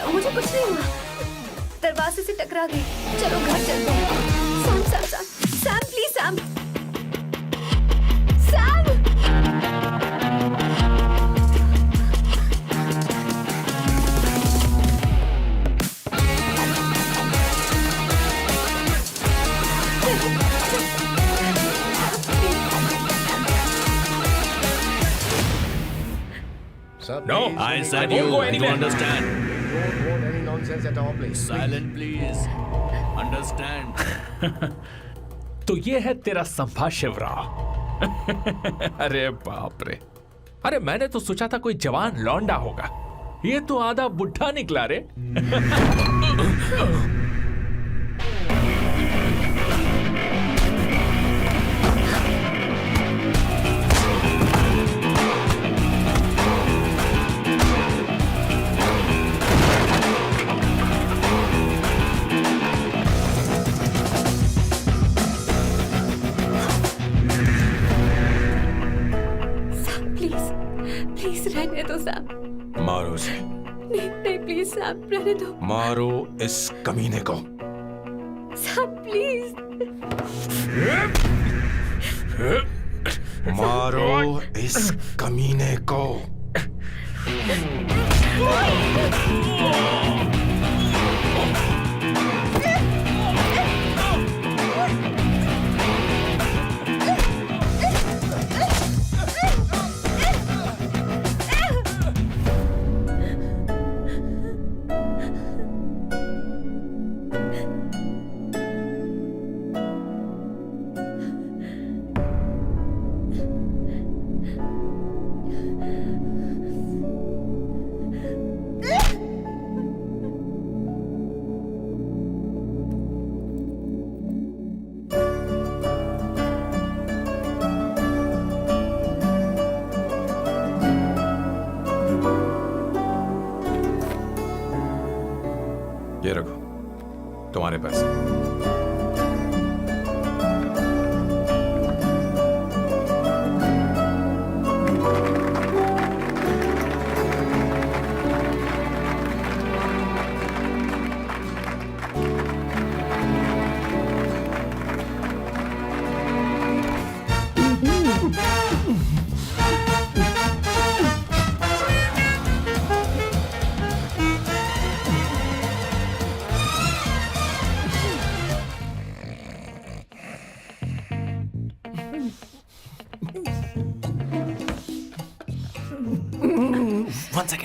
मुझे कुछ नहीं हुआ, दरवाजे से टकरा गई। चलो घर चलते हैं। Sam Sam Sam Sam please Sam Sam. No, I said you understand. Don't want any nonsense at all, please. Silent, please. Understand. तो ये है तेरा संभा शिवराव। अरे बाप रे, अरे मैंने तो सोचा था कोई जवान लौंडा होगा, ये तो आधा बुढ़ा निकला रे। रहने दो सैम। मारो उसे। नहीं नहीं प्लीज सैम, रहने दो। मारो इस कमीने को। Sam please. मारो इस कमीने को। ये रखो तुम्हारे पैसे।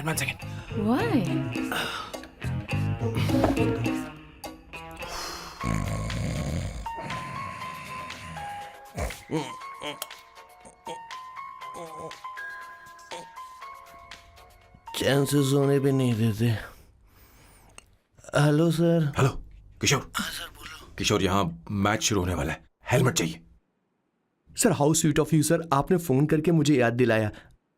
One second. Why? चैन से सोने भी नहीं देते। Hello sir. हेलो किशोर। हाँ सर बोलो। किशोर, यहाँ मैच शुरू होने वाला है, हेलमेट चाहिए। Sir how sweet of you sir, आपने फोन करके मुझे याद दिलाया।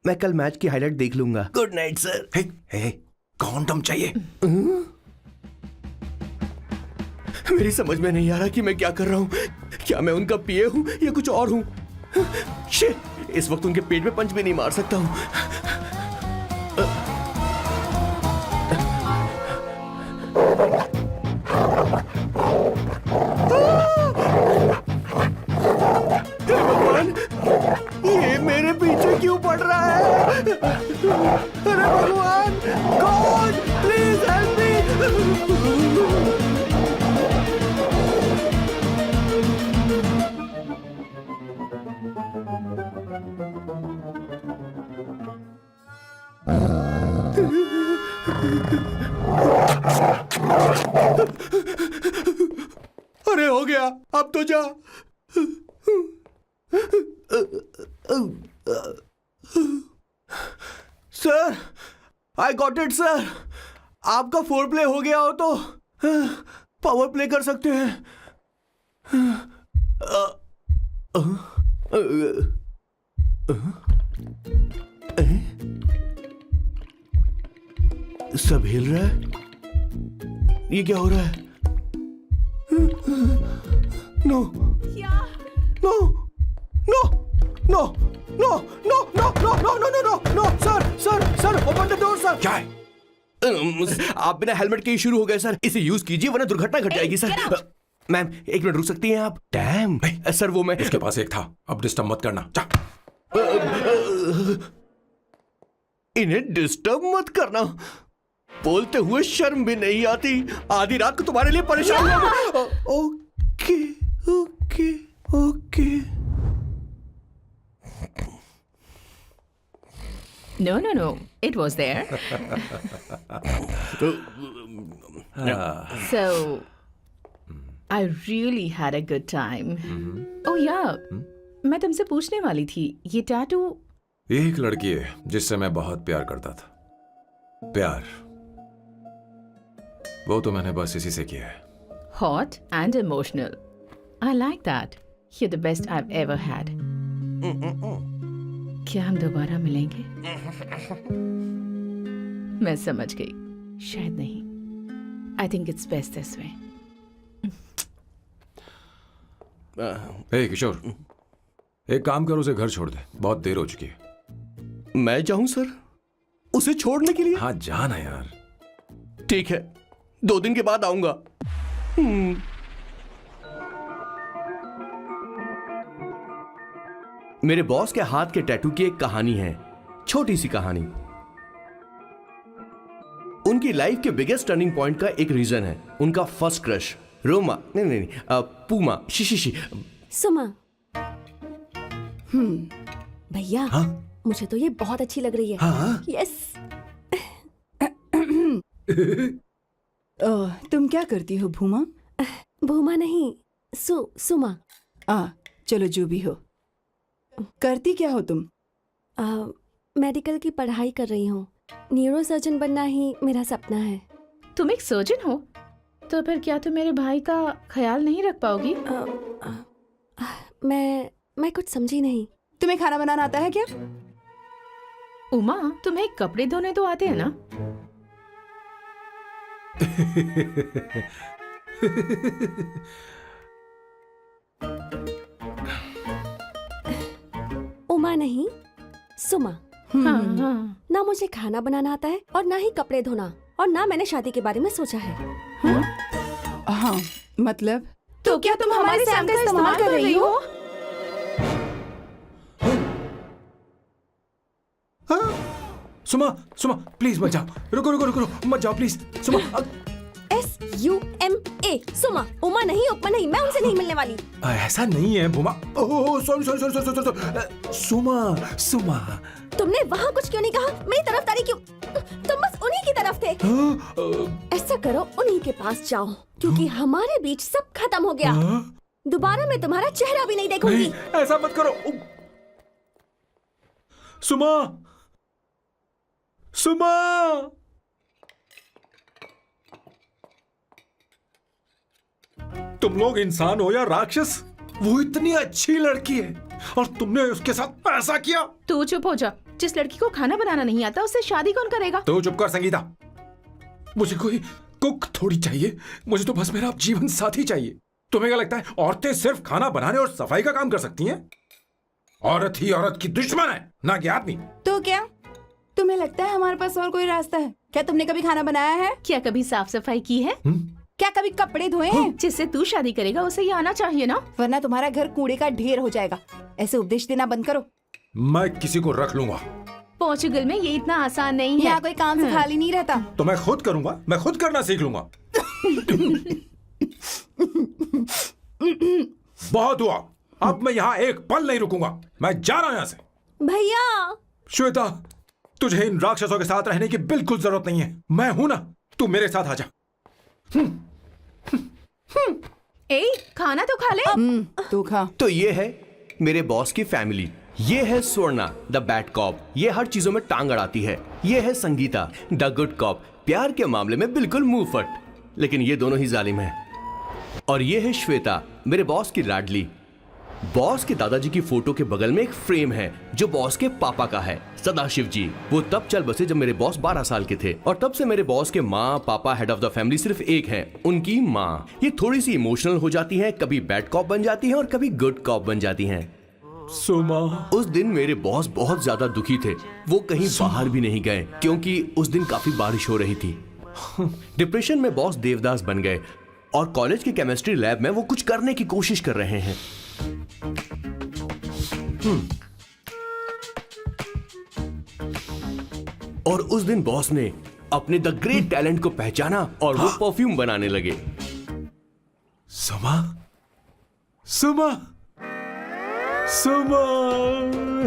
मैं कल मैच की हाईलाइट देख लूंगा। Good night sir. Hey hey condom चाहिए। मेरी समझ में नहीं आ रहा कि मैं क्या कर रहा हूँ। क्या मैं उनका पीए हूँ या कुछ और हूँ? शिट, इस वक्त उनके पेट में पंच भी नहीं मार सकता हूँ। ये मेरे पीछे क्यों पड़ रहा है? अरे भगवान, गॉड प्लीज हेल्प मी। अरे हो गया, अब तो जा। Sir, I got it sir. आपका फोर प्ले हो गया हो तो पावर प्ले कर सकते हैं। सब हिल रहा है, ये क्या हो रहा है? No no no no no no no no no no no no sir open the door sir. क्या है? आप बिना हेलमेट के ही शुरू हो गए सर। इसे यूज कीजिए वरना दुर्घटना घट जाएगी सर। मैम 1 मिनट रुक सकती हैं आप? डैम सर वो मैं उसके पास एक था, अब डिस्टर्ब मत करना। जा। इन्हें डिस्टर्ब मत करना, बोलते हुए शर्म भी नहीं आती। आधी रात को तुम्हारे लिए परेशान हो। Okay okay okay. No. It was there. So, I really had a good time. Oh yeah, मैं तुमसे पूछने वाली थी, ये टैटू। एक लड़की है जिससे मैं बहुत प्यार करता था। प्यार वो तो मैंने बस इसी से किया है। Hot and emotional. I like that. You're the best I've ever had. क्या हम दोबारा मिलेंगे? मैं समझ गई, शायद नहीं। I think it's best this way. हे किशोर, एक काम कर, उसे घर छोड़ दे, बहुत देर हो चुकी है। मैं जाऊं सर उसे छोड़ने के लिए? हाँ जाना यार। ठीक है, 2 दिन के बाद आऊंगा। मेरे बॉस के हाथ के टैटू की एक कहानी है, छोटी सी कहानी। उनकी लाइफ के बिगेस्ट टर्निंग पॉइंट का एक रीजन है उनका फर्स्ट क्रश रोमा, नहीं पूमा, शी। सुमा। भैया हाँ? मुझे तो ये बहुत अच्छी लग रही है। हाँ? यस। तुम क्या करती हो भूमा? भूमा नहीं, सुमा। चलो जो भी हो। करती क्या हो तुम? मेडिकल की पढ़ाई कर रही हूँ। न्यूरो सर्जन बनना ही मेरा सपना है। तुम एक सर्जन हो, तो फिर क्या तुम मेरे भाई का ख्याल नहीं रख पाओगी? मैं कुछ समझी नहीं। तुम्हें खाना बनाना आता है क्या? उमा, तुम्हें कपड़े धोने तो आते हैं ना? उमा नहीं, सुमा। हाँ। ना मुझे खाना बनाना आता है और ना ही कपड़े धोना, और ना मैंने शादी के बारे में सोचा है। हाँ मतलब? तो क्या तुम हमारे सैम का इस्तेमाल कर रही हो? सुमा प्लीज मत जाओ। रुको मत जाओ प्लीज। सुमा SUMA, सुमा। उमा नहीं, उपमा नहीं, मैं उनसे नहीं मिलने वाली। ऐसा नहीं है भूमा। Oh sorry. सुमा तुमने वहाँ कुछ क्यों नहीं कहा? मेरी तरफदारी क्यों? तुम बस उन्हीं की तरफ थे। ऐसा करो, उन्हीं के पास जाओ, क्योंकि हमारे बीच सब खत्म हो गया। दोबारा मैं तुम्हारा चेहरा भी नहीं देखूंगी। ऐसा मत करो सुमा। तुम लोग इंसान हो या राक्षस? वो इतनी अच्छी लड़की है और तुमने उसके साथ ऐसा किया। तू चुप हो जा। जिस लड़की को खाना बनाना नहीं आता उससे शादी कौन करेगा? तो चुप कर संगीता। मुझे कोई कुक थोड़ी चाहिए, मुझे तो बस मेरा जीवन साथी चाहिए। तुम्हें क्या लगता है औरतें सिर्फ खाना बनाने और सफाई का काम कर सकती हैं? औरत ही औरत की दुश्मन है, ना कि आदमी। तो क्या तुम्हें लगता है हमारे पास और कोई रास्ता है? क्या तुमने कभी खाना बनाया है? क्या कभी साफ सफाई की है? क्या कभी कपड़े धोए हैं? जिससे तू शादी करेगा उसे ये आना चाहिए ना, वरना तुम्हारा घर कूड़े का ढेर हो जाएगा। ऐसे उपदेश देना बंद करो। मैं किसी को रख लूंगा। पोर्चुगल में ये इतना आसान नहीं है। यहाँ कोई काम से खाली नहीं रहता। तो मैं खुद करूंगा, मैं खुद करना सीख लूंगा। बहुत हुआ, अब मैं यहाँ एक पल नहीं रुकूंगा। मैं जा रहा हूँ यहाँ से। भैया श्वेता, तुझे इन राक्षसों के साथ रहने की बिल्कुल जरूरत नहीं है। मैं हूं ना, तू मेरे साथ आ जा। ए, खाना तो खा ले। तू खा। तो ये है मेरे बॉस की फैमिली। ये है स्वर्णा द बैड कॉप, ये हर चीजों में टांग अड़ाती है। ये है संगीता द गुड कॉप, प्यार के मामले में बिल्कुल मुंह फट, लेकिन ये दोनों ही जालिम हैं। और ये है श्वेता, मेरे बॉस की लाडली। बॉस के दादाजी की फोटो के बगल में एक फ्रेम है जो बॉस के पापा का है, सदाशिव जी। वो तब चल बसे जब मेरे बॉस 12 साल के थे, और तब से मेरे बॉस के माँ पापा हेड ऑफ द फैमिली सिर्फ एक है, उनकी माँ। ये थोड़ी सी इमोशनल हो जाती हैं, कभी बैड कॉप बन जाती हैं और कभी गुड कॉप बन जाती हैं। सुमा, उस दिन मेरे बॉस बहुत ज्यादा दुखी थे, वो कहीं बाहर भी नहीं गए क्योंकि उस दिन काफी बारिश हो रही थी। डिप्रेशन में बॉस देवदास बन गए और कॉलेज की केमिस्ट्री लैब में वो कुछ करने की कोशिश कर रहे हैं। और उस दिन बॉस ने अपने द ग्रेट टैलेंट को पहचाना और वो परफ्यूम बनाने लगे। सुमा, सुमा, सुमा,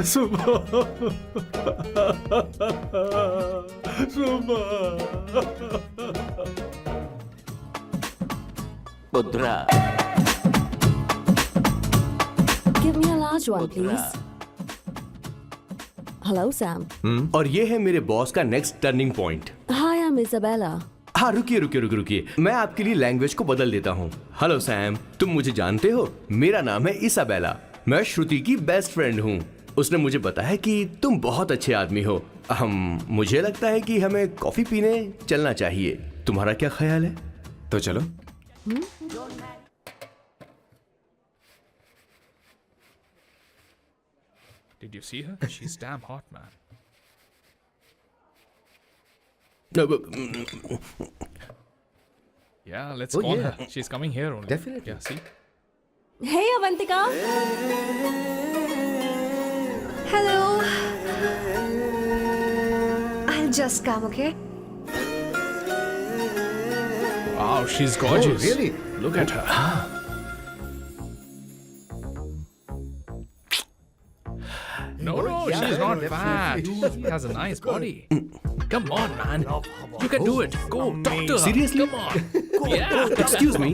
सुमा, सुमा। Give me a large one, please. Hello, Sam. और ये है मेरे बॉस का next turning point. Hi, I'm Isabella. हाँ, रुकिए, मैं आपके लिए लैंग्वेज को बदल देता हूँ। हेलो सैम, तुम मुझे जानते हो, मेरा नाम है इसाबेला, मैं श्रुति की बेस्ट फ्रेंड हूँ। उसने मुझे बताया कि तुम बहुत अच्छे आदमी हो। मुझे लगता है कि हमें कॉफी पीने चलना चाहिए, तुम्हारा क्या ख्याल है? तो चलो। Did you see her? She's damn hot, man. Yeah, let's call her. She's coming here only. Definitely. Yeah, see? Hey, Avantika. Hello. I'll just come, okay? Wow, she's gorgeous. Oh, really? Look at her. No, she's not fat. She has a nice body. Come on, man. You can do it. Go, talk to her. Seriously? Come on. Yeah. Excuse me,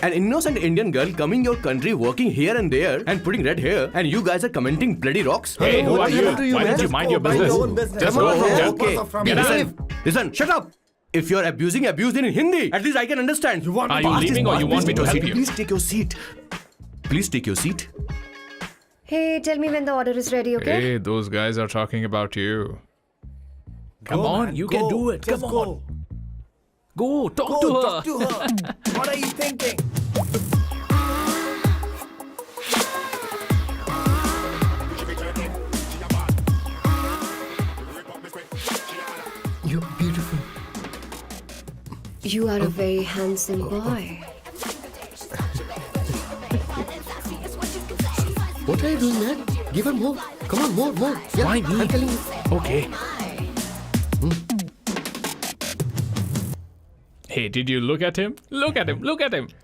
an innocent Indian girl coming your country, working here and there, and putting red hair, and you guys are commenting bloody rocks? Hey, who are you? Why don't you mind your business? Just go from there. Okay. Get out. Listen, shut up. If you're abuse it in Hindi. At least I can understand. Are you leaving or you want me to help you? Please take your seat. Please take your seat. Hey, tell me when the order is ready, okay? Hey, those guys are talking about you. Come on, you can do it. Come on. Go, talk to her. What are you thinking? You're beautiful. You are a very handsome boy. What are you doing, man? Give her more. Come on, more. Yeah, Why me? I'm telling you. Okay. Hey, did you look at him? Look at him.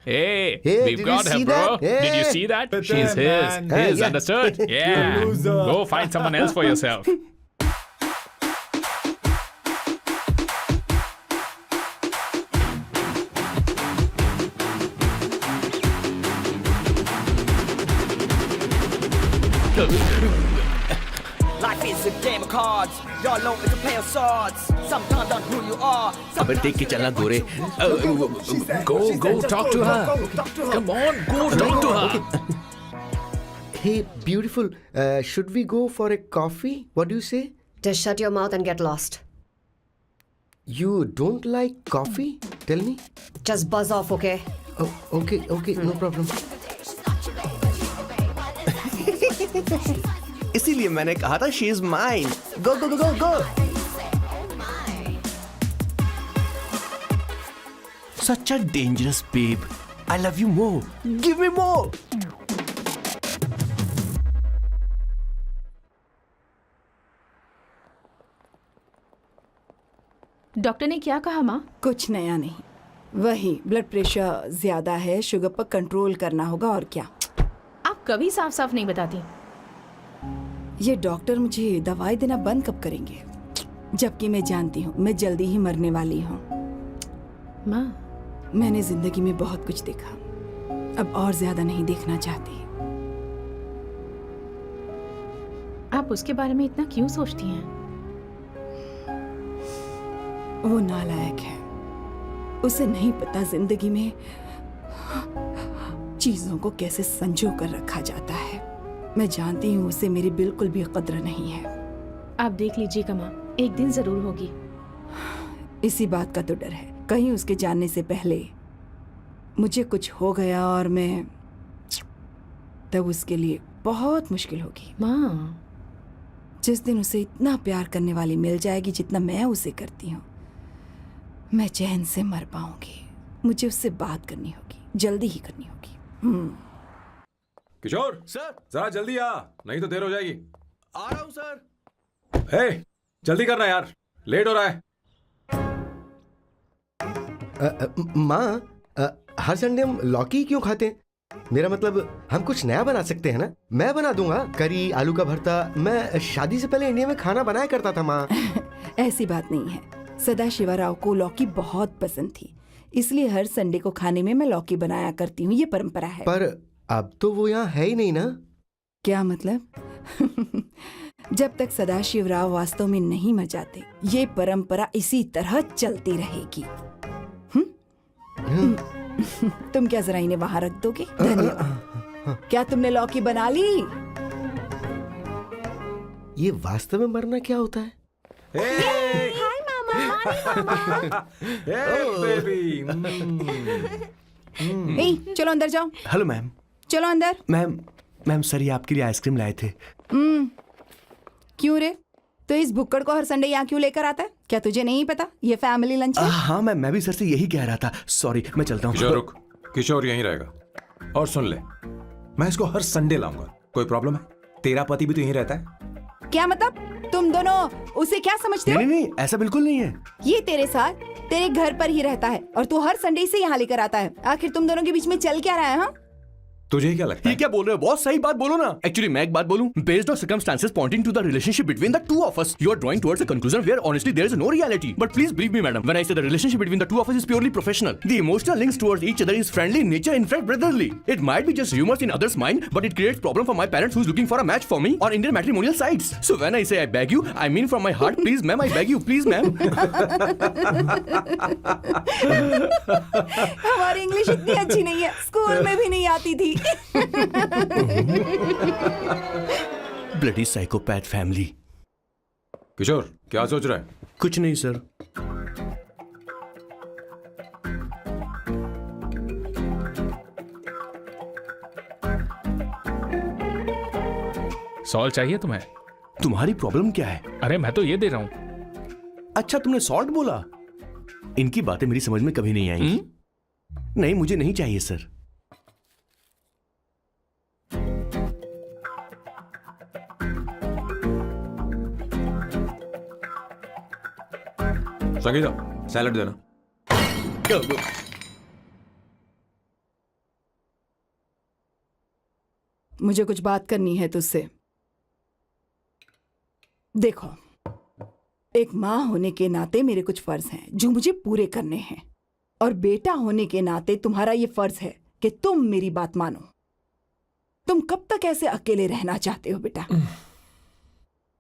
Hey, Hey, we've did got you her, see bro. that? Did you Hey. see that? But She's then, man. his, Yeah. understood? Yeah. Go find someone else for yourself. Life is a game of cards. Y'all know it's a play of swords. Sometimes on who you are. अबे देख के चलना गोरे. Go, talk to her. Come on, go talk to her. Hey, beautiful. Should we go for a coffee? What do you say? Just shut your mouth and get lost. You don't like coffee? Tell me. Just buzz off, okay? Oh, okay, no problem. इसीलिए मैंने कहा था she is mine. Go. Such a dangerous babe. I love you more. Give me more. Doctor ने क्या कहा माँ? कुछ नया नहीं, वही ब्लड प्रेशर ज्यादा है, शुगर पर कंट्रोल करना होगा और क्या। आप कभी साफ साफ नहीं बताती। ये डॉक्टर मुझे दवाई देना बंद कब करेंगे, जबकि मैं जानती हूँ मैं जल्दी ही मरने वाली हूँ। माँ, मैंने जिंदगी में बहुत कुछ देखा, अब और ज्यादा नहीं देखना चाहती। आप उसके बारे में इतना क्यों सोचती हैं? वो नालायक है। उसे नहीं पता जिंदगी में चीजों को कैसे संजो कर रखा जाता है। मैं जानती हूँ उसे मेरी बिल्कुल भी कद्र नहीं है। आप देख लीजिएगा माँ, एक दिन जरूर होगी। इसी बात का तो डर है, कहीं उसके जानने से पहले मुझे कुछ हो गया और मैं, तब उसके लिए बहुत मुश्किल होगी। माँ, जिस दिन उसे इतना प्यार करने वाली मिल जाएगी जितना मैं उसे करती हूँ, मैं चैन से मर पाऊंगी। मुझे उससे बात करनी होगी, जल्दी ही करनी होगी। किशोर सर, जरा जल्दी आ, नहीं तो देर हो जाएगी। आ रहा हूँ सर। हे, जल्दी करना यार, लेट हो रहा है। माँ, हर संडे हम लौकी क्यों खाते हैं? मेरा मतलब हम कुछ नया बना सकते हैं ना? मैं बना दूंगा करी, आलू का भरता। मैं शादी से पहले इंडिया में खाना बनाया करता था माँ। ऐसी बात नहीं है, सदाशिवा राव को लौकी बहुत पसंद थी, इसलिए हर संडे को खाने में मैं लौकी बनाया करती हूँ। ये परंपरा है। पर अब तो वो यहाँ है ही नहीं ना। क्या मतलब? जब तक सदाशिव राव वास्तव में नहीं मर जाते, ये परंपरा इसी तरह चलती रहेगी। तुम क्या जरा इन्हें वहां रख दोगे? धन्यवाद। क्या तुमने लौकी बना ली? ये वास्तव में मरना क्या होता है? हाय मामा। बेबी। ए, चलो अंदर जाओ। Hello ma'am. चलो अंदर। मैम सर, ये आपके लिए आइसक्रीम लाए थे। क्यों रे? तो इस भुक्कड़ को हर संडे यहाँ क्यों लेकर आता है? क्या तुझे नहीं पता ये फैमिली लंच है? हाँ मैम, मैं भी सर से यही कह रहा था। सॉरी, मैं चलता हूँ। किशोर रुक, किशोर यहीं रहेगा। और सुन ले, मैं इसको हर संडे लाऊंगा। कोई प्रॉब्लम है? तेरा पति भी तो यहीं रहता है। क्या मतलब? तुम दोनों उसे क्या समझते हो? नहीं, ऐसा बिल्कुल नहीं है। ये तेरे साथ तेरे घर पर ही रहता है और तू हर संडे से यहाँ लेकर आता है। आखिर तुम दोनों के बीच में चल क्या रहा है? हाँ, तुझे क्या लगता ये है? क्या बोल रहे हो बॉस? सही बात बोलो ना। एक्चुअली मैं एक बात बोलूं, based on circumstances pointing to the relationship between the two of us, you are drawing towards a conclusion where honestly there is no reality. But please believe me madam, when I say the relationship between the two of us is purely professional, the emotional links towards each other is friendly in nature, in fact brotherly. It might be just rumors in others mind, but it creates problem for my parents who's looking for a match for me on Indian matrimonial sites. So when I say I beg you, I mean from my heart. Please ma'am, I beg you, please ma'am. हमारी English इतनी अच्छी नहीं है, school में भी नहीं आती थी। Bloody psychopath family. किशोर क्या सोच रहा है? कुछ नहीं सर। सॉल्ट चाहिए तुम्हें? तुम्हारी प्रॉब्लम क्या है? अरे मैं तो ये दे रहा हूं। अच्छा, तुमने सॉल्ट बोला? इनकी बातें मेरी समझ में कभी नहीं आएंगी। नहीं, मुझे नहीं चाहिए सर। संगीता, सैलड देना। मुझे कुछ बात करनी है तुझसे। देखो, एक माँ होने के नाते मेरे कुछ फर्ज हैं जो मुझे पूरे करने हैं, और बेटा होने के नाते तुम्हारा ये फर्ज है कि तुम मेरी बात मानो। तुम कब तक ऐसे अकेले रहना चाहते हो बेटा?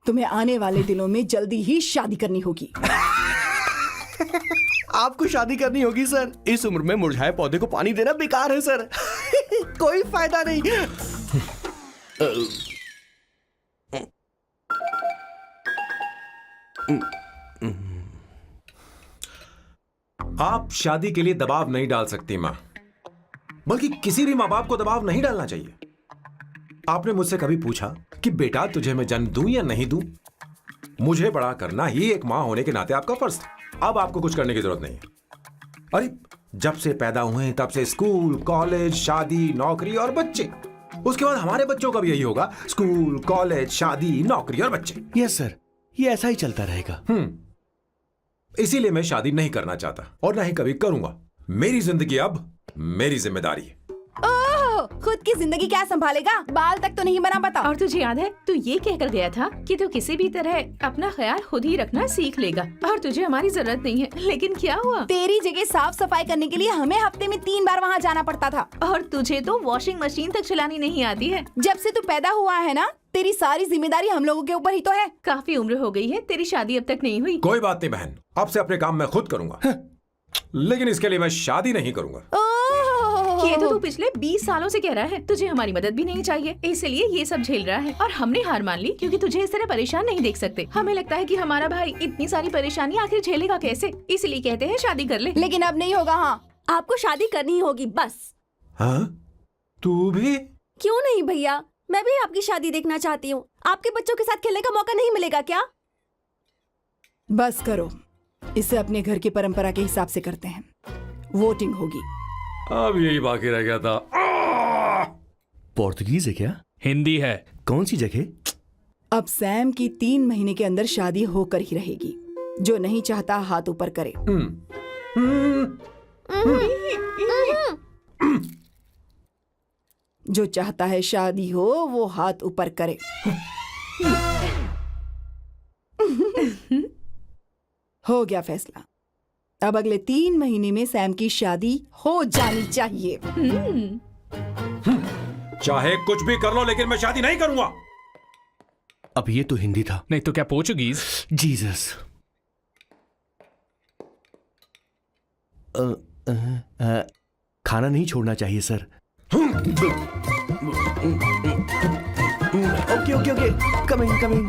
तुम्हें आने वाले दिनों में जल्दी ही शादी करनी होगी। आपको शादी करनी होगी सर? इस उम्र में मुरझाए पौधे को पानी देना बेकार है सर। कोई फायदा नहीं। आप शादी के लिए दबाव नहीं डाल सकती माँ, बल्कि किसी भी माँ बाप को दबाव नहीं डालना चाहिए। आपने मुझसे कभी पूछा कि बेटा तुझे मैं जन्म दूं या नहीं दूं? मुझे बड़ा करना ही एक माँ होने के नाते आपका फर्ज था। अब आपको कुछ करने की जरूरत नहीं है। अरे जब से पैदा हुए हैं तब से स्कूल, कॉलेज, शादी, नौकरी और बच्चे। उसके बाद हमारे बच्चों का भी यही होगा, स्कूल, कॉलेज, शादी, नौकरी और बच्चे। यस सर, ये ऐसा ही चलता रहेगा। इसीलिए मैं शादी नहीं करना चाहता और ना ही कभी करूंगा। मेरी जिंदगी अब मेरी जिम्मेदारी है। ओह, खुद की जिंदगी क्या संभालेगा? बाल तक तो नहीं बना पता। और तुझे याद है तू ये कहकर गया था कि तू किसी भी तरह अपना ख्याल खुद ही रखना सीख लेगा और तुझे हमारी जरूरत नहीं है, लेकिन क्या हुआ? तेरी जगह साफ सफाई करने के लिए हमें हफ्ते में 3 बार वहाँ जाना पड़ता था। और तुझे तो वॉशिंग मशीन तक चलानी नहीं आती है। जब से तू पैदा हुआ है ना, तेरी सारी जिम्मेदारी हम लोगों के ऊपर ही तो है। काफी उम्र हो गई है, तेरी शादी अब तक नहीं हुई। कोई बात नहीं बहन, अब से अपने काम मैं खुद करूंगा, लेकिन इसके लिए मैं शादी नहीं करूंगा। ये तो तू पिछले 20 सालों से कह रहा है। तुझे हमारी मदद भी नहीं चाहिए, इसलिए ये सब झेल रहा है और हमने हार मान ली क्योंकि तुझे इस तरह परेशान नहीं देख सकते। हमें लगता है कि हमारा भाई इतनी सारी परेशानी आखिर झेलेगा कैसे, इसलिए कहते हैं शादी कर ले। लेकिन अब नहीं होगा। हाँ, आपको शादी करनी ही होगी बस। हाँ? तू भी? क्यों नहीं भैया, मैं भी आपकी शादी देखना चाहती हूँ। आपके बच्चों के साथ खेलने का मौका नहीं मिलेगा क्या? बस करो, इसे अपने घर की परंपरा के हिसाब से करते हैं। वोटिंग होगी। अब यही बाकी रह गया था। पोर्तुगीज है क्या? हिंदी है। कौन सी जगह? अब सैम की 3 महीने के अंदर शादी होकर ही रहेगी। जो नहीं चाहता हाथ ऊपर करे। जो चाहता है शादी हो वो हाथ ऊपर करे। हो गया फैसला। अब अगले 3 महीने में सैम की शादी हो जानी चाहिए। चाहे कुछ भी कर लो, लेकिन मैं शादी नहीं करूंगा। अब ये तो हिंदी था। नहीं तो क्या पोर्चुगीज? जीसस। खाना नहीं छोड़ना चाहिए sir. Okay okay okay, coming coming.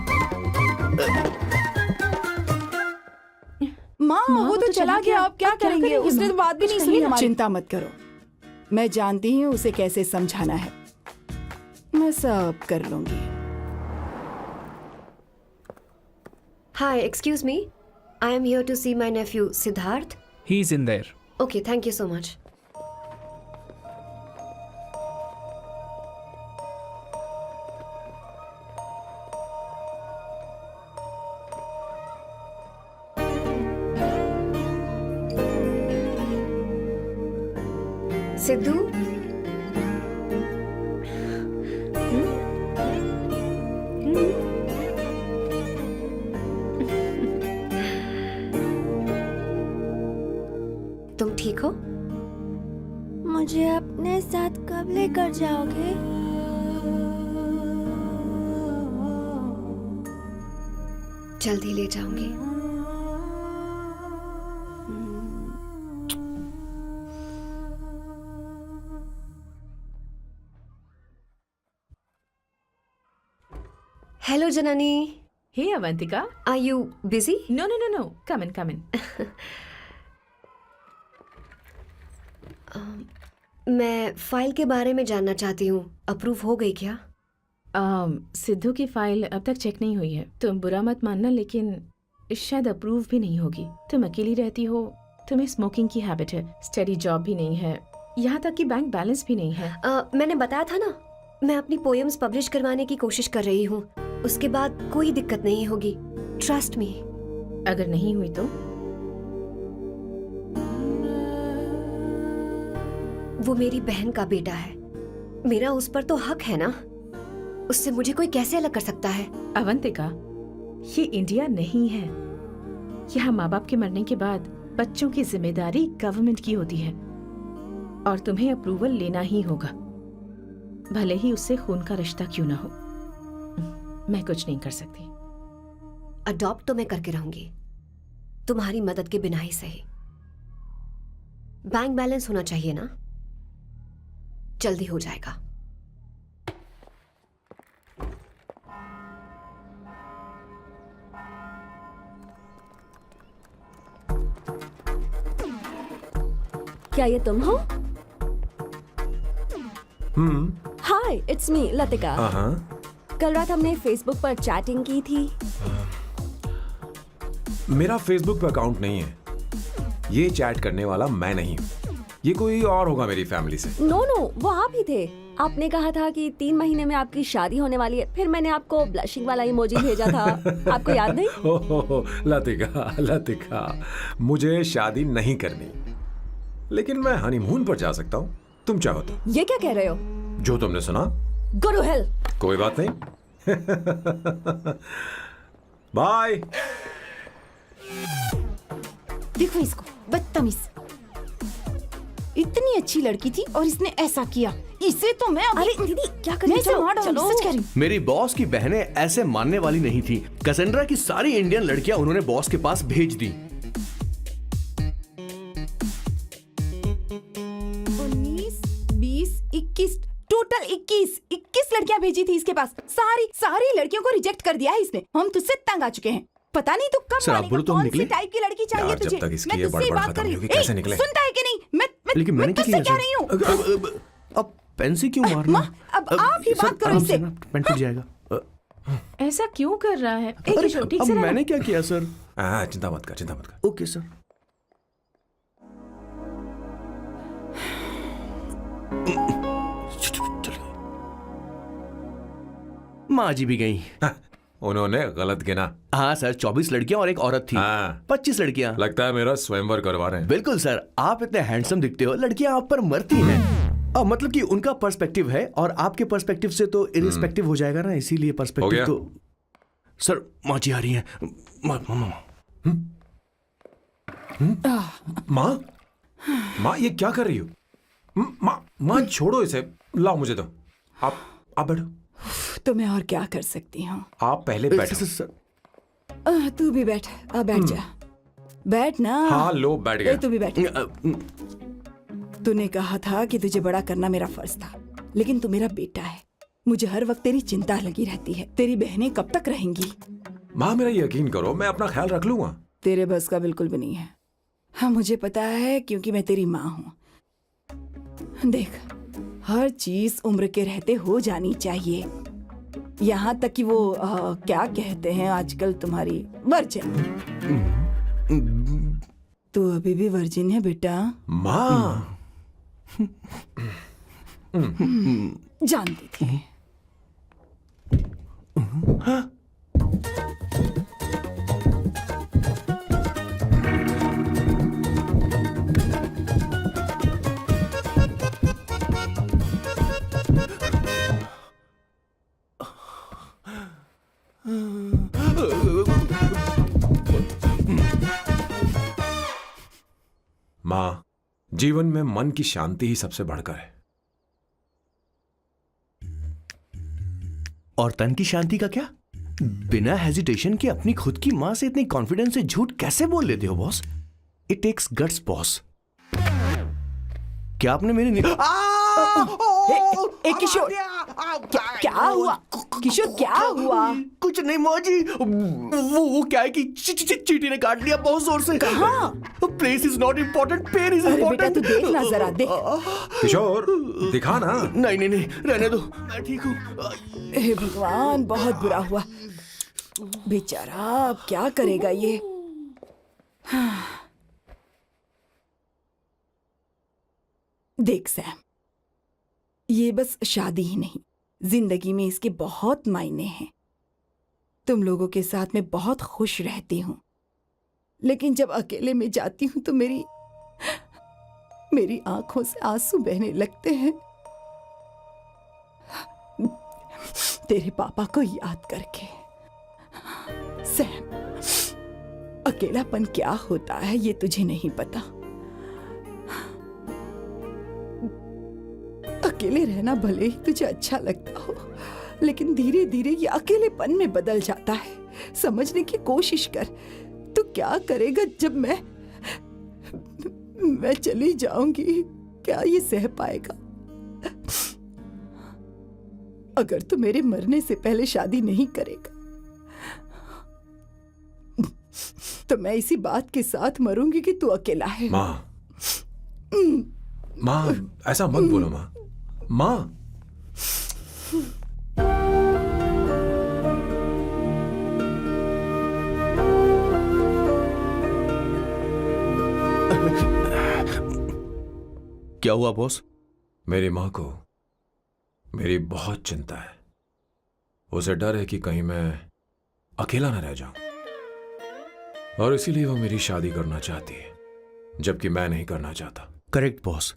माँ वो तो चला गया, अब क्या करेंगे? उसने तो बात भी नहीं सुनी हमारी। चिंता मत करो, मैं जानती हूँ उसे कैसे समझाना है। मैं सब कर लूंगी। Hi, excuse me. I am here to see my nephew Siddharth. He's in there. Okay, thank you so much. Sidhu, तुम ठीक हो? मुझे अपने साथ कब लेकर जाओगे? जल्दी ले जाऊंगी। Hello, Janani. Hey, Avantika. Are you busy? No, no, no, no. Come in, come in. मैं फाइल के बारे में जानना चाहती हूँ। अप्रूव हो गई क्या? सिद्धू की फाइल अब तक चेक नहीं हुई है। तुम बुरा मत मानना, लेकिन शायद अप्रूव भी नहीं होगी। तुम अकेली रहती हो, तुम्हें स्मोकिंग की हैबिट है, स्टडी जॉब भी नहीं है, यहाँ तक कि बैंक बैलेंस भी नहीं है। मैंने बताया था ना, मैं अपनी पोएम्स पब्लिश करवाने की कोशिश कर रही हूँ। उसके बाद कोई दिक्कत नहीं होगी, ट्रस्ट मी। अगर नहीं हुई तो? वो मेरी बहन का बेटा है, मेरा उस पर तो हक है ना। उससे मुझे कोई कैसे अलग कर सकता है? अवंतिका, ये इंडिया नहीं है। यहाँ माँ बाप के मरने के बाद बच्चों की जिम्मेदारी गवर्नमेंट की होती है और तुम्हें अप्रूवल लेना ही होगा, भले ही उससे खून का रिश्ता क्यों ना हो। मैं कुछ नहीं कर सकती। अडॉप्ट तो मैं करके रहूंगी, तुम्हारी मदद के बिना ही सही। बैंक बैलेंस होना चाहिए ना, जल्दी हो जाएगा। क्या ये तुम हो? हाय, इट्स मी लतिका। कल रात हमने फेसबुक पर चैटिंग की थी। मेरा फेसबुक पे अकाउंट नहीं है, ये चैट करने वाला मैं नहीं हूँ, ये कोई और होगा मेरी फैमिली से। नो नो, वो आप ही थे। आपने कहा था कि 3 महीने में आपकी शादी होने वाली है, फिर मैंने आपको ब्लशिंग वाला इमोजी भेजा था। आपको याद नहीं? ओहो, लतिका लतिका, मुझे शादी नहीं करनी, लेकिन मैं हनीमून पर जा सकता हूँ, तुम चाहो तो। ये क्या कह रहे हो? जो तुमने सुना। Go to hell. कोई बात नहीं। बाय। देखो इसको, बदतमीज। इतनी अच्छी लड़की थी और इसने ऐसा किया। इसे तो मैं अरे दीदी क्या कर मैं रही इसे मार डालूंगी, सच कह रही हूँ। मेरी बॉस की बहनें ऐसे मानने वाली नहीं थी। कैसेंड्रा की सारी इंडियन लड़कियां उन्होंने बॉस के पास भेज दी। 19, 20, 21 टोटल 21 लड़कियां भेजी थी इसके पास। सारी लड़कियों को रिजेक्ट कर दिया है इसने। हम तुझसे तंग आ चुके हैं। पता नहीं तू कब सर, आप बोलो तो हम कौन सी निकले? टाइप की लड़की चाहिए यार, जब तुझे। तक इसकी मैं ये तुझसे ही बड़बड़ बात खत्म कर रही नहीं होगी, हूँ। कैसे ए, निकले? सुनता है कि नहीं? लेकिन मैं मैंने क्या तुझसे किया कह रही हूँ। सर? अब पेन से क्यों मारना? माँ, अब आप ही सर, बात करो आराम इससे। से ना, पेन टूट जाएगा। ऐसा क्यों कर रहा है? एक अरे, किशोर, ठीक अब से रहना। मैंने क्या किया सर? चिंता मत कर। Okay sir. माँ जी भी गई। उन्होंने गलत गिना। हाँ सर, 24 लड़कियां और एक औरत थी। हाँ। 25 लड़कियां। लगता है मेरा स्वयंवर करवा रहे हैं। बिल्कुल सर, आप इतने हैंडसम दिखते हो, लड़कियां आप पर मरती हैं। मतलब कि उनका पर्सपेक्टिव है और आपके पर्सपेक्टिव से तो इरिस्पेक्टिव हो जाएगा ना, इसीलिए हो पर्सपेक्टिव गया? तो। सर माँ जी आ रही हैं। माँ ये क्या कर रही हो? माँ छोड़ो इसे, लाओ मुझे दो। आप बैठो। तो मैं और क्या कर सकती हूँ? आप पहले बैठो। सर, तू भी बैठ। बैठ जा। बैठ ना। हाँ लो, बैठ ए, गया। तू भी बैठ। तूने कहा था कि तुझे बड़ा करना मेरा फर्ज था, लेकिन तू मेरा बेटा है। मुझे हर वक्त तेरी चिंता लगी रहती है। तेरी बहनें कब तक रहेंगी? माँ मेरा यकीन करो, मैं अपना ख्याल रख लूंगा। तेरे बस का बिल्कुल भी नहीं है। हाँ मुझे पता है, क्योंकि मैं तेरी माँ हूँ। देख, हर चीज उम्र के रहते हो जानी चाहिए, यहाँ तक कि वो क्या कहते हैं आजकल तुम्हारी वर्जिन। तू अभी भी वर्जिन है बेटा। माँ जानती थी। माँ, जीवन में मन की शांति ही सबसे बढ़कर है। और तन की शांति का क्या? बिना हेजिटेशन के अपनी खुद की माँ से इतनी कॉन्फिडेंस से झूठ कैसे बोल लेते हो boss? It takes guts boss. क्या आपने मेरी किशोर, क्या हुआ? किशोर क्या हुआ? कुछ नहीं माँ जी, वो क्या है कि चींटी ने काट लिया बहुत जोर से। कहाँ? Place is not important, pen is अरे बेटा इम्पोर्टेंट। तू देख ना जरा, देख। किशोर दिखा ना। नहीं, रहने दो, मैं ठीक हूँ। हे भगवान, बहुत बुरा हुआ बेचारा। अब क्या करेगा ये? देख सैम, ये बस शादी ही नहीं, जिंदगी में इसके बहुत मायने हैं। तुम लोगों के साथ मैं बहुत खुश रहती हूँ, लेकिन जब अकेले में जाती हूँ तो मेरी आंखों से आंसू बहने लगते हैं, तेरे पापा को याद करके। सैम, अकेलापन क्या होता है ये तुझे नहीं पता। अकेले रहना भले ही तुझे अच्छा लगता हो, लेकिन धीरे धीरे ये अकेलेपन में बदल जाता है। समझने की कोशिश कर। तू क्या करेगा जब मैं चली जाऊंगी? क्या ये सह पाएगा? अगर तू मेरे मरने से पहले शादी नहीं करेगा तो मैं इसी बात के साथ मरूंगी कि तू अकेला है। माँ ऐसा मत बोलो माँ। माँ क्या हुआ बॉस? मेरी माँ को मेरी बहुत चिंता है। उसे डर है कि कहीं मैं अकेला न रह जाऊं, और इसीलिए वो मेरी शादी करना चाहती है, जबकि मैं नहीं करना चाहता। Correct boss.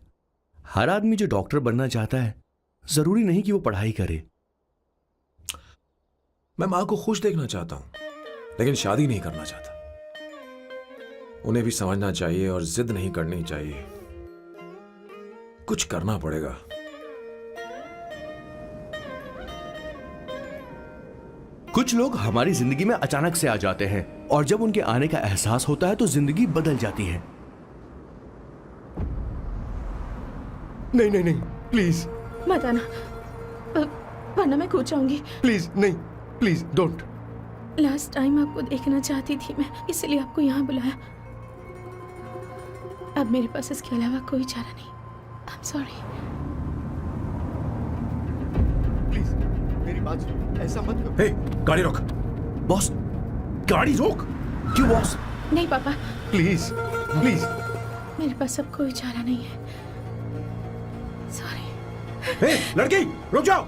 हर आदमी जो डॉक्टर बनना चाहता है जरूरी नहीं कि वो पढ़ाई करे। मैं माँ को खुश देखना चाहता हूं, लेकिन शादी नहीं करना चाहता। उन्हें भी समझना चाहिए और जिद नहीं करनी चाहिए। कुछ करना पड़ेगा। कुछ लोग हमारी जिंदगी में अचानक से आ जाते हैं और जब उनके आने का एहसास होता है तो जिंदगी बदल जाती है। नहीं नहीं नहीं, प्लीज मत आना, वरना मैं खो जाऊंगी। प्लीज नहीं, प्लीज डोंट। लास्ट टाइम आपको देखना चाहती थी मैं, इसलिए आपको यहाँ बुलाया। अब मेरे पास इसके अलावा कोई चारा नहीं। आई एम सॉरी। प्लीज मेरी बात सुनो, ऐसा मत करो। हे, गाड़ी रोक। बॉस, गाड़ी रोक। क्यों बॉस? नहीं पापा, प्लीज प्लीज। मेरे पास अब कोई चारा नहीं है। सॉरी। हे, लड़की रुक जाओ।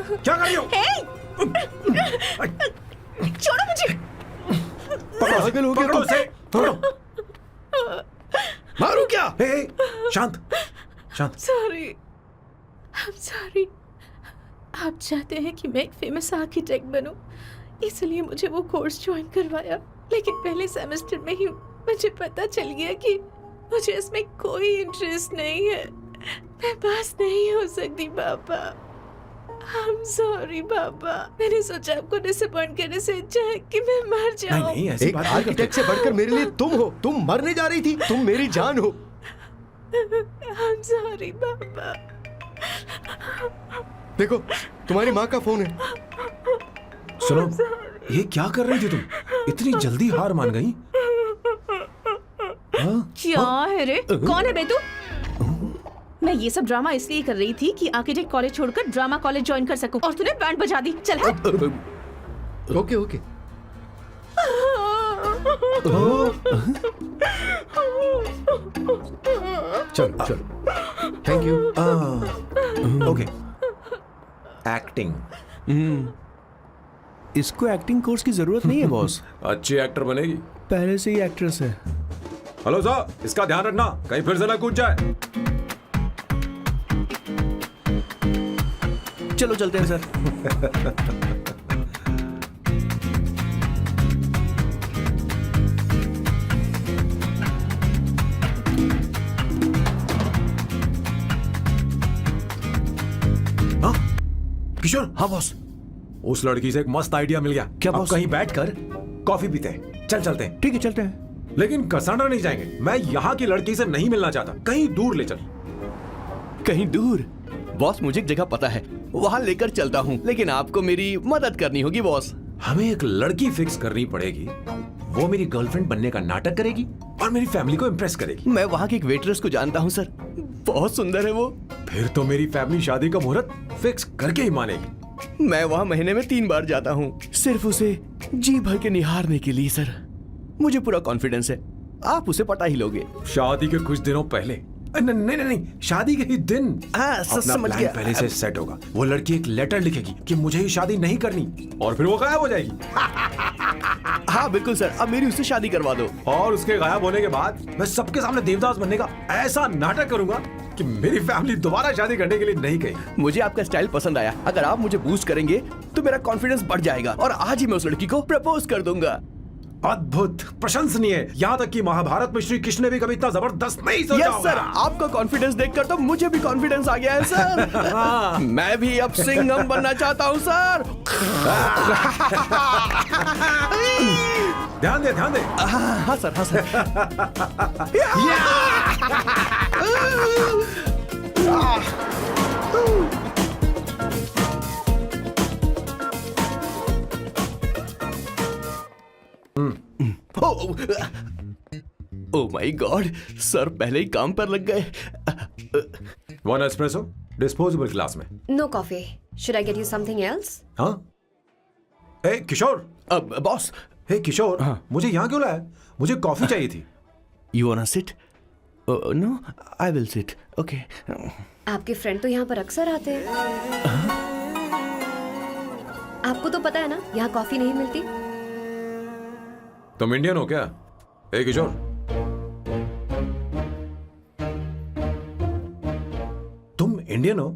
क्या कर रही हो? छोड़ो मुझे। पागल हो गया पकड़ो तुम? उसे, पकड़ो। मारू क्या? हे, शांत शांत। Sorry, I am sorry. आप चाहते हैं कि मैं एक फेमस आर्किटेक्ट बनूं, इसलिए मुझे वो कोर्स ज्वाइन करवाया। लेकिन पहले सेमेस्टर में ही मुझे पता चल गया कि मुझे इसमें कोई इंटरेस्ट नहीं है। मैं पास नहीं हो सकती पापा। आई एम सॉरी पापा। मैंने सोचा आपको डिसअपॉइंट करने से अच्छा है कि मैं मर जाऊं। नहीं, ऐसी एक बात नहीं करते। आर्किटेक्ट से बढ़कर मेरे लिए तुम हो। तुम मरने जा रही थी, तुम मेरी जान हो। आई एम सॉरी पापा। देखो, तुम्हारी माँ का फोन है। सुनो, ये क्या कर रही थी तुम? इतनी जल्दी हार मान गई? क्या है रे? कौन है बे तू? मैं ये सब ड्रामा इसलिए कर रही थी कि आर्किटेक्ट कॉलेज छोड़कर ड्रामा कॉलेज ज्वाइन कर सकूं, और तूने बैंड बजा दी। चल हट। Okay okay. चलो चलो, थैंक यू। ओके। एक्टिंग। इसको एक्टिंग कोर्स की जरूरत नहीं है बॉस। अच्छी एक्टर बनेगी। पहले से ही एक्ट्रेस है। हेलो सर, इसका ध्यान रखना, कहीं फिर से ना कूद जाए। चलो चलते हैं सर। हाँ? किशोर। हाँ बॉस। उस लड़की से एक मस्त आइडिया मिल गया। क्या अब बॉस? कहीं बैठकर कॉफी पीते हैं। चल चलते हैं। ठीक है, चलते हैं। लेकिन कसाना नहीं जाएंगे। मैं यहाँ की लड़की से नहीं मिलना चाहता। कहीं दूर ले चल। कहीं दूर? बॉस, मुझे एक जगह पता है, वहां लेकर चलता हूँ, लेकिन आपको मेरी मदद करनी होगी बॉस। हमें एक लड़की फिक्स करनी पड़ेगी। वो मेरी गर्लफ्रेंड बनने का नाटक करेगी और मेरी फैमिली को इम्प्रेस करेगी। मैं वहाँ की एक वेट्रेस को जानता हूँ सर, बहुत सुंदर है वो। फिर तो मेरी फैमिली शादी का मुहूर्त फिक्स करके ही मानेगी। मैं वहाँ महीने में 3 बार जाता हूँ, सिर्फ उसे जी भर के निहारने के लिए सर। मुझे पूरा कॉन्फिडेंस है आप उसे पटा ही लोगे। शादी के कुछ दिनों पहले। नहीं नहीं नहीं, शादी के ही दिन अपना समझ प्लान गया। पहले से सेट होगा। वो लड़की एक लेटर लिखेगी कि मुझे ही शादी नहीं करनी, और फिर वो गायब हो जाएगी। हाँ बिल्कुल सर, अब मेरी उससे शादी करवा दो। और उसके गायब होने के बाद मैं सबके सामने देवदास बनने का ऐसा नाटक करूंगा कि मेरी फैमिली दोबारा शादी करने के लिए नहीं कहेगी। मुझे आपका स्टाइल पसंद आया। अगर आप मुझे बूस्ट करेंगे तो मेरा कॉन्फिडेंस बढ़ जाएगा और आज ही मैं उस लड़की को प्रपोज कर दूंगा। अद्भुत, प्रशंसनीय। यहाँ तक कि महाभारत में श्री कृष्ण ने भी कभी इतना जबरदस्त नहीं सोचा यस सर, आपका कॉन्फिडेंस देखकर तो मुझे भी कॉन्फिडेंस आ गया है सर। मैं भी अब सिंघम बनना चाहता हूँ सर। ध्यान दे, ध्यान दे। हाँ सर, हाँ sir. Oh my God, sir पहले ही काम पर लग गए। 1 एस्प्रेसो डिस्पोजेबल ग्लास में। No coffee. Should I get you something else? हाँ? ए किशोर। अब बॉस। हे किशोर, हाँ? मुझे यहाँ क्यों लाया? मुझे कॉफी चाहिए थी। You want sit? No, I will sit. Okay. आपके फ्रेंड तो यहाँ पर अक्सर आते हैं। आपको तो पता है ना, यहाँ कॉफी नहीं मिलती। तुम इंडियन हो क्या? ए किशोर, तुम इंडियन हो?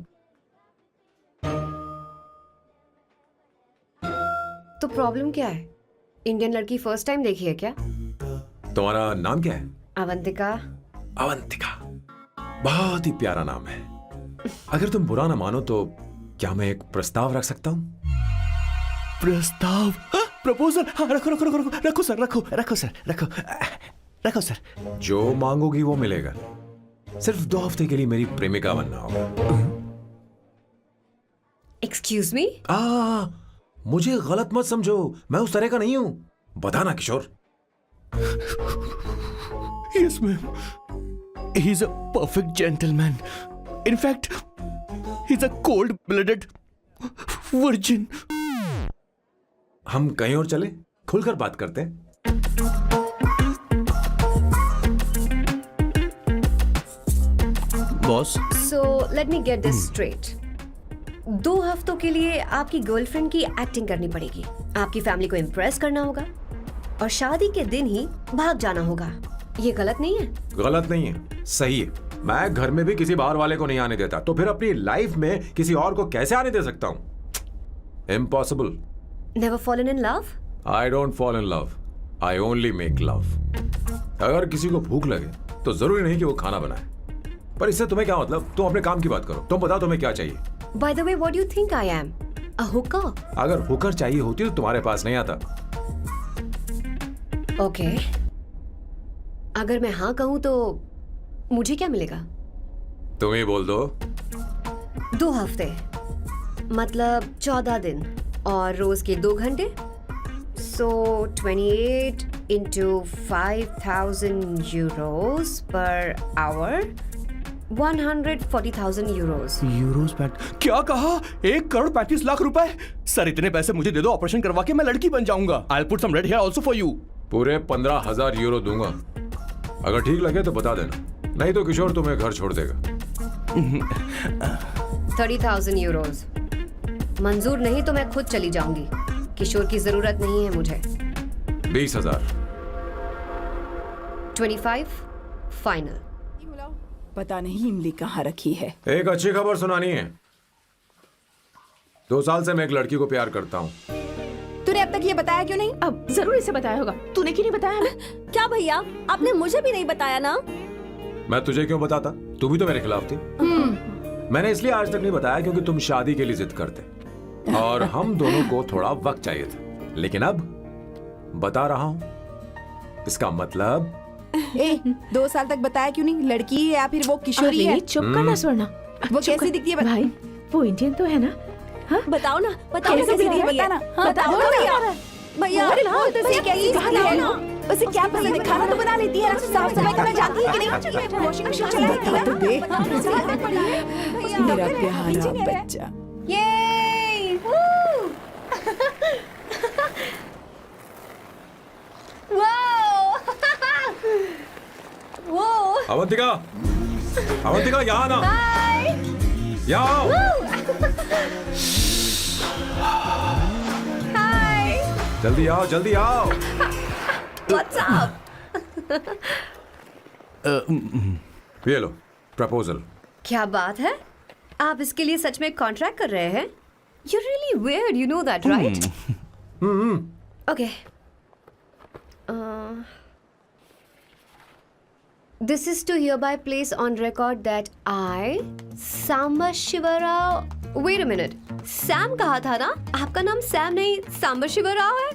प्रॉब्लम क्या है? इंडियन लड़की फर्स्ट टाइम देखी है क्या? तुम्हारा नाम क्या है? अवंतिका। अवंतिका, बहुत ही प्यारा नाम है। अगर तुम बुरा ना मानो तो क्या मैं एक प्रस्ताव रख सकता हूँ? प्रस्ताव? प्रपोजल? हाँ, रखो रखो रखो रखो रखो सर, रखो रखो सर, रखो रखो सर। जो मांगोगी वो मिलेगा। सिर्फ 2 हफ्ते के लिए मेरी प्रेमिका बनना होगा। Excuse me? मुझे गलत मत समझो, मैं उस तरह का नहीं हूं। बताना किशोर। Yes, ma'am. He's a perfect gentleman. In fact, he's a cold-blooded virgin. हम कहीं और चले, खुलकर बात करते हैं। Boss, so let me get this straight. 2 हफ्तों के लिए आपकी गर्लफ्रेंड की एक्टिंग करनी पड़ेगी, आपकी फैमिली को इम्प्रेस करना होगा और शादी के दिन ही भाग जाना होगा। ये गलत नहीं है? गलत नहीं है, सही है। मैं घर में भी किसी बाहर वाले को नहीं आने देता, तो फिर अपनी लाइफ में किसी और को कैसे आने दे सकता हूं? Impossible. Never fallen in love? I don't fall in love, I only make love. अगर किसी को भूख लगे तो जरूरी नहीं कि वो खाना बनाए, पर इससे तुम्हें क्या मतलब? तुम अपने काम की बात करो। तुम बताओ तुम्हें क्या चाहिए? By the way, what do you think I am? A hooker? अगर हुकर चाहिए होती तो तुम्हारे पास नहीं आता। Okay. अगर मैं हाँ कहूँ तो मुझे क्या मिलेगा? तुम ही बोल दो। 2 हफ्ते मतलब 14 दिन और रोज के 2 घंटे। So 28 into 5,000 euros per hour, 140,000 euros. Euros PAT? क्या कहा? 1,35,00,000 रुपए? सर, इतने पैसे मुझे दे दो, ऑपरेशन करवा के मैं लड़की बन जाऊंगा। I'll put some red hair also for you. पूरे 15,000 यूरो दूंगा। अगर ठीक लगे तो बता देना, नहीं तो किशोर तुम्हें घर छोड़ देगा। 30,000 euros. मंजूर नहीं तो मैं खुद चली जाऊंगी। किशोर की जरूरत नहीं है मुझे। 20,000। 25 फाइनल। पता नहीं इमली कहाँ रखी है। एक अच्छी खबर सुनानी है। 2 साल से मैं एक लड़की को प्यार करता हूँ। तूने अब तक ये बताया क्यों नहीं? अब जरूर इसे बताया होगा। तूने क्यों नहीं बताया हमें? क्या भैया, आपने मुझे भी नहीं बताया ना? मैं तुझे क्यों बताता? तू भी तो मेरे खिलाफ थी। मैंने इसलिए आज तक नहीं बताया क्योंकि तुम शादी के लिए जिद करते और हम दोनों को थोड़ा वक्त चाहिए था। लेकिन अब बता रहा हूँ। इसका मतलब 2 साल तक बताया क्यों नहीं? लड़की है या फिर वो किशोरी है? चुप करना स्वर्णा। वो कैसी दिखती है? भाई, वो इंडियन तो है ना? हाँ? बताओ ना, बताओ कैसे कैसी दिखती है? दिखती है? बताना। हाँ, बताओ ना भैया। भैया, उसे कैसी दिखती है ना? उसे क्या पसंद है? खाना तो बना लेती है, साफ सफाई करना जानती है कि नहीं? वॉशिंग मशीन चला लेती है? तो देख मेरा प्यारा बच्चा। ये वो अवंतिका, अवंतिका यहाँ ना, यहाँ आओ। जल्दी आओ, जल्दी आओ। What's up? ये लो प्रपोजल। क्या बात है? आप इसके लिए सच में कॉन्ट्रैक्ट कर रहे हैं? You're really weird, you know that, right? Okay. This is to hereby place on record that I, Samba Shivarao. Wait a minute. Sam कहा था ना? आपका नाम सैम नहीं सांबा शिवराव है?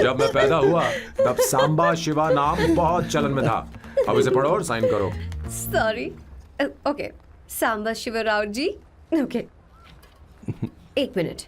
जब मैं पैदा हुआ तब सांबा शिवा नाम बहुत चलन में था। अब इसे पढ़ो और साइन करो। Sorry. Okay. सांबा शिवराव जी. Okay. 1 मिनट।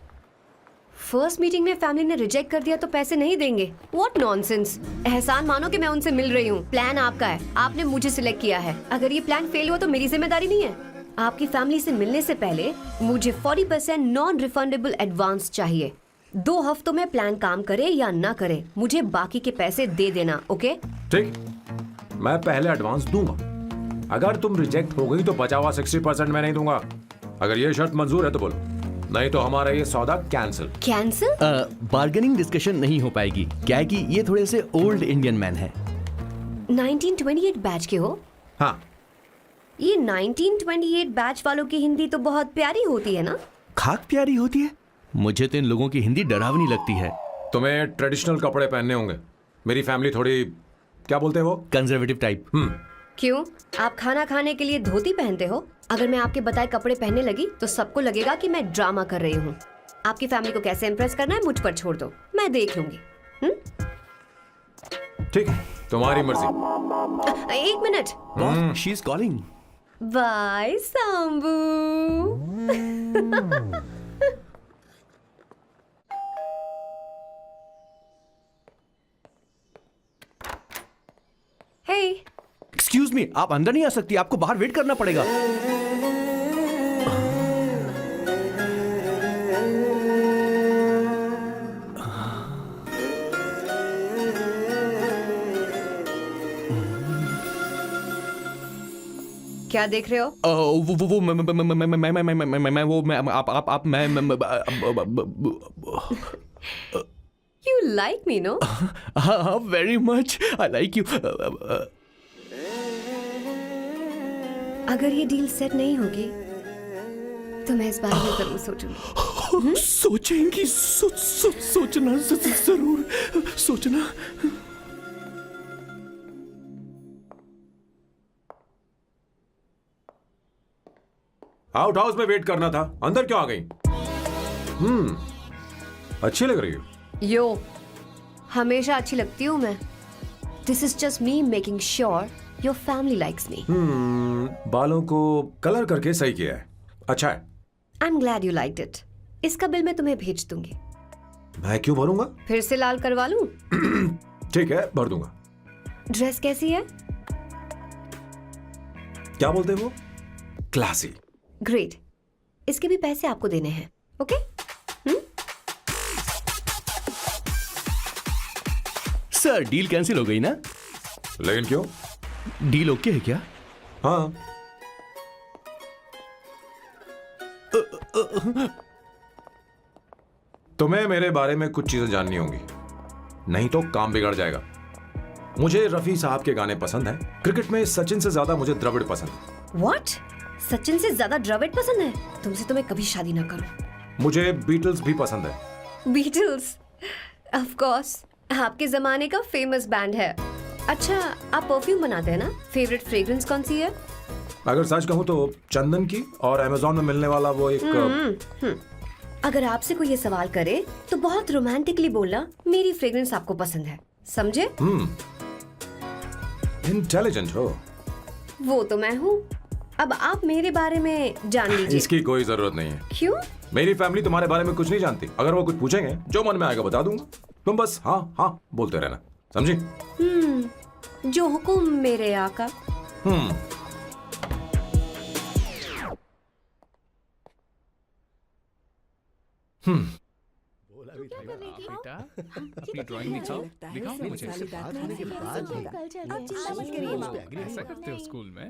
फर्स्ट मीटिंग में फैमिली ने रिजेक्ट कर दिया तो पैसे नहीं देंगे? What nonsense. एहसान मानो कि मैं उनसे मिल रही हूँ। प्लान आपका है, आपने मुझे सिलेक्ट किया है। अगर ये प्लान फेल हुआ तो मेरी जिम्मेदारी नहीं है। आपकी फैमिली से मिलने से पहले मुझे 40% नॉन रिफंडेबल एडवांस चाहिए। 2 हफ्तों में प्लान काम करे या ना करे, मुझे बाकी के पैसे दे देना। ओके? ठीक, मैं पहले एडवांस दूंगा। अगर तुम रिजेक्ट हो गई तो बचा हुआ 60% मैं नहीं दूंगा। अगर ये शर्त मंजूर है तो बोलो, नहीं तो हमारा ये सौदा कैंसिल। कैंसिल? बार्गेनिंग डिस्कशन नहीं हो पाएगी। क्या है कि ये थोड़े से ओल्ड इंडियन मैन है। 1928 बैच के हो? हाँ। ये 1928 बैच वालों की हिंदी तो बहुत प्यारी होती है ना? खाक प्यारी होती है? मुझे तो इन लोगों की हिंदी डरावनी लगती है। तुम्हें ट्रेडिशनल कपड़े पहनने होंगे। मेरी फैमिली थोड़ी, क्या बोलते हैं वो, कंजर्वेटिव टाइप। क्यों? आप खाना खाने के लिए धोती पहनते हो? अगर मैं आपके बताए कपड़े पहनने लगी तो सबको लगेगा कि मैं ड्रामा कर रही हूँ। आपकी फैमिली को कैसे इम्प्रेस करना है मुझ पर छोड़ दो, मैं देख लूंगी। ठीक है, तुम्हारी मर्जी। एक minute. She is calling. Bye Sambu. Hey, excuse me, आप अंदर नहीं आ सकती, आपको बाहर वेट करना पड़ेगा। क्या देख रहे हो? वो मैं वो मैं आप मैं You like me, no? हाँ, very much, I like you. अगर ये डील सेट नहीं होगी तो मैं इस बारे में जरूर सोचूंगी। सोचेंगी, सोचना जरूर सोचना। आउट हाउस में वेट करना था, अंदर क्यों आ गई? अच्छी लग रही हो। यो, हमेशा अच्छी लगती हूँ मैं। This is just me making sure your family likes me. बालों को कलर करके सही किया है, अच्छा है। I am glad you liked it. इसका बिल मैं तुम्हें भेज दूंगी। मैं क्यों भरूंगा? फिर से लाल करवा लूं? ठीक है, भर दूंगा। ड्रेस कैसी है? क्या बोलते हो? क्लासी। ग्रेट। इसके भी पैसे आपको देने हैं, ओके? सर, डील कैंसिल हो गई ना? लेकिन क्यों? डील ओके है क्या? हाँ। तुम्हें मेरे बारे में कुछ चीजें जाननी होंगी, नहीं तो काम बिगड़ जाएगा। मुझे रफी साहब के गाने पसंद हैं। क्रिकेट में सचिन से ज्यादा मुझे द्रविड़ पसंद है। What? सचिन से ज्यादा द्रविड़ पसंद है? तुमसे तो मैं कभी शादी ना करूं। मुझे बीटल्स भी पसंद है। बीटल्स? ऑफ कोर्स, आपके जमाने का फेमस बैंड है। अच्छा, आप परफ्यूम बनाते हैं ना? फेवरेट फ्रेग्रेंस कौन सी है? अगर सच कहूं तो चंदन की, और अमेज़न में मिलने वाला वो एक अगर आपसे कोई ये सवाल करे तो बहुत रोमांटिकली बोलना मेरी फ्रेग्रेंस आपको पसंद है, समझे? इंटेलिजेंट हो। वो तो मैं हूँ। अब आप मेरे बारे में जान लीजिए। इसकी कोई जरूरत नहीं है। क्यों? मेरी फैमिली तुम्हारे बारे में कुछ नहीं जानती। अगर वो कुछ पूछेंगे, जो मन में आएगा बता दूंगा। तुम बस हाँ हाँ बोलते रहना, समझी? जो हुकुम मेरे आका। बेटा, अपनी ड्राइंग दिखाओ, दिखाओ ना मुझे। ऐसा करते हो स्कूल में?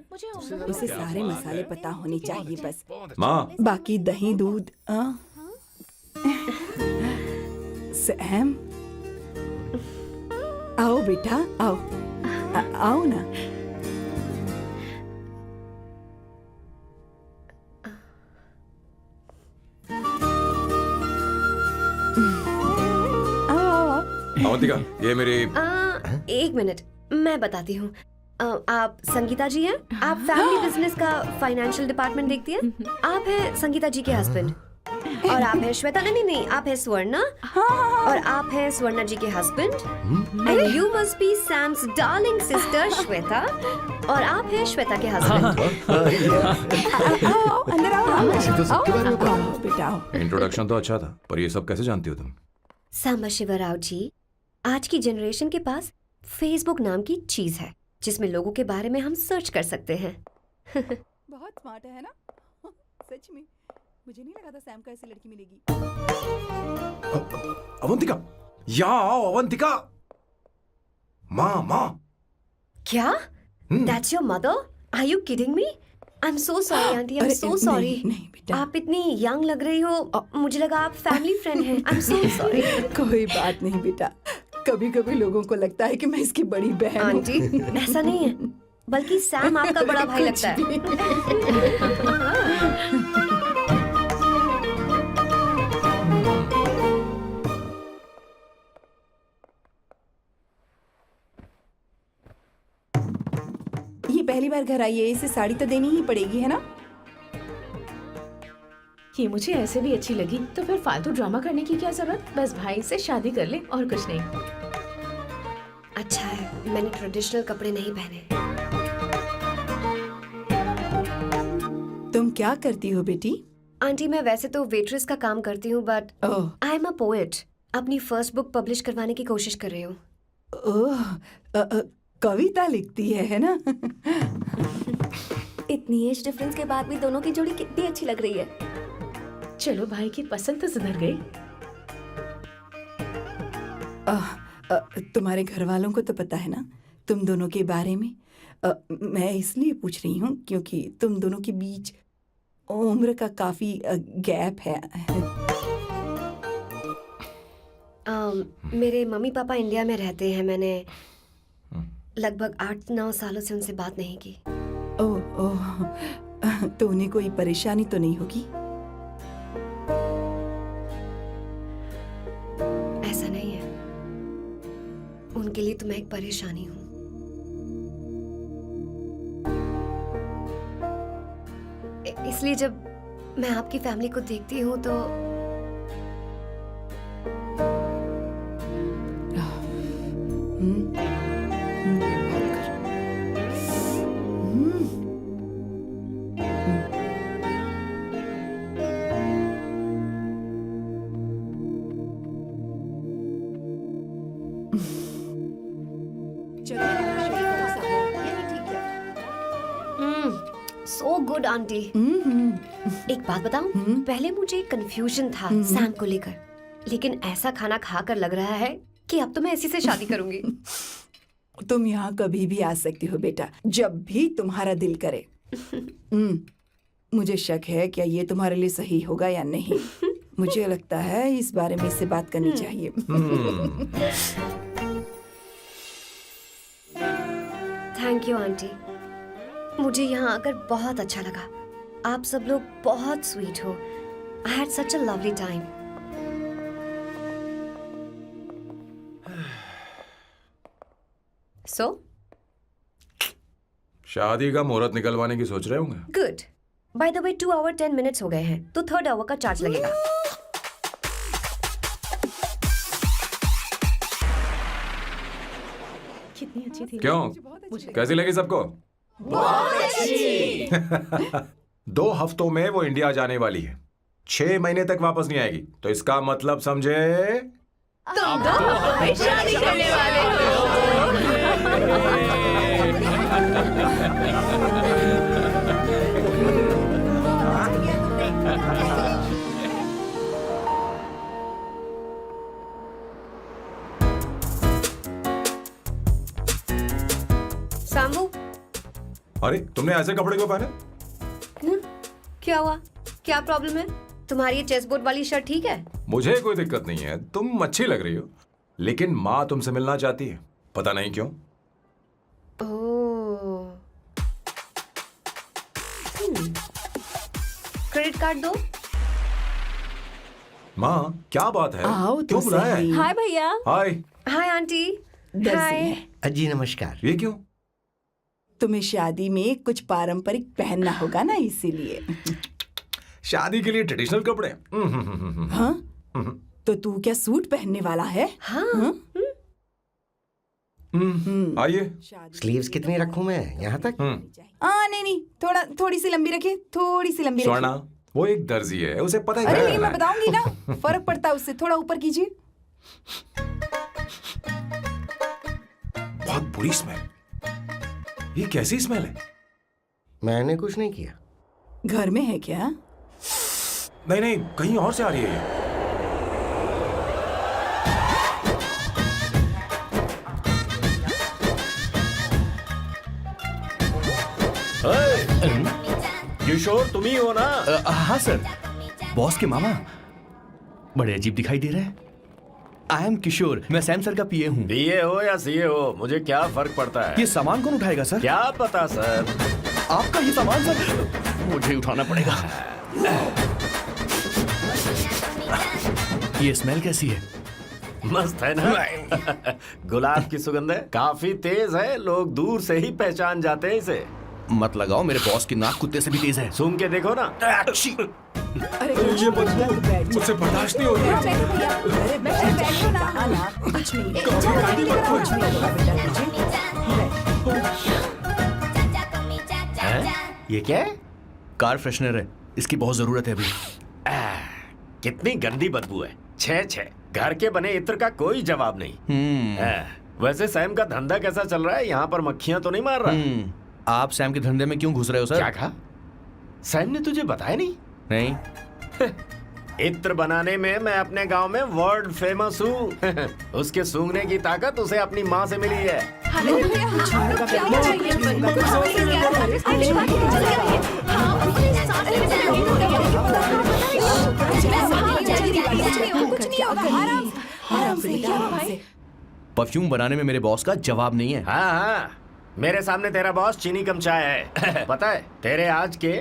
उसे सारे मसाले पता होने चाहिए बस। माँ, बाकी दही दूध। सैम, आओ बेटा, आओ। आओ ना। अवंतिका, ये मेरी। एक मिनट, मैं बताती हूँ। आप संगीता जी हैं? आप फैमिली बिजनेस का फाइनेंशियल डिपार्टमेंट देखती हैं? आप हैं संगीता जी के हस्बैंड। और आप हैं श्वेता। नहीं, आप हैं स्वर्णा। और आप हैं स्वर्णा जी के husband. And you must be Sam's darling sister Shweta. और आप हैं श्वेता के हस्बैंड। आओ, अंदर आओ। ऐसे तो सबके बारे में पता है। आओ बेटा, आओ। इंट्रोडक्शन तो अच्छा था, पर ये सब कैसे जानती हो तुम? सांबा शिवराव जी, आज की जनरेशन के पास फेसबुक नाम की चीज है जिसमें लोगों के बारे में हम सर्च कर सकते हैं। बहुत स्मार्ट है ना? सच में मुझे नहीं लगा था सैम को ऐसी लड़की मिलेगी। अवंतिका, यहाँ आओ अवंतिका। माँ। क्या? That's your mother? Are you kidding me? I'm so sorry, auntie. I'm so sorry. नहीं बेटा, आप इतनी यंग लग रही हो, मुझे लगा आप फैमिली फ्रेंड हैं। I'm so sorry. कोई बात नहीं बेटा। कभी कभी लोगों को लगता है कि मैं इसकी बड़ी बहन हूँ। आंटी, ऐसा नहीं है, बल्कि सैम आपका बड़ा भाई लगता है। नहीं, पहली बार घर आई है, इसे साड़ी तो देनी ही पड़ेगी, है ना? ये मुझे ऐसे भी अच्छी लगी, तो फिर फालतू ड्रामा करने की क्या जरूरत? बस भाई से शादी कर ले और कुछ नहीं। अच्छा है मैंने ट्रेडिशनल कपड़े नहीं पहने। तुम क्या करती हो बेटी? आंटी मैं वैसे तो वेट्रेस का काम करती हूँ but oh I am a poet. अपनी फर्स्ट बुक पब्लिश करवाने की कोशिश कर रही हूँ। ओह, कविता लिखती है ना? इतनी एज डिफरेंस के बाद भी दोनों की जोड़ी कितनी अच्छी लग रही है। चलो भाई की पसंद तो सुधर गई। तुम्हारे घर वालों को तो पता है ना तुम दोनों के बारे में? मैं इसलिए पूछ रही हूँ क्योंकि तुम दोनों के बीच उम्र का काफी गैप है। मेरे मम्मी पापा इंडिया में रहते हैं। मैंने लगभग 8-9 सालों से उनसे बात नहीं की। ओह ओह, तो उन्हें कोई परेशानी तो नहीं होगी? ऐसा नहीं है, उनके लिए तो मैं एक परेशानी हूँ। इसलिए जब मैं आपकी फैमिली को देखती हूँ तो सो गुड आंटी। एक बात बताऊं, पहले मुझे कंफ्यूजन था सैम को लेकर, लेकिन ऐसा खाना खाकर लग रहा है कि अब तो मैं इसी से शादी करूंगी। तुम यहाँ कभी भी आ सकती हो बेटा, जब भी तुम्हारा दिल करे। मुझे शक है क्या ये तुम्हारे लिए सही होगा या नहीं। मुझे लगता है इस बारे में इससे बात करनी चाहिए। थैंक यू आंटी, मुझे यहाँ आकर बहुत अच्छा लगा। आप सब लोग बहुत स्वीट हो। I had such a lovely time. So शादी का मुहूर्त निकलवाने की सोच रहे होंगे। Good. By the way 2 hour 10 minutes हो गए हैं, तो 3rd आवर का चार्ज लगेगा। कितनी अच्छी थी। क्यों, कैसी लगी सबको? बहुत अच्छी। 2 हफ्तों में वो इंडिया जाने वाली है, 6 महीने तक वापस नहीं आएगी। तो इसका मतलब समझे तुम दो शादी करने वाले सांबू, अरे तुमने ऐसे कपड़े क्यों पहने? क्या हुआ? क्या प्रॉब्लम है? तुम्हारी ये चेसबोर्ड वाली शर्ट ठीक है? मुझे कोई दिक्कत नहीं है, तुम अच्छी लग रही हो, लेकिन माँ तुमसे मिलना चाहती है, पता नहीं क्यों। ओह, क्रेडिट कार्ड दो। माँ क्या बात है, आओ तो क्यों बुलाया है? सही। हाय भैया। हाय। Hi aunty. दर्जी हाय। है। जी नमस्कार। ये क्यों? तुम्हें शादी में कुछ पारंपरिक पहनना होगा ना, इसीलिए। शादी के लिए ट्रेडिशनल कपड़े? हाँ? तो तू क्या सूट पहनने वाला है? हाँ। आइए। स्लीव्स कितनी रखूं मैं, यहाँ तक? नहीं, थोड़ी सी लंबी रखे, थोड़ी सी लंबी रखे। स्वर्णा, वो एक दर्जी है, उसे पता ही अरे क्या नहीं, करना मैं है। बताऊंगी ना, फर्क पड़ता है उससे। थोड़ा ऊपर कीजिए। बहुत बुरी स्मेल। ये कैसी स्मेल है? मैंने कुछ नहीं किया। घर में है क्या? नहीं, कहीं और से आ रही है ये। किशोर तुम ही हो ना? हाँ सर, बॉस के मामा। बड़े अजीब दिखाई दे रहे हैं। आई एम किशोर, मैं सैम सर का पीए हूँ। पीए हो या सीए हो, मुझे क्या फर्क पड़ता है? ये सामान कौन उठाएगा सर? क्या पता सर। आपका ही सामान सर, मुझे उठाना पड़ेगा। ये स्मेल कैसी है? मस्त है ना? गुलाब की सुगंध है, काफी तेज है, लोग दूर से ही पहचान जाते हैं इसे। मत लगाओ, मेरे बॉस की नाक कुत्ते से भी तेज है। सूंघ के देखो ना। अरे ये मुझसे बर्दाश्त नहीं हो रही है। अरे बैठो ना। कुछ नहीं, कुछ हैं? ये क्या है? कार फ्रेशनर है, इसकी बहुत जरूरत है अभी। कितनी गंदी बदबू है। छे घर के बने इत्र का कोई जवाब नहीं। वैसे सैम का धंधा कैसा चल रहा है? यहाँ पर मक्खियां तो नहीं मार रहा? आप सैम के धंधे में क्यों घुस रहे हो सर? क्या कहा? सैम ने तुझे बताया नहीं? नहीं। इत्र बनाने में मैं अपने गांव में वर्ल्ड फेमस हूँ। उसके सूंघने की ताकत उसे अपनी माँ से मिली है। परफ्यूम बनाने में मेरे बॉस का जवाब नहीं है। हाँ, मेरे सामने तेरा बॉस चीनी कम चाय है। पता है, तेरे आज के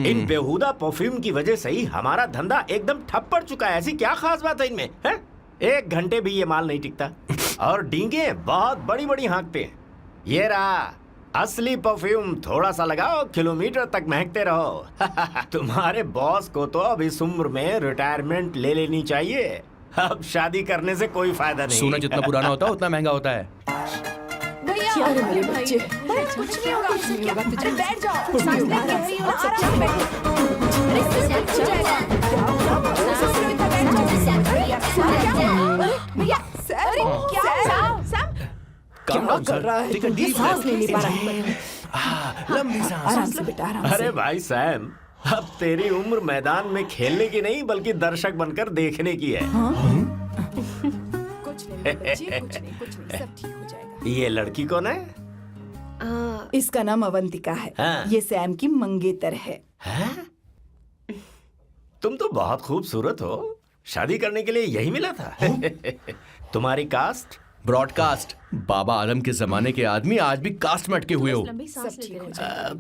इन बेहुदा परफ्यूम की वजह से ही हमारा धंधा एकदम ठप पड़ चुका है। ऐसी क्या खास बात है इनमें? है? 1 घंटे भी ये माल नहीं टिकता और डींगे बहुत बड़ी बड़ी हाँकते हैं। ये रहा असली परफ्यूम, थोड़ा सा लगाओ, किलोमीटर तक महकते रहो। तुम्हारे बॉस को तो अब इस उम्र में रिटायरमेंट ले लेनी चाहिए। अब शादी करने से कोई फायदा नहीं। सोना जितना पुराना होता है उतना महंगा होता है। क्या रे मेरे बच्चे? कुछ नहीं होगा, तुझे बैठ जाओ। क्या कर रहा है? ये सांस नहीं ले पा रहा है। लंबी सांस। आराम से बेटा, आराम से। अरे भाई सैम, अब तेरी उम्र मैदान में खेलने की नहीं बल्कि दर्शक बनकर देखने की है। कुछ नहीं बच्चे, कुछ नहीं, सब ठीक हो जाएगा। ये लड़की कौन है? इसका नाम अवंतिका है। हाँ। ये सैम की मंगेतर है। हैं? तुम तो बहुत खूबसूरत हो। शादी करने के लिए यही मिला था? तुम्हारी कास्ट? ब्रॉडकास्ट। बाबा आदम के जमाने के आदमी आज भी कास्ट में अटके हुए हो।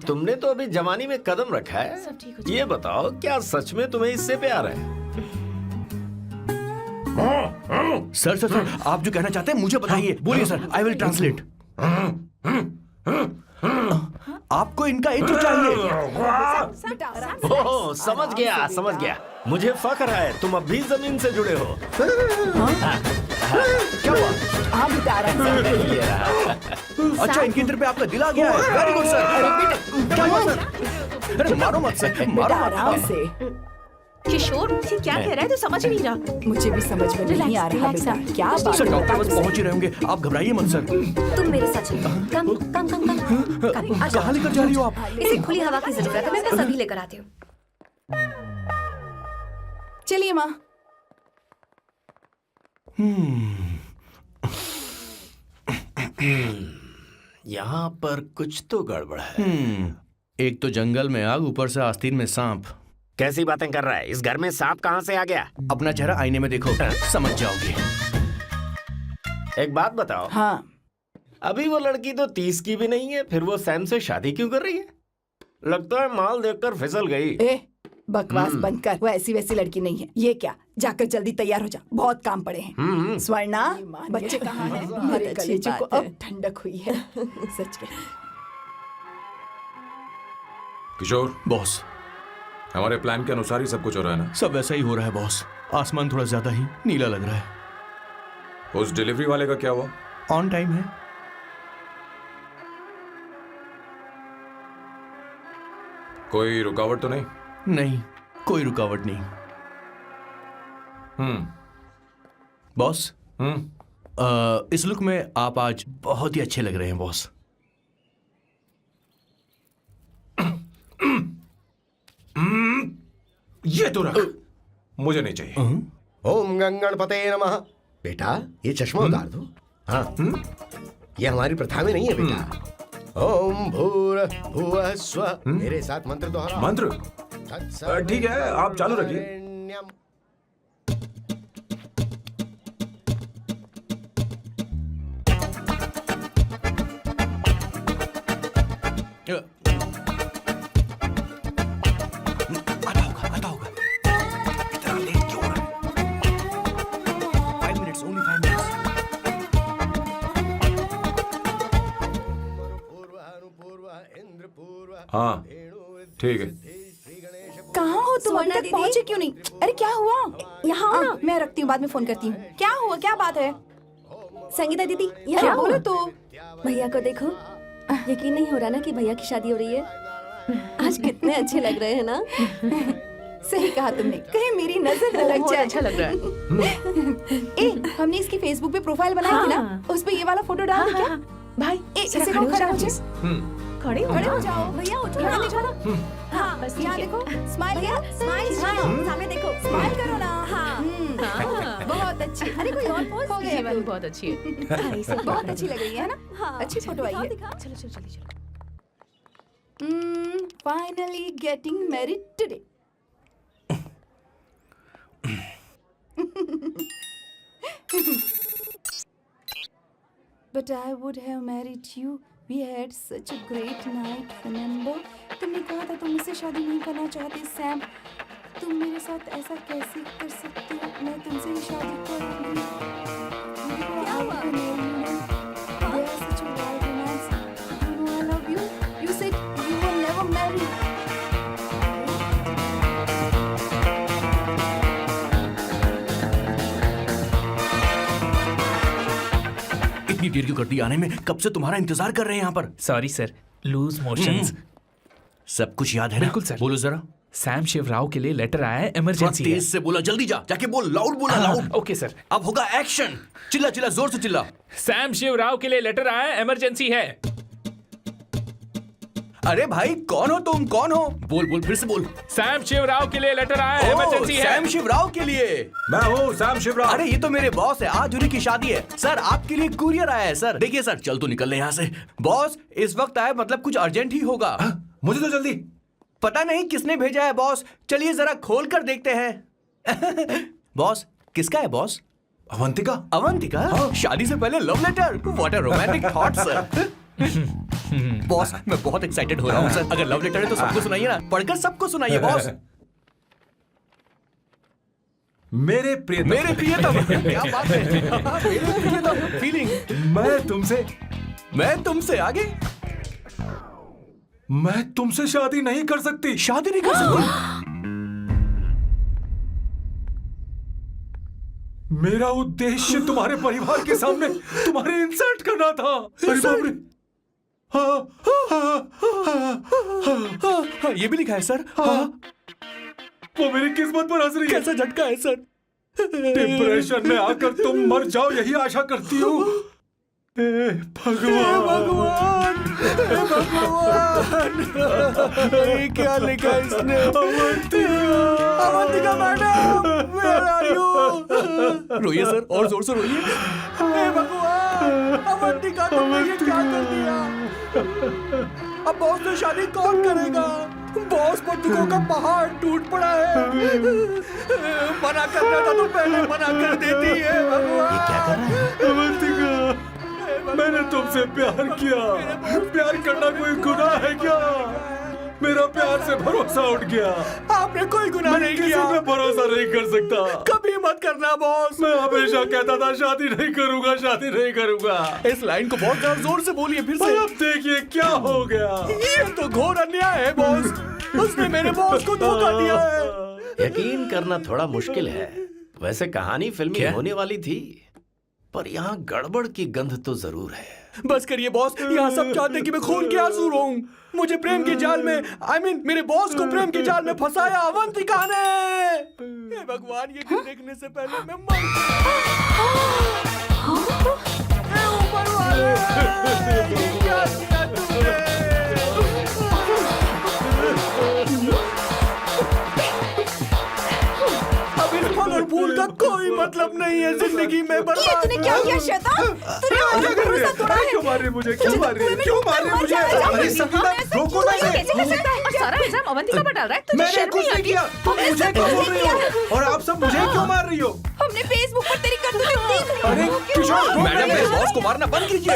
तुमने तो अभी जवानी में कदम रखा है। ये बताओ, क्या सच में तुम्हें इससे प्यार है? सर सर सर, आप जो कहना चाहते हैं मुझे बताइए। बोलिए सर, आई विल ट्रांसलेट। आपको इनका इत्र चाहिए? ओह, समझ गया। मुझे फख्र है, तुम अब भी जमीन से जुड़े हो। क्या हुआ? हाँ बेटा, आराम से। अच्छा, इनके इत्र पे आपका दिल आ गया है। Very good sir. क्या हुआ सर? अरे मारो मत सर, बेटा मारो आराम मत। से। किशोर क्या कह रहा है तो समझ नहीं रहा। मुझे भी समझ में नहीं आ रहा बेटा, क्या बात सर है? डॉक्टर बस पहुंच ही रहे होंगे, आप घबराइए मत सर। तुम मेरे साथ चलो। कम कहाँ लेकर जा रही हो आप? इसे खुली हवा की जरूरत है, मैं बस अभी लेकर आती हूँ। चलिए माँ। यहाँ पर कुछ तो गड़बड़ है। एक तो जंगल में आग, ऊपर से आस्तीन में सांप। कैसी बातें कर रहा है? इस घर में सांप कहाँ से आ गया? अपना चेहरा आईने में देखो, समझ जाओगे। एक बात बताओ। हाँ, अभी वो लड़की तो 30 की भी नहीं है, फिर वो सैम से शादी क्यों कर रही है? लगता है माल देखकर फिसल गई। ए बकवास बंद कर, वो ऐसी वैसी लड़की नहीं है। ये क्या, जाकर जल्दी तैयार हो जा, बहुत काम पड़े हैं। स्वर्णा, बच्चे कहाँ हैं? हमारे कलेजे को अब ठंडक हुई है। सच में। किशोर, बॉस, हमारे प्लान के अनुसार ही सब कुछ हो रहा है ना? सब वैसा ही हो रहा है बॉस। आसमान थोड़ा ज्यादा ही नीला लग रहा है। उस डिलीवरी वाले का क्या हुआ? ऑन टाइम है। कोई रुकावट तो नहीं? नहीं, कोई रुकावट नहीं। बॉस, इस लुक में आप आज बहुत ही अच्छे लग रहे हैं बॉस। ये तो रख, मुझे नहीं चाहिए। ओम गंगणपते नमः। बेटा, ये चश्मा उतार दो। हाँ, ये हमारी प्रथा में नहीं है बेटा। ओम भूर्भुवः स्वः। मेरे साथ मंत्र दोहराओ। मंत्र? ठीक है, आप चालू रखिए। आता होगा। इतना लेट क्यों हो रहा है? 5 minutes, only 5 minutes. हाँ ठीक है। कहाँ हो तुम? अभी सोना तक दीदी। पहुँचे क्यों नहीं? अरे क्या हुआ? यहाँ आओ ना। मैं रखती हूँ, बाद में फोन करती हूँ। क्या हुआ? क्या बात है? संगीता दीदी यहाँ क्या आओ। बोलो तो? भैया को देखो, यकीन नहीं हो रहा ना कि भैया की शादी हो रही है। आज कितने अच्छे लग रहे हैं ना। सही कहा तुमने, कहीं मेरी नजर न लग बहुत जाए। अच्छा लग रहा है। हमने इसकी फेसबुक पे प्रोफाइल बनाई थी ना, हाँ। उस पे ये वाला फोटो डाल दे क्या? भाई इसे जरा को खड़ा हो please। जाओ। खड़े हो खड़े हो जाओ। जाओ। भैया उठो यहाँ ना। देखो ना। हाँ बस यहाँ ठीक है। देखो, स्माइल भैया करो, स्माइल सामने देखो। स्माइल करो ना। हाँ। हाँ। बहुत अच्छी। अरे कोई और पोज हो गया ये वाली bro। बहुत अच्छी है। बहुत अच्छी लग रही है ना? हाँ। अच्छी फोटो आई है। दिखाओ। चलो चलो चलो चलो। Finally getting married today. But I would have married you. We had such a great night, remember? तुमने कहा था तुम मुझसे शादी नहीं करना चाहते, सैम। तुम मेरे साथ ऐसा कैसे कर सकते हो? मैं तुमसे ही शादी करूंगी। क्या हुआ? They are such a wild romance. You know I love you. You said you will never marry. इतनी देर क्यों कर दी आने में? कब से तुम्हारा इंतजार कर रहे हैं यहाँ पर। Sorry sir, loose motions. सब कुछ याद है ना? बिल्कुल सर। बोलो जरा। सैम शिवराव के लिए लेटर आया है, थोड़ा इमरजेंसी है। तेज से बोला, जल्दी जा, जाके बोल, लाउड बोला, लाउड। Okay sir. अब होगा एक्शन। चिल्ला चिल्ला, जोर से चिल्ला। सैम शिवराव के लिए लेटर आया है, इमरजेंसी है। अरे भाई कौन हो तुम? कौन हो? बोल बोल, फिर से बोल। सैम शिवराव के लिए लेटर आया है, ओह, इमरजेंसी है। सैम शिवराव के लिए। मैं हूँ सैम शिवराव। अरे ये तो मेरे बॉस है, आज उन्हीं की शादी है। सर आपके लिए कुरियर आया है सर। देखिए सर, चल तो निकल ले यहाँ से। बॉस इस वक्त आए, मतलब कुछ अर्जेंट ही होगा। मुझे तो जल्दी। पता नहीं किसने भेजा है बॉस, चलिए जरा खोल कर देखते हैं। बॉस किसका है बॉस? अवंतिका। अवंतिका? शादी से पहले love letter? What a romantic thought sir. Boss मैं बहुत एक्साइटेड हो रहा हूँ सर। अगर लव लेटर है तो सबको सुनाइए ना, पढ़कर सबको सुनाइए बॉस। मेरे प्रियतम। मेरे प्रियतम। क्या बात है। मेरे प्रियतम फीलिंग। मैं तुमसे आगे। मैं तुमसे शादी नहीं कर सकती। शादी नहीं कर सकती? मेरा उद्देश्य तुम्हारे परिवार के सामने तुम्हारे इंसल्ट करना था। अरे बाप रे। हाँ, ये भी लिखा है सर। हाँ। वो मेरी किस्मत पर हंस रही है। कैसा झटका है सर। डिप्रेशन में आकर तुम मर जाओ, यही आशा करती हूँ। भगवान भगवान, ये क्या लिखा इसने? Avantika madam, where are you? रोइए सर, और जोर से रोइए। हे भगवान, अवंतिका तुमने ये क्या कर दिया? अब बॉस से शादी कौन करेगा? बॉस पर दुखों का पहाड़ टूट पड़ा है। मना करना था तो पहले मना कर देती है। भगवान, ये क्या कर रहा है? अवंतिका, मैंने तुमसे प्यार किया। प्यार करना कोई गुनाह है क्या? मेरा प्यार से भरोसा उठ गया। आपने कोई गुनाह नहीं किया। किसी पे भरोसा नहीं कर सकता। कभी मत करना बॉस। मैं हमेशा कहता था शादी नहीं करूंगा, शादी नहीं करूंगा। इस लाइन को बहुत ज्यादा जोर से बोलिए फिर और से। अब देखिए क्या हो गया। ये तो घोर अन्याय है बॉस। उसने मेरे बॉस को धोखा दिया है। यकीन करना थोड़ा मुश्किल है। वैसे कहानी फिल्मी होने वाली थी, पर यहाँ गड़बड़ की गंध तो जरूर है। बस करिए बॉस, यहाँ सब चाहते हैं कि मैं खून के आंसू रोऊं। मुझे प्रेम के जाल में, मेरे बॉस को प्रेम के जाल में फंसाया अवंतिका ने। हे भगवान, ये दिन देखने से पहले मैं मर हे ऊपर वाले, ये क्या किया तुमने? अब इस फल और फूल का कोई मतलब नहीं है जिंदगी में। बर्बाद। तूने क्या किया शैतान? तूने मेरा भरोसा तोड़ा है। क्यों मार रही मुझे? क्यों मार रही? क्यों मार रही मुझे? अरे संगीता, रोको ना इसे। कैसे कर सकता है? और सारा इल्जाम अवंतिका पर डाल रहा है। तुझे मैंने शर्म कुछ नहीं नहीं आती? किया। तुम हमने मुझे सब क्यों कुछ बोल रही हो? और आप सब मुझे क्यों मार रही हो? हमने फेसबुक पर तेरी करतूतें देख ली। अरे किशोर, मैडम, मेरे बॉस को मारना बंद कीजिए।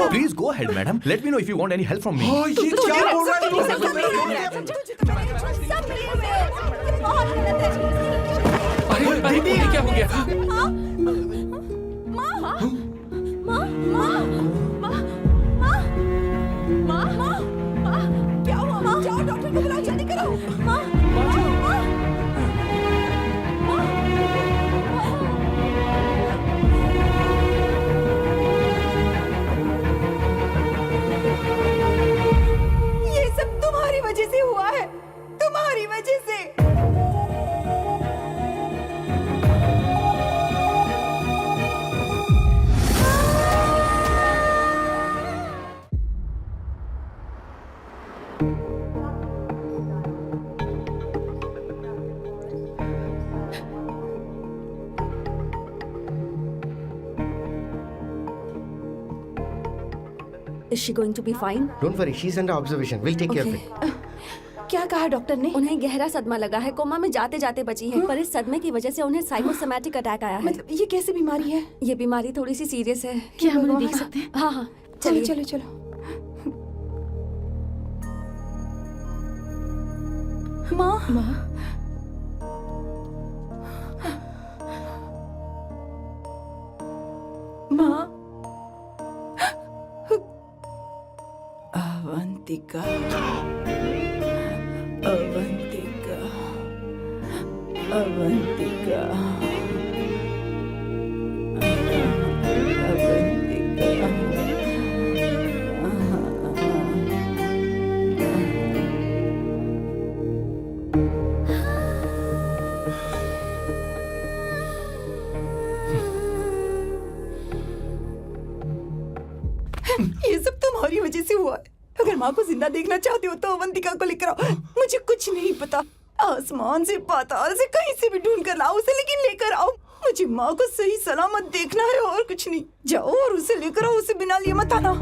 Please go ahead madam, let me know if you want any help from me. ये क्या बोल रहा है? अरे ये क्या हो गया? माँ जल्दी करो, जल्दी करो। माँ, माँ, ये सब तुम्हारी वजह से हुआ है, तुम्हारी वजह से। Is she going to be fine? Don't worry, she's under observation. We'll take care of it. क्या कहा डॉक्टर ने? उन्हें गहरा सदमा लगा है, कोमा में जाते जाते बची है, पर इस सदमे की वजह से उन्हें साइकोसोमैटिक अटैक आया है। मतलब ये कैसी बीमारी है? ये बीमारी थोड़ी सी सीरियस है। क्या हम उन्हें देख सकते हैं? हाँ हाँ, चलो चलिए। चलो चलो। माँ, माँ, माँ, अवंतिका, अवंतिका, अवंतिका, ये सब तुम्हारी वजह से हुआ है। अगर माँ को जिंदा देखना चाहते हो तो अवंतिका को लेकर आओ। मुझे कुछ नहीं पता, आसमान से पाताल से कहीं से भी ढूंढ कर लाओ उसे, लेकिन लेकर आओ। मुझे माँ को सही सलामत देखना है और कुछ नहीं। जाओ और उसे लेकर आओ, उसे बिना लिए मत आना।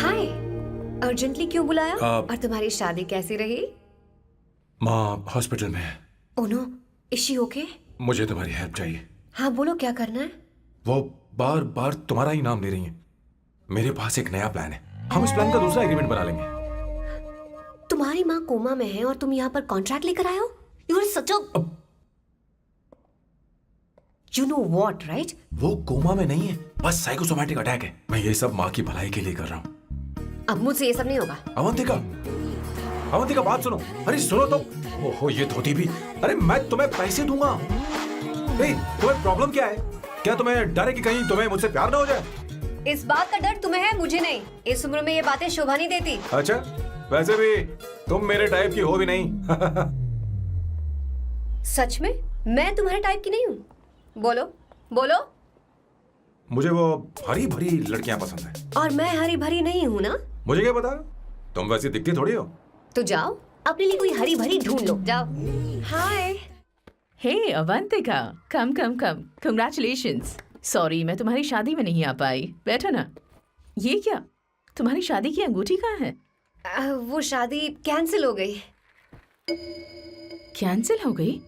हाय, अर्जेंटली क्यों बुलाया? आप- और तुम्हारी शादी कैसी रही? माँ हॉस्पिटल में है। Oh no, is she okay? मुझे तुम्हारी हेल्प चाहिए। हाँ बोलो, क्या करना है? वो बार बार तुम्हारा ही नाम ले रही हैं। मेरे पास एक नया प्लान है, हम इस प्लान का दूसरा एग्रीमेंट बना लेंगे। तुम्हारी माँ कोमा में है और तुम यहाँ पर कॉन्ट्रैक्ट लेकर आए हो? You are such a you know what, right? वो कोमा में नहीं है, बस साइकोसोमैटिक अटैक है। मैं ये सब माँ की भलाई के लिए कर रहा हूँ। अब मुझसे ये सब नहीं होगा। अवंतिका, अवंतिका बात सुनो। अरे सुनो तो। ओहो ये धोती भी। अरे मैं तुम्हें पैसे दूंगा। ए, तुम्हें प्रॉब्लम क्या है? क्या तुम्हें डर है कि कहीं तुम्हें मुझसे प्यार ना हो जाए? इस बात का डर तुम्हें है, मुझे नहीं। इस उम्र में ये बातें शोभा नहीं देती। अच्छा, वैसे भी तुम मेरे टाइप की हो भी नहीं। सच में मैं तुम्हारे टाइप की नहीं हूँ? बोलो बोलो। मुझे वो हरी भरी लड़कियां पसंद है। और मैं हरी भरी नहीं हूँ ना? मुझे क्या पता, तुम वैसी दिखती थोड़ी हो। तो जाओ अपने लिए कोई हरी भरी ढूंढ लो, जाओ। हाय। हे अवंतिका, कम कम कम, कंग्रेचुलेशंस। सॉरी मैं तुम्हारी शादी में नहीं आ पाई। बैठो ना। ये क्या, तुम्हारी शादी की अंगूठी कहाँ है? वो शादी कैंसिल हो गई। कैंसिल हो गई?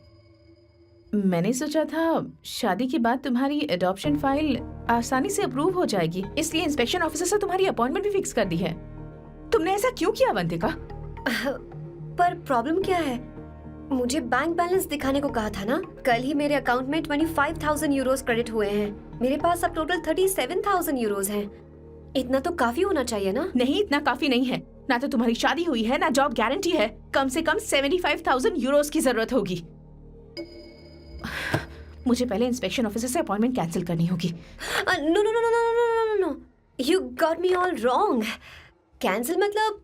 मैंने सोचा था शादी के बाद तुम्हारी एडॉप्शन फाइल आसानी से अप्रूव हो जाएगी, इसलिए इंस्पेक्शन ऑफिसर से तुम्हारी अपॉइंटमेंट भी फिक्स कर दी है। तुमने ऐसा क्यों किया अवंतिका? पर प्रॉब्लम क्या है? मुझे बैंक बैलेंस दिखाने को कहा था ना। कल ही मेरे अकाउंट में 25,000 यूरोस क्रेडिट हुए हैं। मेरे पास अब टोटल 37,000 यूरोस हैं। इतना तो काफी होना चाहिए ना? नहीं, इतना काफी नहीं है। ना तो तुम्हारी शादी हुई है, ना जॉब गारंटी है। कम से कम 75,000 यूरोस की जरूरत होगी। मुझे पहले इंस्पेक्शन ऑफिसर से अपॉइंटमेंट कैंसिल करनी होगी। No no no no no no no no, you got me all wrong. Cancel मतलब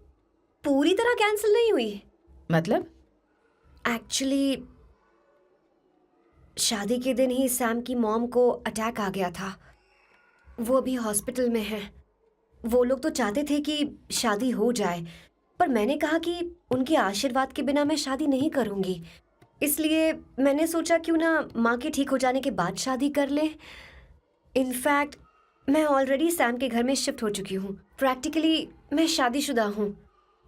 पूरी तरह कैंसिल नहीं हुई। मतलब? एक्चुअली शादी के दिन ही सैम की मॉम को अटैक आ गया था। वो अभी हॉस्पिटल में है। वो लोग तो चाहते थे कि शादी हो जाए, पर मैंने कहा कि उनके आशीर्वाद के बिना मैं शादी नहीं करूंगी। इसलिए मैंने सोचा क्यों ना माँ के ठीक हो जाने के बाद शादी कर ले। इनफैक्ट मैं ऑलरेडी सैम के घर में शिफ्ट हो चुकी हूँ। प्रैक्टिकली मैं शादीशुदा हूँ।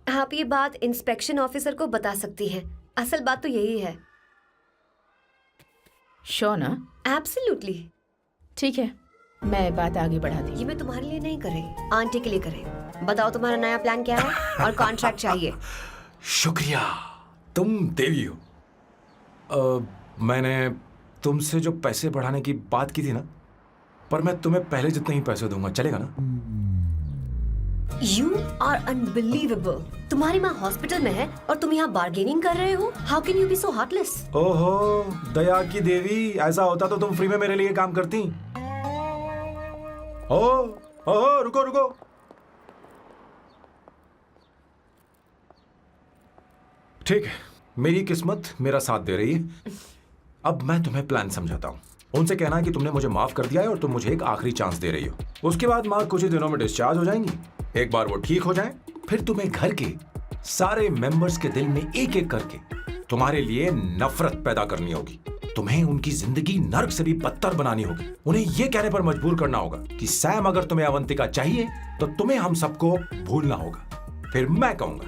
आप ये बात इंस्पेक्शन ऑफिसर को बता सकती हैं। असल बात तो यही है। श्योर ना? एब्सोल्युटली। ठीक है, मैं बात आगे बढ़ा दी। ये मैं तुम्हारे लिए नहीं कर रही, आंटी के लिए कर रही। बताओ तुम्हारा नया प्लान क्या है और कॉन्ट्रैक्ट चाहिए। शुक्रिया, तुम देवी हो। मैंने तुमसे जो पैसे बढ़ाने की बात की थी ना, पर मैं तुम्हें पहले जितने ही पैसे दूंगा, चलेगा ना? You are unbelievable. तुम्हारी माँ हॉस्पिटल में है और तुम यहाँ बार्गेनिंग कर रहे हो? How can you be so heartless? ओहो, दया की देवी, ऐसा होता तो तुम फ्री में मेरे लिए काम करती। ओहो, रुको रुको। ठीक है, मेरी किस्मत मेरा साथ दे रही है। अब मैं तुम्हें प्लान समझाता हूँ। उनसे कहना कि तुमने मुझे माफ कर दिया है और तुम मुझे एक आखिरी चांस दे रही हो। उसके बाद माँ कुछ ही दिनों में डिस्चार्ज हो जाएंगी। एक बार वो ठीक हो जाए, फिर तुम्हें घर के सारे मेंबर्स के दिल में एक एक करके तुम्हारे लिए नफरत पैदा करनी होगी। तुम्हें उनकी जिंदगी नर्क से भी बदतर बनानी होगी। उन्हें यह कहने पर मजबूर करना होगा कि सैम, अगर तुम्हें अवंतिका चाहिए तो तुम्हें हम सबको भूलना होगा। फिर मैं कहूंगा,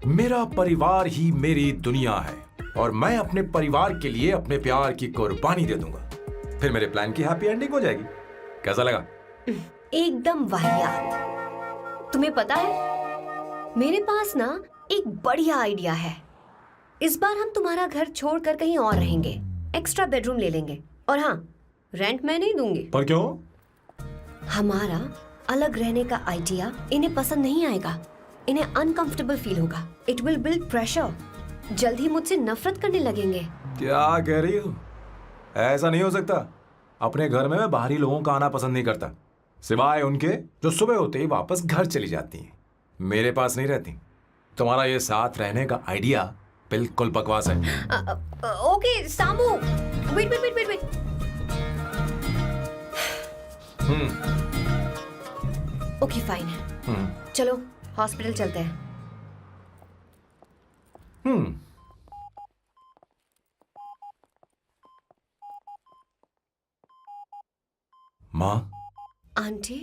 मेरा परिवार ही मेरी दुनिया है और मैं अपने परिवार के लिए अपने प्यार की कुर्बानी दे दूंगा। फिर मेरे प्लान की हैप्पी एंडिंग हो जाएगी। कैसा लगा? एकदम वाहियात। तुम्हें पता है, मेरे पास ना एक बढ़िया आइडिया है। इस बार हम तुम्हारा घर छोड़कर कहीं और रहेंगे, एक्स्ट्रा बेडरूम ले लेंगे। और हाँ, रेंट मैं नहीं दूंगी। पर क्यों? हमारा अलग रहने का आइडिया इन्हें पसंद नहीं आएगा। इन्हें अनकंफर्टेबल फील होगा। It will build pressure. जल्द ही मुझसे नफरत करने लगेंगे। क्या कह रही हो? ऐसा नहीं हो सकता। अपने घर में मैं बाहरी लोगों का आना पसंद नहीं करता, सिवाय उनके जो सुबह होते ही वापस घर चली जाती हैं, मेरे पास नहीं रहती। तुम्हारा ये साथ रहने का आइडिया बिल्कुल बकवास है। Okay Samu, wait wait wait wait wait. Okay fine है। चलो हॉस्पिटल चलते हैं। माँ, आंटी,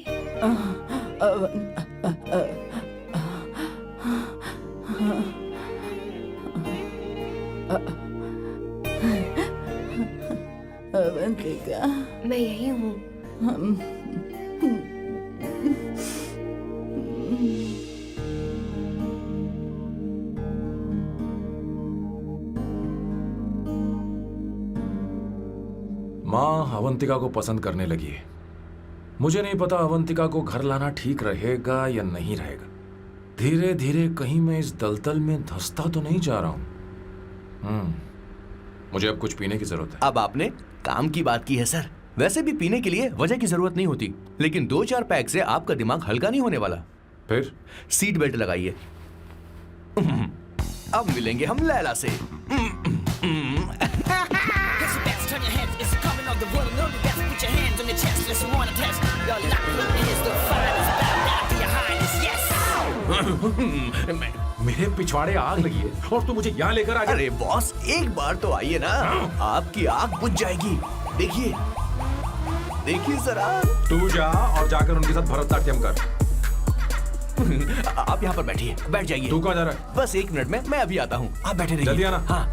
अवंतिका, मैं यही हूँ। माँ अवंतिका को पसंद करने लगी है। मुझे नहीं पता अवंतिका को घर लाना ठीक रहेगा या नहीं रहेगा। धीरे धीरे कहीं मैं इस दलदल में धंसता तो नहीं जा रहा हूं। मुझे अब कुछ पीने की जरूरत है। अब आपने काम की बात की है सर। वैसे भी पीने के लिए वजह की जरूरत नहीं होती, लेकिन 2-4 पैक से आपका दिमाग हल्का नहीं होने वाला। फिर सीट बेल्ट लगाइए। अब मिलेंगे हम लैला से। मेरे पिछवाड़े आग लगी है और तू मुझे यहाँ लेकर आ गया। अरे बॉस, एक बार तो आइए ना, आपकी आग बुझ जाएगी। देखिए देखिए जरा। तू जा और जाकर उनके साथ भरतनाट्यम कर। आप यहाँ पर बैठिए, बैठ जाइए। तू कहाँ जा रहा है? बस 1 मिनट में मैं अभी आता हूँ, आप बैठे रहिए। जल्दी आना। हाँ।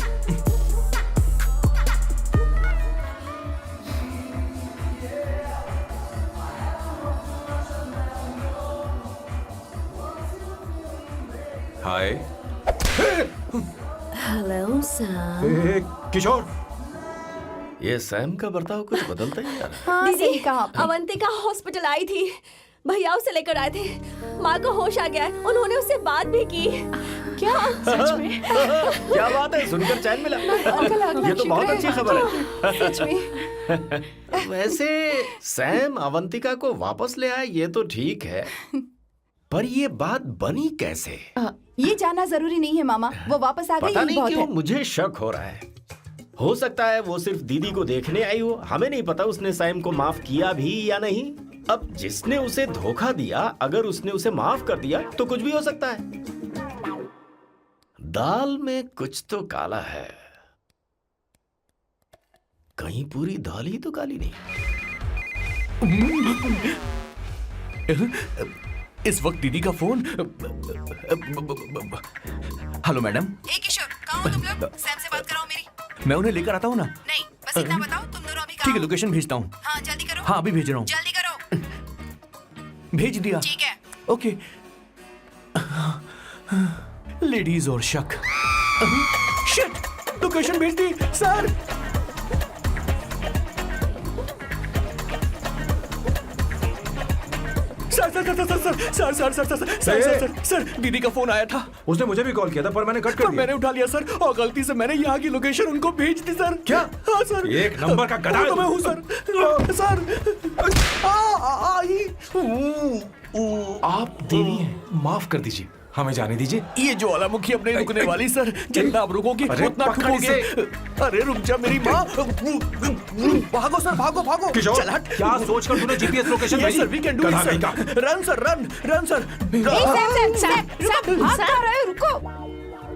हाय। Hello Sam. ए, किशोर, ये सैम का बर्ताव कुछ बदलता ही यार। हाँ, दीदी, सही कहा आपने। अवंतिका हॉस्पिटल आई थी, भैया उसे लेकर आए थे। माँ को होश आ गया है, उन्होंने उससे बात भी की। क्या सच में? क्या बात है, सुनकर चैन मिला। ये तो बहुत अच्छी खबर है। सच में। वैसे सैम अवंतिका को वापस ले आए ये तो ठीक है, पर ये बात बनी कैसे? ये जानना जरूरी नहीं है मामा, वो वापस आ गई, पता यही नहीं बहुत क्यों है। मुझे शक हो रहा है। हो सकता है वो सिर्फ दीदी को देखने आई हो। हमें नहीं पता उसने सैम को माफ किया भी या नहीं। अब जिसने उसे धोखा दिया, अगर उसने उसे माफ कर दिया तो कुछ भी हो सकता है। दाल में कुछ तो काला है। कहीं पूरी दाल ही तो काली नहीं। इस वक्त दीदी का फोन। Hello madam. किशोर, कहाँ हो तुम लोग? सैम से बात कराओ मेरी। मैं उन्हें लेकर आता हूँ ना। नहीं, बस इतना बताओ, तुम दोनों ठीक है, लोकेशन भेजता हूँ। हाँ जल्दी करो। हाँ अभी भेज रहा हूँ। जल्दी करो। भेज दिया। ठीक है। ओके। लेडीज और शक। शिट, लोकेशन भेज दी सर। सर दीदी का फोन आया था। उसने मुझे भी कॉल किया था पर मैंने कट कर पर दिया। मैंने उठा लिया सर, और गलती से मैंने यहाँ की लोकेशन उनको भेज दी सर। क्या? हाँ सर। एक नंबर का गधा है तो मैं तू। हूँ सर। सर आप देवी हैं, माफ कर दीजिए, हमें जाने दीजिए। ये ज्वालामुखी अब नहीं रुकने वाली सर। जितना आप रुकोगे अरे उतना पकड़ ठुकोगे। अरे रुक जा मेरी माँ। भागो सर, भागो भागो। किशोर, चल हट। क्या सोचकर तूने जीपीएस लोकेशन Yes भेजी? sir, we can do it, गधा sir. कहीं का। Run sir, run sir. भाग कहाँ रहे हो? रुको।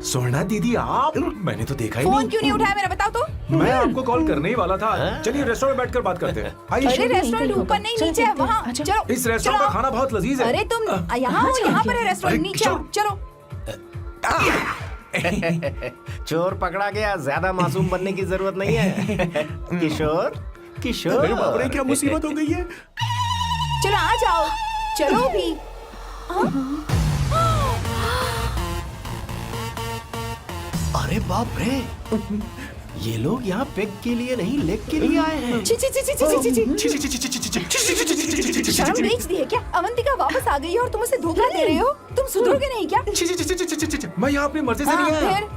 स्वर्णा दीदी आप, मैंने तो देखा ही फोन नहीं। क्यों नहीं उठाया मेरा, बताओ तो। मैं आपको कॉल करने ही वाला था। चलिए रेस्टोरेंट में बैठकर बात करते हैं। अरे आइए। रेस्टोरेंट ऊपर नहीं नीचे है, वहाँ चलो। इस रेस्टोरेंट का खाना बहुत लजीज है। अरे तुम यहाँ हो, यहाँ पर है रेस्टोरेंट, नीचे आओ, चलो। चोर पकड़ा गया, ज्यादा मासूम बनने की जरूरत नहीं है। किशोर, किशोर। अरे बाप रे, क्या मुसीबत हो गई है। चलो आ जाओ, चलो भी। अरे बाप रे, ये लोग यहाँ पेग के लिए नहीं लेग के लिए आए हैं। ची ची ची ची ची ची। शर्म बेच दी है क्या? अवंतिका वापस आ गई है और तुम उसे धोखा दे रहे हो? तुम सुधरोगे नहीं क्या? मैं यहाँ अपनी मर्जी से नहीं आया। फिर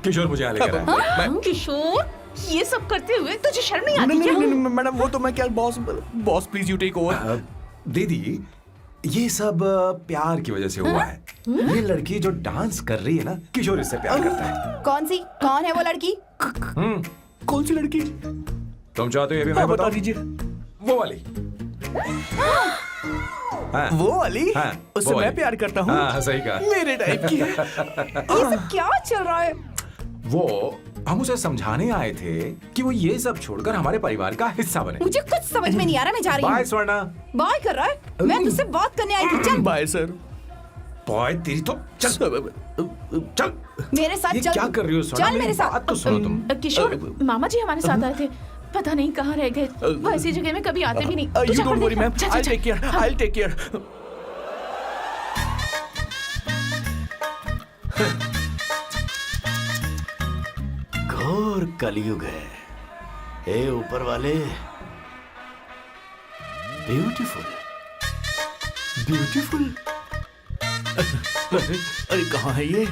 किशोर मुझे यहाँ लेकर आया। किशोर, ये सब करते हुए तुझे शर्म नहीं आती नहीं क्या? नहीं नहीं मैडम, वो तो मैं क्या, boss please you take over. दीदी, ये सब प्यार की वजह से हुआ है। ये लड़की जो डांस कर रही है ना, किशोर इससे प्यार करता है। कौन है वो लड़की? कौन सी लड़की? तुम चाहते हो ये भी मैं बता बताऊं? दीजिए। वो वाली। हाँ, वो वाली? हाँ, उससे वो वाली। मैं प्यार करता हूँ। हाँ, सही कहा। मेरे टाइप की है। ये सब क्या चल रहा है? वो हम उसे समझाने आए थे कि वो ये सब छोड़कर हमारे परिवार का हिस्सा बने। मुझे कुछ समझ में नहीं आ रहा, मैं जा रही बाय हूँ। स्वर्णा। बाय कर रहा है? मैं तुझसे बात करने आई थी, चल। Bye sir. बॉय तेरी तो चल चल। मेरे साथ ये चल। क्या कर रही हो स्वर्णा? चल मेरे साथ। बात तो सुनो तुम। किशोर, मामा जी हमारे साथ आए थे, पता नहीं कहाँ रह गए। वो ऐसी जगह में कभी आते भी नहीं। तू यू जा डोंट कर वरी देख। मैम, जा, जा, आई जा। Take care, I take care. घोर कलयुग है। हे ऊपर वाले, ब्यूटीफुल, ब्यूटीफुल। अरे कहाँ है ये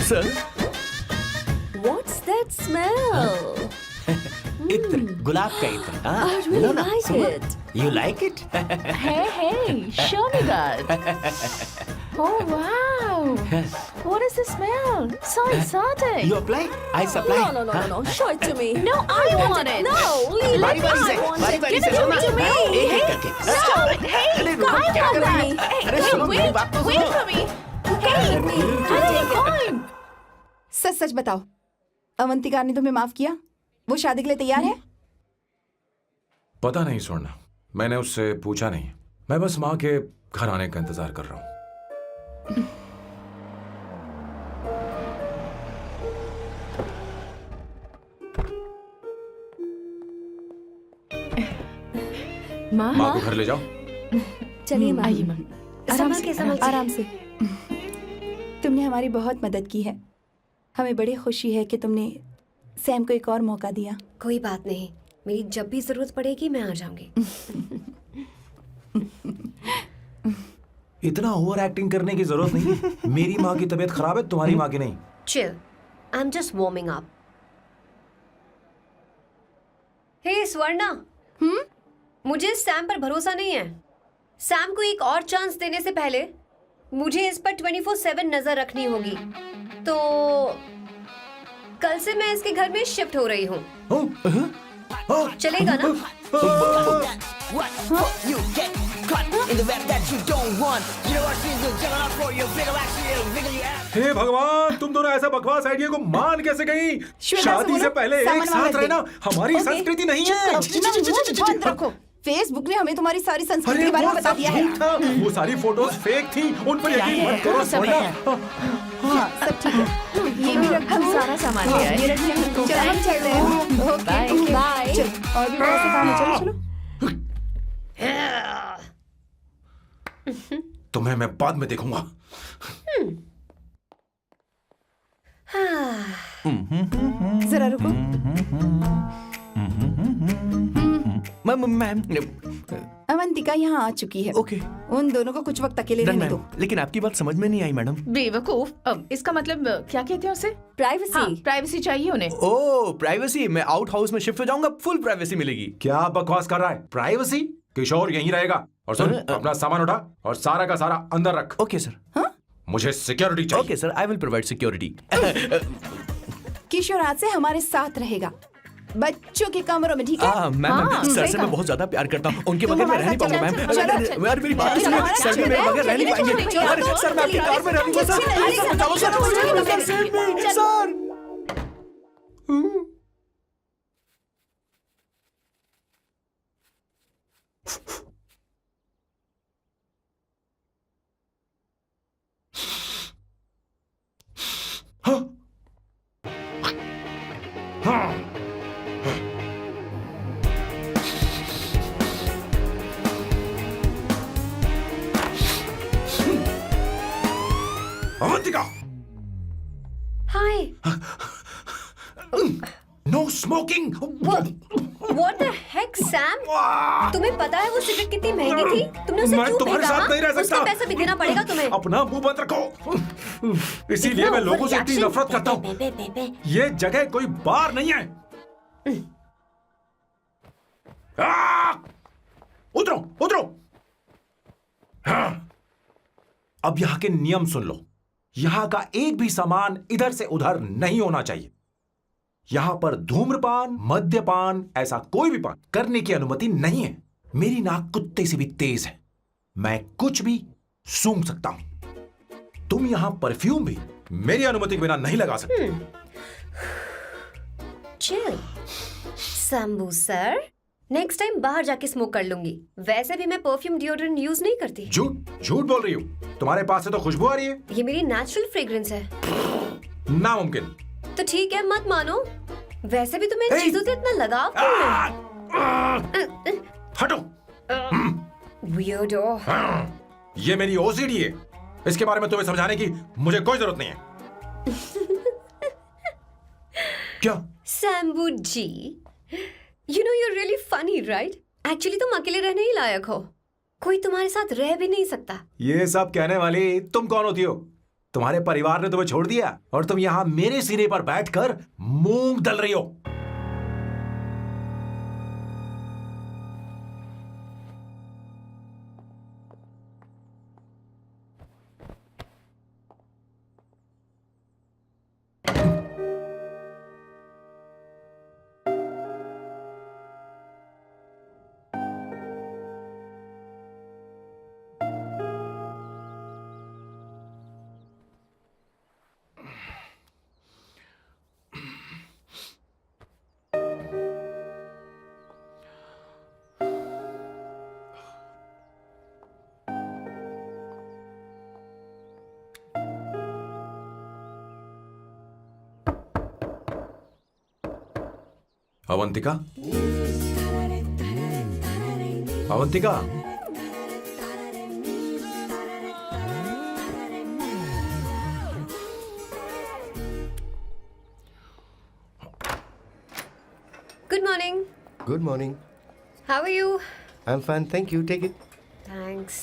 सर? What's that smell? इत्र, गुलाब का इत्र। हाँ, I really लो ना, like सुनो। it. You like it? Hey, show me that. Oh wow, what is the smell? So exotic. You apply, I supply. No. Show it to me. No, I want it. No, leave बारी it. बारी I से, want बारी it. बारी Give से it सुनो to ना। me. एक एक करके। Stop. Hey, अरे रुको, I क्या want कर रही that. है? Hey, अरे सुनो, मेरी wait, बात तो wait सुनो। for me. I'll take it. सच सच बताओ, अवंतिका ने तुम्हें माफ किया? वो शादी के लिए तैयार है? पता नहीं स्वर्णा, मैंने उससे पूछा नहीं। मैं बस माँ के घर आने का इंतजार कर रहा हूँ। माँ, माँ को घर ले जाओ। चलिए माँ। आइए माँ। आराम से। तुमने हमारी बहुत मदद की है। हमें बड़ी खुशी है कि तुमने सैम को एक और मौका दिया। कोई बात नहीं, मेरी जब भी जरूरत पड़ेगी मैं आ जाऊंगी। इतना ओवर एक्टिंग करने की जरूरत नहीं। मेरी माँ की तबीयत खराब है, तुम्हारी माँ की नहीं। Chill, I am just warming up. Hey Swarna, मुझे सैम पर भरोसा नहीं है। सैम को एक और चांस देने से पहले मुझे इस पर 24/7 नजर रखनी होगी। तो कल से मैं इसके घर में शिफ्ट हो रही हूँ। चलेगा ना? You get caught in the web that you don't want. You know what she's doing? Jumping out for you, bigger actually, bigger you have. हे भगवान, तुम दोनों ऐसा बकवास आइडिया को मान कैसे गई? शादी से पहले एक साथ रहना हमारी संस्कृति नहीं है। बंद रखो। फेसबुक ने हमें तुम्हारी सारी संस्कृति के बारे में बता दिया है। था। वो सारी फोटोज फेक थी, उन पर यकीन मत करो स्वर्णा। हाँ, सब ठीक है। ये भी रख, हम सारा सामान ले आए। ये रखिए। चलो हम चलते हैं। Okay, bye. और भी बहुत से काम है, चलो चलो। तुम्हें मैं बाद में देखूंगा। जरा रुको। मैम अवंतिका यहाँ आ चुकी है। ओके उन दोनों को कुछ वक्त अकेले रहने दो। लेकिन आपकी बात समझ में नहीं आई मैडम। बेवकूफ, इसका मतलब क्या कहते हैं उसे? प्राइवेसी। हाँ, प्राइवेसी चाहिए उन्हें। ओह प्राइवेसी, मैं आउट हाउस में शिफ्ट हो जाऊंगा, फुल प्राइवेसी मिलेगी। क्या बकवास कर रहा है? प्राइवेसी? किशोर यहीं रहेगा। और सुन, अपना सामान उठा और सारा का सारा अंदर रख। Okay sir. मुझे सिक्योरिटी चाहिए। Okay sir, I will provide security. Kishore आज से हमारे साथ रहेगा, बच्चों के कमरों में, ठीक है? मैम सर से मैं बहुत ज्यादा प्यार करता हूँ, उनके बगैर मैं रह नहीं पाऊंगा मैम। यार मेरी बात सुनिए, सर भी मेरे बगैर रह नहीं पाएंगे। अरे सर मैं आपकी कार में रह लूंगा सर। चलो sir, sir. Avantika, hi. No smoking. What the heck, Sam? तुम्हें पता है वो सिगरेट कितनी महंगी थी? तुमने उसे मैं क्यों तुम्हारे फेंका? साथ नहीं रह सकता। उसका पैसा भी देना पड़ेगा तुम्हें। अपना मुंह बंद रखो। इसीलिए मैं लोगों से इतनी नफरत करता हूँ। ये जगह कोई बार नहीं है। उतरो उतरो। अब यहाँ के नियम सुन लो। यहाँ का एक भी सामान इधर से उधर नहीं होना चाहिए। यहां पर धूम्रपान, मद्यपान, ऐसा कोई भी पान करने की अनुमति नहीं है। मेरी नाक कुत्ते से भी तेज है, मैं कुछ भी सूंघ सकता हूं। तुम यहां परफ्यूम भी मेरी अनुमति के बिना नहीं लगा सकते। Chill Shambhu sir, next time बाहर जाके स्मोक कर लूंगी। वैसे भी मैं परफ्यूम डिओड्रेंट यूज नहीं करती। झूठ झूठ बोल रही हो। तुम्हारे पास से तो खुशबू आ रही है। ये मेरी नेचुरल फ्रेग्रेंस है। नामुमकिन। तो ठीक है, मत मानो। वैसे भी तुम्हें इन चीजों से इतना लगाव क्यों है? हटो। Weirdo। ये मेरी ओसीडी है। इसके बारे में तुम्हें समझाने की मुझे कोई जरूरत नहीं है। क्या? शंभू जी, you know you're really funny, right? Actually तुम अकेले रहने ही लायक हो। कोई तुम्हारे साथ रह भी नहीं सकता। ये सब कहने वाली तुम कौन होती हो? तुम्हारे परिवार ने तुम्हें छोड़ दिया और तुम यहां मेरे सिरे पर बैठकर मूंग दल रही हो। Avantika, Avantika, Good morning. Good morning. How are you? I'm fine, thank you. Take it. Thanks.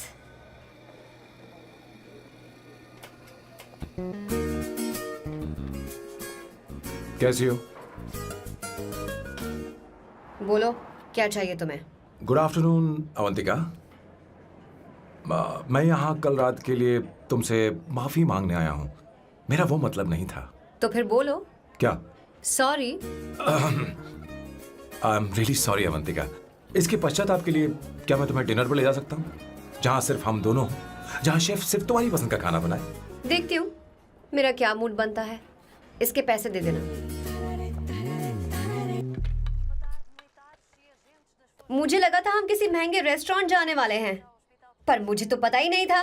कैसी हो? बोलो, क्या चाहिए तुम्हें? Good afternoon Avantika. मैं यहाँ कल रात के लिए तुमसे माफी मांगने आया हूँ। मेरा वो मतलब नहीं था। तो फिर बोलो। क्या? Sorry. I am really sorry Avantika. इसके पश्चाताप के लिए क्या मैं तुम्हें डिनर पर ले जा सकता हूँ, जहाँ सिर्फ हम दोनों हों, जहाँ शेफ सिर्फ तुम्हारी पसंद का खाना बनाए? देखती हूँ मेरा क्या मूड बनता है। इसके पैसे दे देना। मुझे लगा था हम किसी महंगे रेस्टोरेंट जाने वाले हैं, पर मुझे तो पता ही नहीं था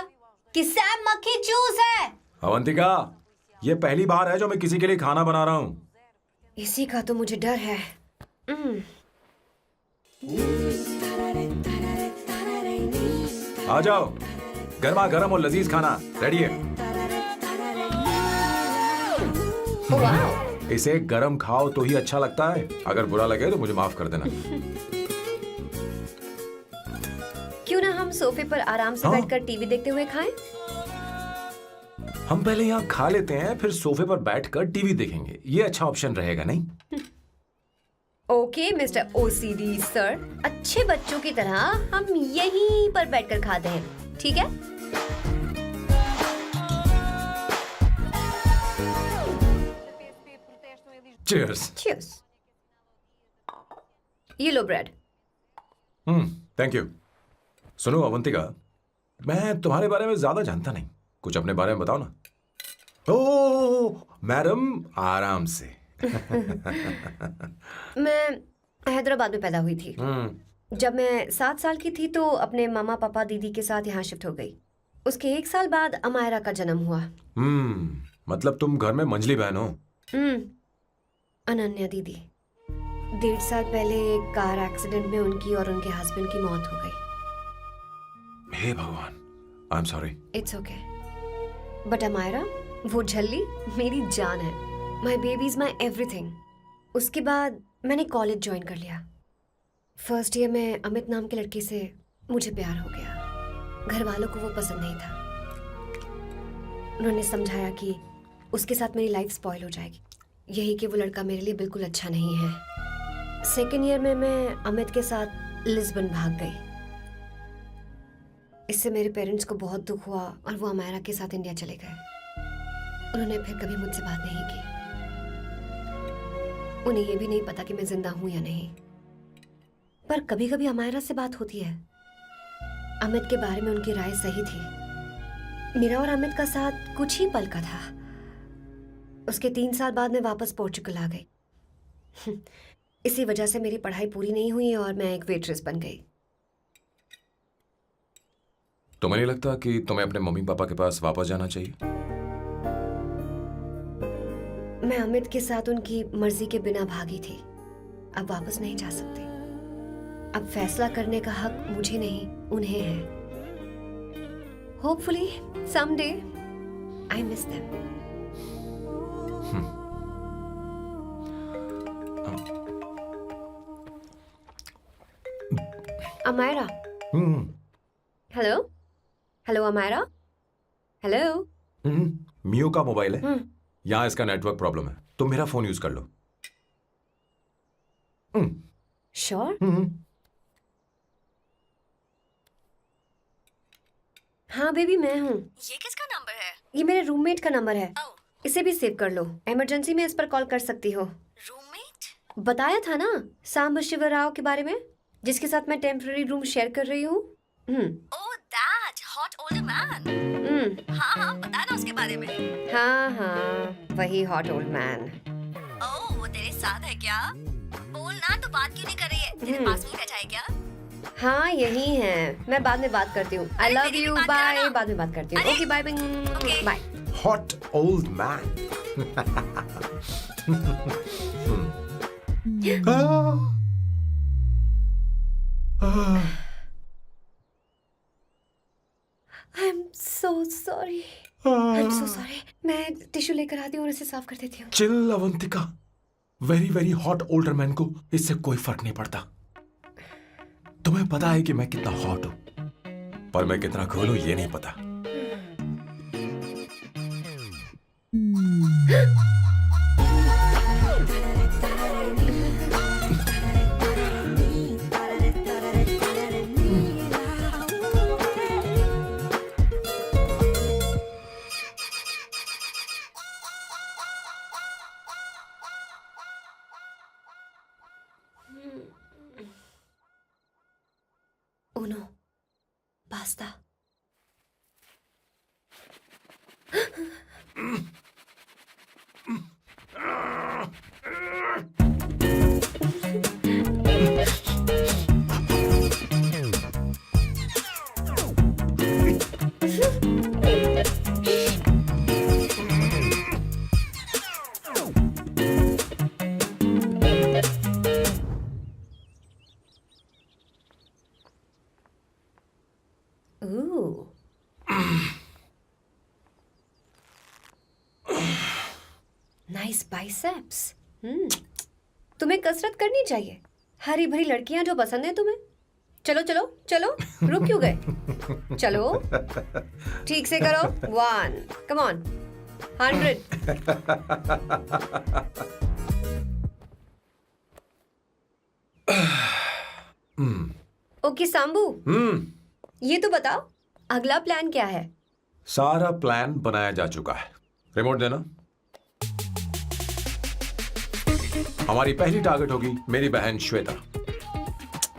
कि सैम मक्खी चूस है। अवंतिका, ये पहली बार है जो मैं किसी के लिए खाना बना रहा हूँ। इसी का तो मुझे डर है। आ जाओ, गर्मा गर्म और लजीज खाना रेडी है। वाह, इसे गरम खाओ तो ही अच्छा लगता है, अगर बुरा लगे तो मुझे माफ कर देना। क्यों ना हम सोफे पर आराम से हाँ? बैठकर टीवी देखते हुए खाएं? हम पहले यहाँ खा लेते हैं, फिर सोफे पर बैठकर टीवी देखेंगे। ये अच्छा ऑप्शन रहेगा नहीं? ओके मिस्टर ओसीडी सर, अच्छे बच्चों की तरह हम यहीं पर बैठकर खाते हैं, ठीक है? चीयर्स। Cheers. ये लो ब्रेड। Thank you. सुनो अवंतिका, मैं तुम्हारे बारे में ज्यादा जानता नहीं, कुछ अपने बारे में बताओ ना। ओह मैडम, आराम से। मैं हैदराबाद में पैदा हुई थी। जब मैं 7 साल की थी तो अपने मामा पापा दीदी के साथ यहाँ शिफ्ट हो गई। उसके 1 साल बाद अमायरा का जन्म हुआ। मतलब तुम घर में मंझली बहन हो? अनन्या दीदी। 1.5 साल पहले एक कार एक्सीडेंट में उनकी और उनके हस्बैंड की मौत हो गई। हे भगवान, I am sorry. It's okay. But Amaira, वो झल्ली मेरी जान है। My baby is my everything. उसके बाद मैंने कॉलेज ज्वाइन कर लिया। फर्स्ट ईयर में अमित नाम के लड़के से मुझे प्यार हो गया। घर वालों को वो पसंद नहीं था। उन्होंने समझाया कि उसके साथ मेरी लाइफ स्पॉइल हो जाएगी, यही कि वो लड़का मेरे लिए बिल्कुल अच्छा नहीं है। सेकेंड ईयर में मैं अमित के साथ लिस्बन भाग गई। इससे मेरे पेरेंट्स को बहुत दुख हुआ और वो अमायरा के साथ इंडिया चले गए। उन्होंने फिर कभी मुझसे बात नहीं की। उन्हें ये भी नहीं पता कि मैं जिंदा हूं या नहीं। पर कभी कभी अमायरा से बात होती है। अमित के बारे में उनकी राय सही थी। मेरा और अमित का साथ कुछ ही पल का था। उसके 3 साल बाद मैं वापस पोर्चुगल आ गई। इसी वजह से मेरी पढ़ाई पूरी नहीं हुई और मैं एक वेट्रेस बन गई। तुम्हें नहीं लगता कि तुम्हें अपने मम्मी पापा के पास वापस जाना चाहिए? मैं अमित के साथ उनकी मर्जी के बिना भागी थी। अब वापस नहीं जा सकती। अब फैसला करने का हक मुझे नहीं, उन्हें है। Hopefully someday I miss them. Amayra. Hello hello Amayra. Hello. मियो का मोबाइल है, यहाँ इसका नेटवर्क प्रॉब्लम है, तुम मेरा फोन यूज कर लो। श्योर? हाँ बेबी, मैं हूँ। ये किसका नंबर है? ये मेरे रूममेट का नंबर है। इसे भी सेव कर लो। इमरजेंसी में इस पर कॉल कर सकती हो। रूममेट? बताया था ना सांब शिवराव के बारे में, जिसके साथ मैं टेम्पररी रूम शेयर कर रही हूँ। Oh that hot old man. हाँ बताना उसके बारे में। हाँ वही हॉट ओल्ड मैन। ओह वो तेरे साथ है क्या? बोलना तो बात क्यों नहीं कर रही है? तेरे पास में बैठा है क्या? हाँ यही है। मैं बाद में बात करती हूँ। I love you, bye. बाद में बात करती हूँ। Okay bye bye. Hot old man. I am so sorry. मैं टिश्यू लेकर आती हूँ और इसे साफ कर देती हूँ। Chill Avantika, very very hot older man को इससे कोई फर्क नहीं पड़ता। तुम्हें पता है कि मैं कितना हॉट हूं, पर मैं कितना कूल हूं ये नहीं पता। Uno, basta. बाइसेप्स। तुम्हें कसरत करनी चाहिए। हरी भरी लड़कियां जो पसंद है तुम्हें। चलो चलो चलो, रुक क्यों गए? चलो ठीक से करो। 1 कम ऑन 100। ओके सांबू, ये तो बताओ अगला प्लान क्या है? सारा प्लान बनाया जा चुका है। रिमोट देना। हमारी पहली टारगेट होगी मेरी बहन श्वेता।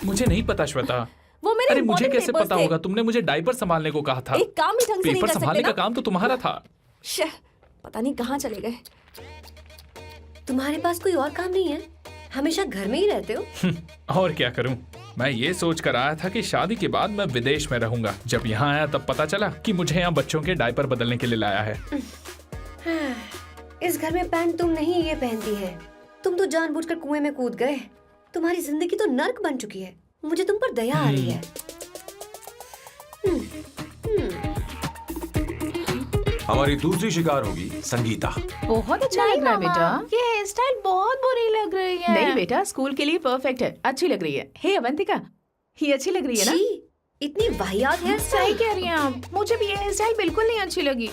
मुझे नहीं पता श्वेता। वो मेरे अरे मुझे important कैसे papers पता थे। होगा? तुमने मुझे डायपर संभालने को कहा था। एक काम ही ढंग से नहीं पेपर कर सकते संभालने ना? का काम तो तुम्हारा था। शह, पता नहीं कहाँ चले गए। तुम्हारे पास कोई और काम नहीं है? हमेशा घर में ही रहते हो? और क्या करूं? मैं ये सोच कर आया था कि शादी के बाद मैं विदेश में रहूंगा। जब यहाँ आया तब पता चला कि मुझे यहाँ बच्चों के डायपर बदलने के लिए लाया है। इस घर में पैंट तुम नहीं ये पहनती है। तुम तो जानबूझकर कुएं में कूद गए। तुम्हारी जिंदगी तो नर्क बन चुकी है। मुझे तुम पर दया आ रही है। हमारी दूसरी शिकार होगी संगीता। बहुत अच्छा लग रहा है बेटा। ये हेयर स्टाइल बहुत बुरी लग रही है। नहीं बेटा, स्कूल के लिए परफेक्ट है, अच्छी लग रही है। हे अवंतिका, ये अच्छी लग रही है ना? छी, इतनी वाहियात हेयर सही स्टाइल। कह रही हैं आप। मुझे भी ये हेयर स्टाइल बिल्कुल नहीं अच्छी लगी।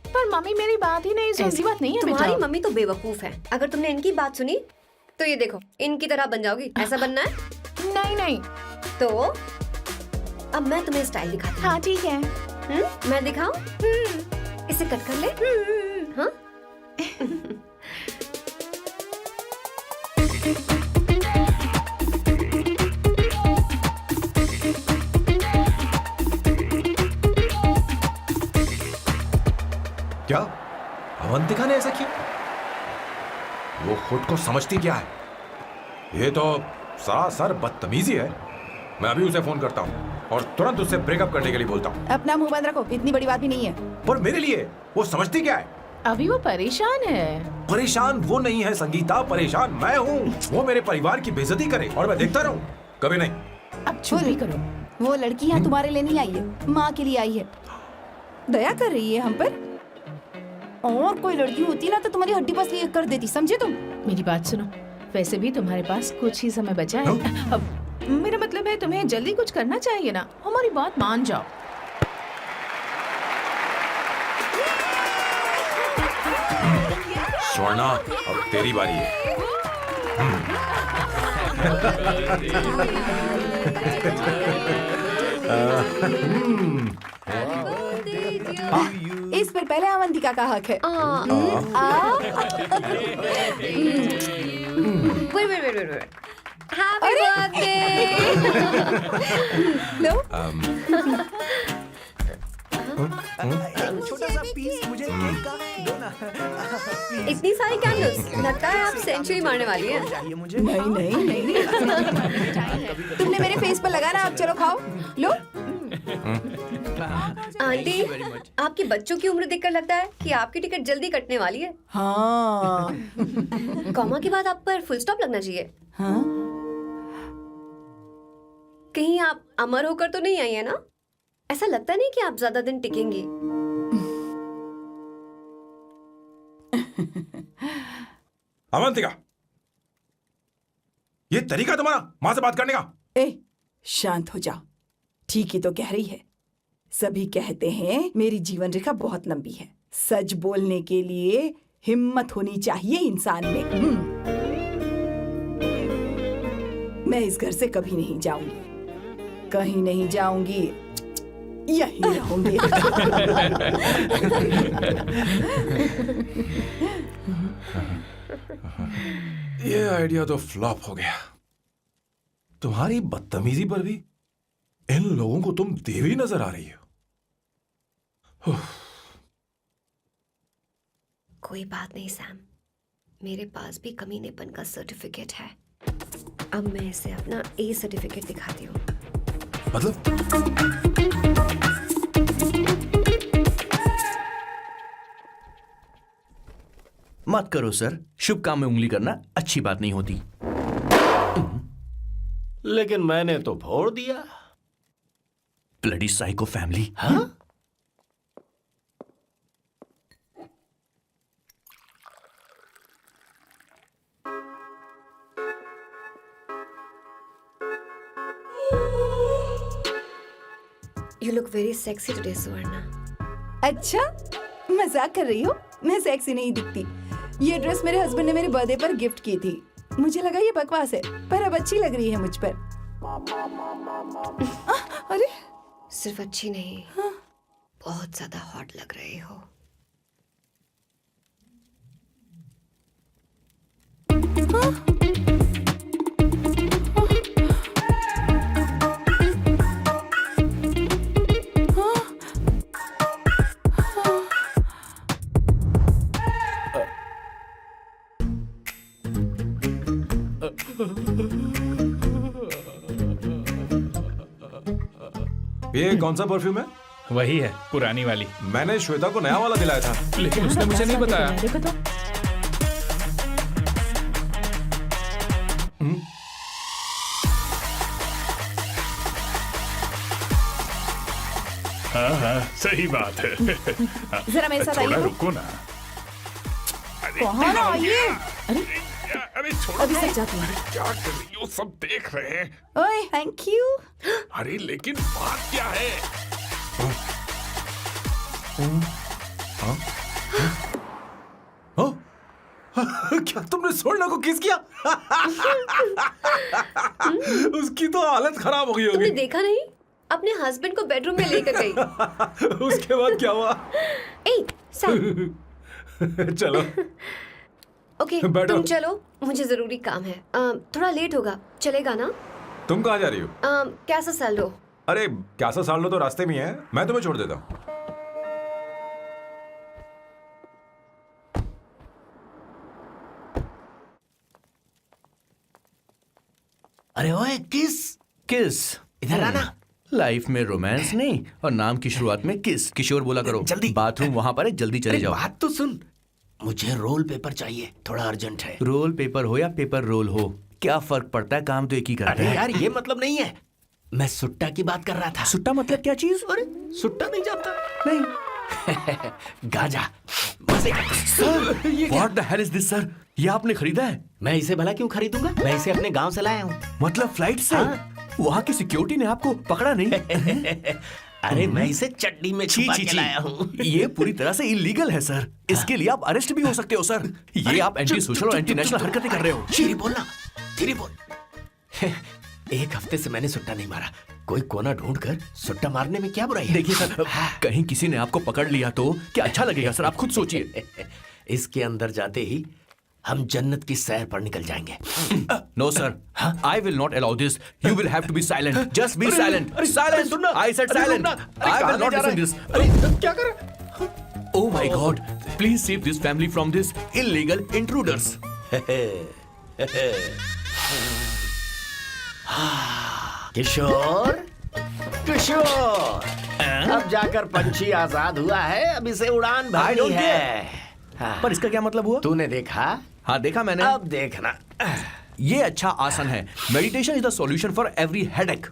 पर मम्मी मेरी बात ही नहीं सुनती। ऐसी बात नहीं है बेटा। तुम्हारी मम्मी तो बेवकूफ है। अगर तुमने इनकी बात सुनी तो ये देखो इनकी तरह बन जाओगी। ऐसा बनना है? नहीं नहीं। तो अब मैं तुम्हें स्टाइल दिखाती हूँ। हाँ ठीक है। मैं दिखाऊं? इसे कट कर ले। हाँ? क्या अवंतिका ने ऐसा किया? वो खुद को समझती क्या है? ये तो सरासर बदतमीजी है। मैं अभी उसे फोन करता हूँ और तुरंत उससे ब्रेकअप करने के लिए बोलता हूँ। अपना मुंह बंद रखो, इतनी बड़ी बात भी नहीं है। पर मेरे लिए वो समझती क्या है? अभी वो परेशान है। परेशान वो नहीं है संगीता, परेशान मैं हूँ। वो मेरे परिवार की बेइज्जती करे और मैं देखता रहूँ? कभी नहीं। अब चुप भी करो। वो लड़की यहाँ तुम्हारे लिए नहीं आई है, माँ के लिए आई है। दया कर रही है हम पर। और कोई लड़की होती ना तो तुम्हारी हड्डी पसली कर देती, समझे तुम? मेरी बात सुनो, वैसे भी तुम्हारे पास कुछ ही समय बचा है। अब मेरा मतलब है तुम्हें जल्दी कुछ करना चाहिए ना। हमारी बात मान जाओ। स्वर्णा, अब तेरी बारी है। इस पर पहले अवंतिका का हक है। Wait. Happy birthday! लो। छोटा सा पीस मुझे केक का दो ना। इतनी सारी कैंडल्स, लगता है आप सेंचुरी मारने वाली हैं। चाहिए मुझे। नहीं। तुमने मेरे फेस पर लगाना, अब चलो खाओ। लो। आंटी, आपके बच्चों की उम्र देखकर लगता है कि आपकी टिकट जल्दी कटने वाली है। हाँ। कॉमा के बाद आप पर फुल स्टॉप लगना चाहिए। हाँ? कहीं आप अमर होकर तो नहीं आई है ना? ऐसा लगता नहीं कि आप ज्यादा दिन टिकेंगी। अवंतिका, ये तरीका तुम्हारा माँ से बात करने का? ए, शांत हो जाओ। ठीक ही तो कह रही है। सभी कहते हैं मेरी जीवन रेखा बहुत लंबी है। सच बोलने के लिए हिम्मत होनी चाहिए इंसान में। मैं इस घर से कभी नहीं जाऊंगी, कहीं नहीं जाऊंगी, यहीं रहूंगी। ये आइडिया तो फ्लॉप हो गया। तुम्हारी बदतमीजी पर भी इन लोगों को तुम देवी नजर आ रही हो। कोई बात नहीं सैम, मेरे पास भी कमीनेपन का सर्टिफिकेट है। अब मैं इसे अपना ए सर्टिफिकेट दिखाती हूँ। मतलब मत करो सर, शुभ काम में उंगली करना अच्छी बात नहीं होती। लेकिन मैंने तो फोड़ दिया। Bloody psycho family. हाँ? You look very sexy today, Suvarna. अच्छा, मजाक कर रही हो? मैं सेक्सी नहीं दिखती। ये ड्रेस मेरे हस्बैंड ने मेरे बर्थडे पर गिफ्ट की थी। मुझे लगा ये बकवास है, पर अब अच्छी लग रही है मुझ पर। अरे सिर्फ अच्छी नहीं, बहुत ज्यादा हॉट लग रही हो। ये कौन सा परफ्यूम है? वही है, पुरानी वाली। मैंने श्वेता को नया वाला दिलाया था। लेकिन उसने मुझे नहीं बताया। देखो तो। हाँ हाँ, सही बात है। जरा मेरे साथ थोड़ा आइए। रुको ना। कहाँ आइए? अरे छोड़ो। अभी तक जाती हूँ। क्या कर रही हो? सब देख रहे हैं। ओए, थैंक यू। अरे लेकिन बात क्या है? क्या तुमने सोना को किस किया? उसकी तो हालत खराब हो गई तुमने होगी। देखा नहीं? अपने हस्बैंड को बेडरूम में लेकर गई। उसके बाद क्या हुआ? ए, सर। चलो। ओके, बैठो। तुम चलो, मुझे जरूरी काम है। थोड़ा लेट होगा, चलेगा ना? तुम कहाँ जा रही हो? कैसा सैल्डो? अरे कैसा साल लो तो रास्ते में ही है, मैं तुम्हें छोड़ देता हूँ। अरे ओए किस किस इधर आना। लाइफ में रोमांस नहीं और नाम की शुरुआत में किस। किशोर बोला करो। जल्दी। बाथरूम वहां पर है, जल्दी चले अरे जाओ। बात तो सुन, मुझे रोल पेपर चाहिए, थोड़ा अर्जेंट है। रोल पेपर हो या पेपर रोल हो, क्या फर्क पड़ता है, काम तो एक ही करता अरे है। यार ये मतलब नहीं है, मैं सुट्टा की बात कर रहा था। सुट्टा मतलब क्या चीज? अरे सुट्टा नहीं जानता? नहीं। गाजा मजे का। What the hell is this sir? ये आपने खरीदा है? मैं इसे भला क्यों खरीदूंगा? मैं इसे अपने गांव से लाया हूँ। मतलब फ्लाइट से? हाँ। वहाँ की सिक्योरिटी ने आपको पकड़ा नहीं? अरे मैं इसे चड्डी में छुपा के लाया हूँ। ये पूरी तरह से इलीगल है सर। इसके लिए आप अरेस्ट भी हो सकते हो सर। ये आप एंटी सोशल और एंटी नेशनल हरकतें कर रहे हो। धीरे बोलना, धीरे बोल। एक हफ्ते से मैंने सुट्टा नहीं मारा। कोई कोना ढूंढ कर सुट्टा मारने में क्या बुराई है? देखिए सर, कहीं किसी ने आपको पकड़ लिया तो क्या अच्छा लगेगा सर? आप खुद सोचिए। इसके अंदर जाते ही हम जन्नत की सैर पर निकल जाएंगे। No sir, I will not allow this. You will have to be silent. Just be silent. Silent. I said silent. I will not listen this. अरे क्या कर? Oh my God! Please save this family from this illegal intruders. किशोर, किशोर, अब जाकर पंछी आजाद हुआ है, अब इसे उड़ान I भरनी don't है। हाँ। पर इसका क्या मतलब हुआ? तूने देखा? हाँ देखा मैंने। अब देखना। ये अच्छा आसन है। Meditation is the solution for every headache.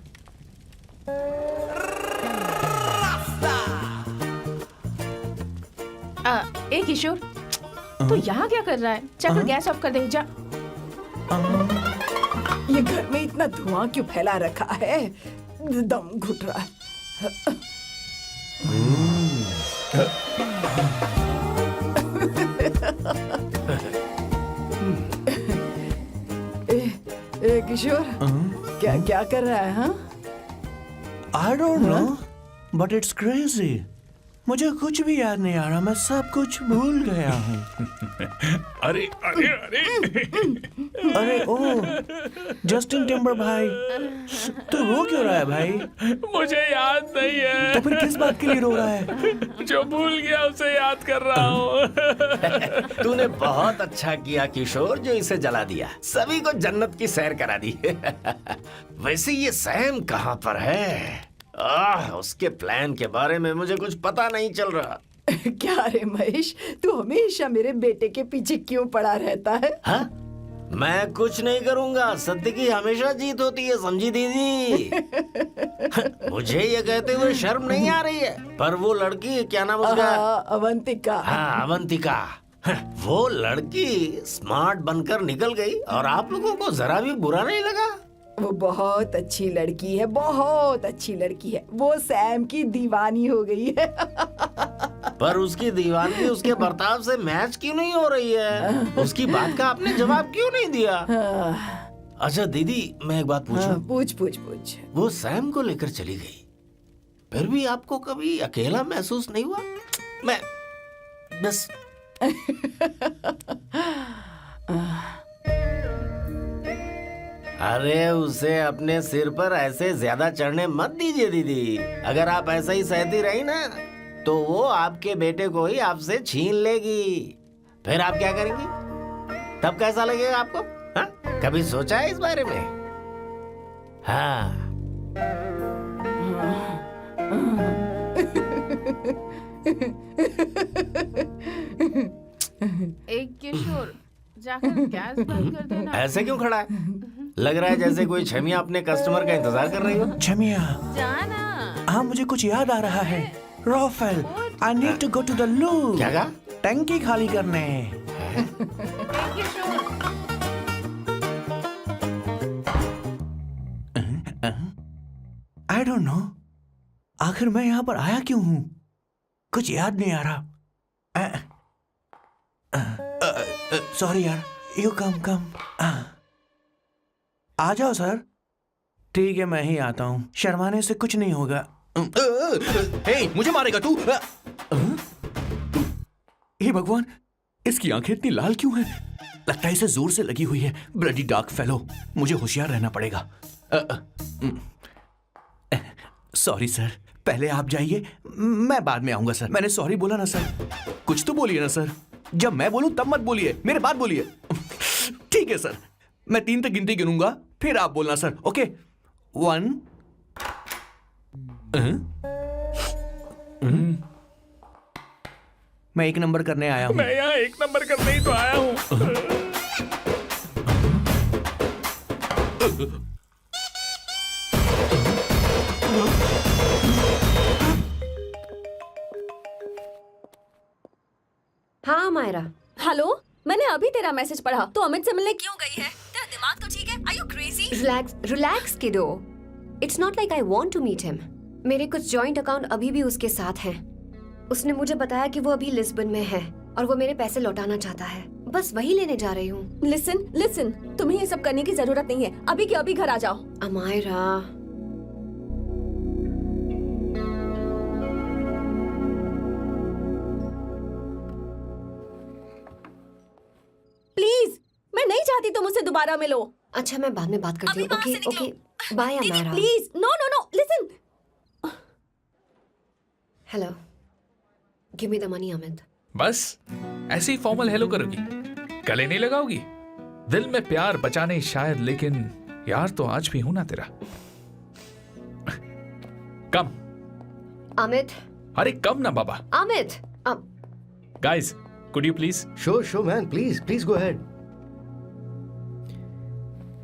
ए किशोर, तू यहाँ क्या कर रहा है? जाकर गैस ऑफ कर दे जा। ये घर में इतना धुआं क्यों फैला रखा है? दम घुट रहा है। ए किशोर, क्या क्या कर रहा है? हाँ, I don't know, but it's crazy. मुझे कुछ भी याद नहीं आ रहा, मैं सब कुछ भूल गया हूँ। अरे अरे अरे अरे ओ, जस्टिन टिम्बर भाई, तू रो क्यों रहा है भाई? मुझे याद नहीं है। तो फिर किस बात के लिए रो रहा है? जो भूल गया उसे याद कर रहा हूँ। तूने बहुत अच्छा किया किशोर, जो इसे जला दिया। सभी को जन्नत की सैर करा दी। वैसे ये सैम कहाँ पर है? उसके प्लान के बारे में मुझे कुछ पता नहीं चल रहा। क्या रे महेश, तू हमेशा मेरे बेटे के पीछे क्यों पड़ा रहता है? हाँ? मैं कुछ नहीं करूंगा, सत्य की हमेशा जीत होती है, समझी दीदी? मुझे ये कहते हुए शर्म नहीं आ रही है, पर वो लड़की, क्या नाम उसका? अवंतिका। हाँ, अवंतिका। वो लड़की स्मार्ट बनकर निकल गई और आप लोगों को जरा भी बुरा नहीं लगा? वो बहुत अच्छी लड़की है, बहुत अच्छी लड़की है। वो सैम की दीवानी हो गई है। पर उसकी दीवानगी उसके बर्ताव से मैच क्यों नहीं हो रही है? उसकी बात का आपने जवाब क्यों नहीं दिया? अच्छा दीदी, मैं एक बात पूछूं? पूछ पूछ पूछ। वो सैम को लेकर चली गई, फिर भी आपको कभी अकेला महसूस नहीं हुआ? मैं बस अरे उसे अपने सिर पर ऐसे ज्यादा चढ़ने मत दीजिए दीदी। अगर आप ऐसा ही सहती रही ना तो वो आपके बेटे को ही आपसे छीन लेगी। फिर आप क्या करेंगी? तब कैसा लगेगा आपको? हाँ? कभी सोचा है इस बारे में? हाँ। एक किशोर जाकर गैस बंद कर देना। ऐसे क्यों खड़ा है? लग रहा है जैसे कोई छमिया अपने कस्टमर का इंतजार कर रही हो। छमिया, जाना। हाँ मुझे कुछ याद आ रहा है। Rafael, I need to go to the loo. क्या कहा? टंकी खाली करने। एक किशोर। आई डोंट नो, आखिर मैं यहाँ पर आया क्यों हूँ? कुछ याद नहीं आ रहा। सॉरी यार, यू कम कम। आ जाओ सर। ठीक है, मैं ही आता हूँ, शर्माने से कुछ नहीं होगा। हे, मुझे मारेगा तू? हे भगवान, इसकी आंखें इतनी लाल क्यों हैं? लगता है इसे जोर से लगी हुई है। ब्लडी डार्क फेलो, मुझे होशियार रहना पड़ेगा। सॉरी सर, पहले आप जाइए, मैं बाद में आऊंगा सर। मैंने सॉरी बोला ना सर? कुछ तो बोलिए ना सर। जब मैं बोलूं तब मत बोलिए, मेरे बाद बोलिए। ठीक है सर, मैं 3 तक गिनती गिनूंगा, फिर आप बोलना सर। ओके, 1। मैं 1 नंबर करने आया हूं। मैं यहाँ 1 नंबर करने ही तो आया हूँ। हाँ मायरा। हेलो, मैंने अभी तेरा मैसेज पढ़ा। तो अमित से मिलने क्यों गई है? तेरा दिमाग तो ठीक है? Are you crazy? Relax kiddo. It's not like I want to meet him. मेरे कुछ जॉइंट अकाउंट अभी भी उसके साथ हैं। उसने मुझे बताया कि वो अभी लिस्बन में है और वो मेरे पैसे लौटाना चाहता है। बस वही लेने जा रही हूँ। लिसन, तुम्हें ये सब करने की जरूरत नहीं है। अभी के अभी घर आ जाओ। अमायरा, प्लीज, मैं नहीं चाहती तुम मुझसे दोबारा मिलो। अच्छा मैं बाद में बात करती हूँ। अभी वहाँ से ओके निकलो। बाय दीदी Amaira. Please, no listen. Hello, give me the money Amit. बस ऐसे ही फॉर्मल हेलो करोगी, गले नहीं लगाओगी? दिल में प्यार बचा नहीं शायद, लेकिन यार तो आज भी हूं ना तेरा। कम अमित। अरे कम ना बाबा। Amit. Guys, could you please? Sure, man. Please go ahead.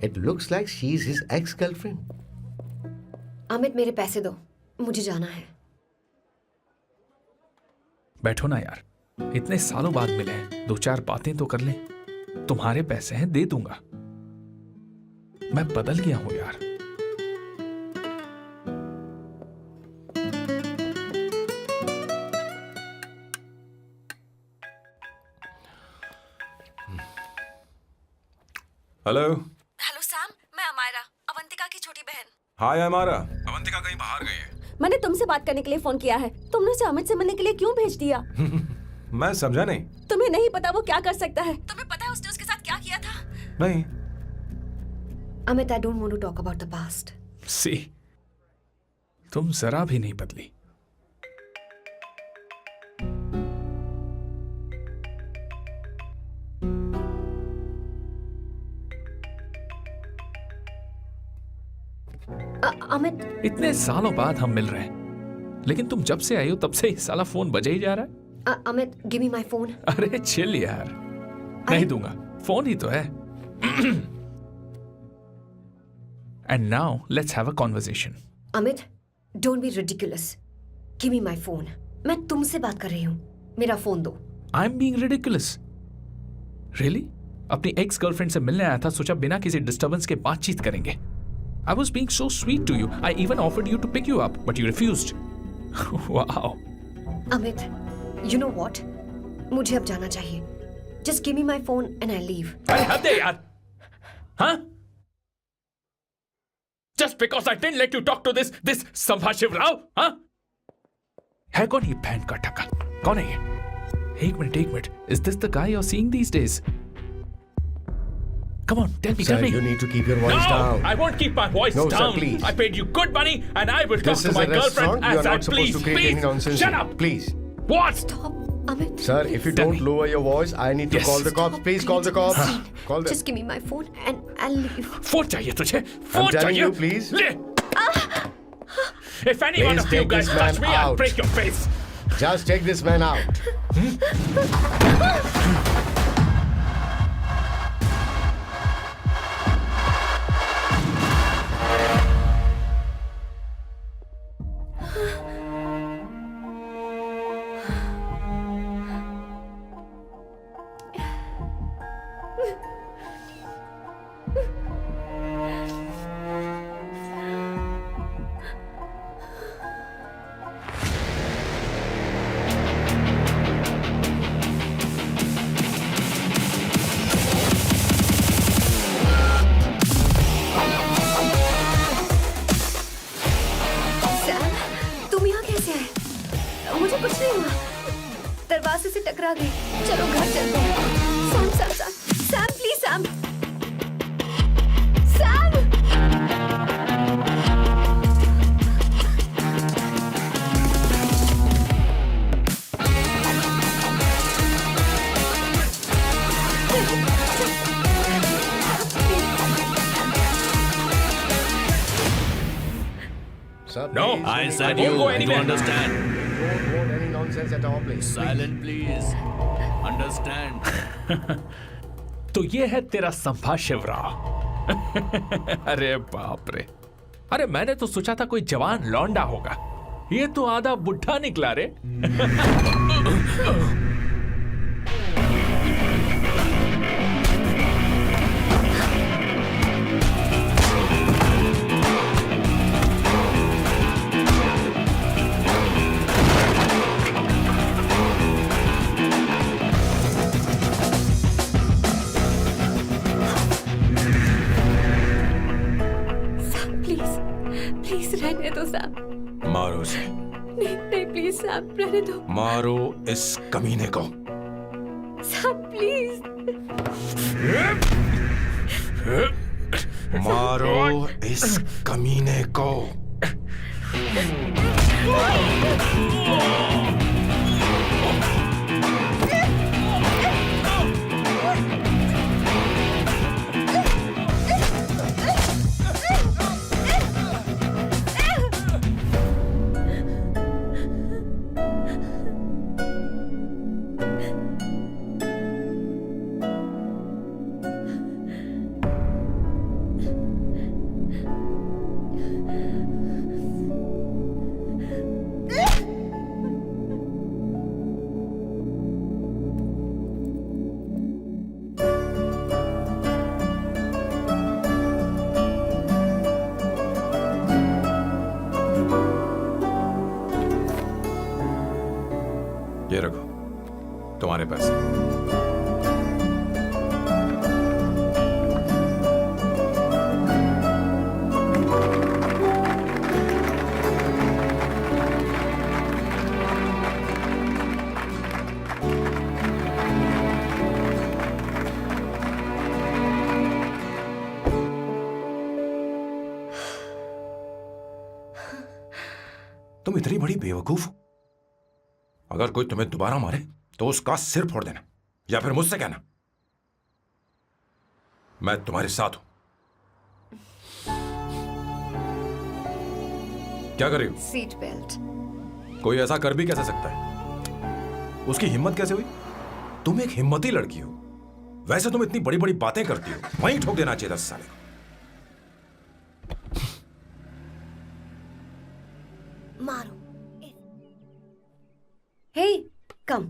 It looks like she's his ex-girlfriend. Amit मेरे पैसे दो, मुझे जाना है। बैठो ना यार, इतने सालों बाद मिले हैं, 2-4 बातें तो कर लें। तुम्हारे पैसे हैं, दे दूंगा। मैं बदल गया हूं यार। हेलो। हेलो सैम, मैं अमायरा, अवंतिका की छोटी बहन। हाय अमारा। अवंतिका कहीं बाहर गई है। मैंने तुमसे बात करने के लिए फोन किया है। तुमने उसे अमित से मिलने के लिए क्यों भेज दिया? मैं समझा नहीं। तुम्हें नहीं पता वो क्या कर सकता है? तुम्हें पता है उसने उसके साथ क्या किया था? नहीं। Amit, I don't want to talk about the past. See, तुम जरा भी नहीं बदली। अमित, इतने सालों बाद हम मिल रहे हैं, लेकिन तुम जब से आई हो तब से ही साला फोन बजे ही जा रहा है। Amit, give me my phone. अरे चिल यार, नहीं दूंगा, फोन ही तो है। And now let's have a conversation. Amit, don't be ridiculous. Give me my phone. मैं तुमसे बात कर रही हूँ, मेरा फोन दो। I am being ridiculous? Really? अपनी एक्स गर्लफ्रेंड से मिलने आया था, सोचा बिना किसी डिस्टर्बेंस के बातचीत करेंगे। I was being so sweet to you. I even offered you to pick you up, but you refused. Wow. Amit, you know what? मुझे अब जाना चाहिए. Just give me my phone and I leave. अरे हद है यार. Huh? Just because I didn't let you talk to this संभाष Shivrao, huh? है कौन ये बहन का टक्का? कौन है ये? एक minute. Is this the guy you're seeing these days? Come on, tell me. Sir, you need to keep your voice down. I won't keep my voice No, down. sir, please. I paid you good money and I will This talk to is my a restaurant. girlfriend You are as I not supposed to create any nonsense. Shut up. Please. What? Stop, Amit. Sir, if you Tell don't me. lower your voice, I need to Yes. call the cops. Please call the cops. Call them. Just give me my phone and I'll leave. Phone चाहिए तुझे? Phone I'm telling चाहिए? you, please. ले. If any one Please of you take guys this touch man me, I'll out. break your face. Just take this man out. Sam, तुम यहाँ कैसे आए? मुझे कुछ नहीं हुआ. दरवाजे से टकरा गई. चलो घर चलते हैं. Sam, please Sam. Sam. Sir, No, please, I don't said I you. won't go You anywhere. understand? want any nonsense at our place. Silent, please. Understand? तो ये है तेरा संभाष शिवराव. अरे बाप रे. अरे मैंने तो सोचा था कोई जवान लौंडा होगा. ये तो आधा बुढ़ा निकला रे. प्लीज रहने दो सैम. मारो उसे, नहीं प्लीज सैम, रहने दो. मारो इस कमीने को. Sam please. मारो इस कमीने को. ये रखो तुम्हारे पैसे. तुम इतनी बड़ी बेवकूफ हो. अगर कोई तुम्हें दोबारा मारे तो उसका सिर फोड़ देना या फिर मुझसे कहना. मैं तुम्हारे साथ हूं. क्या कर रही हो? Seat belt. कोई ऐसा कर भी कैसे सकता है? उसकी हिम्मत कैसे हुई? तुम एक हिम्मती लड़की हो. वैसे तुम इतनी बड़ी बड़ी बातें करती हो, वहीं ठोक देना चाहिए 10 साल. मारो. Hey, come.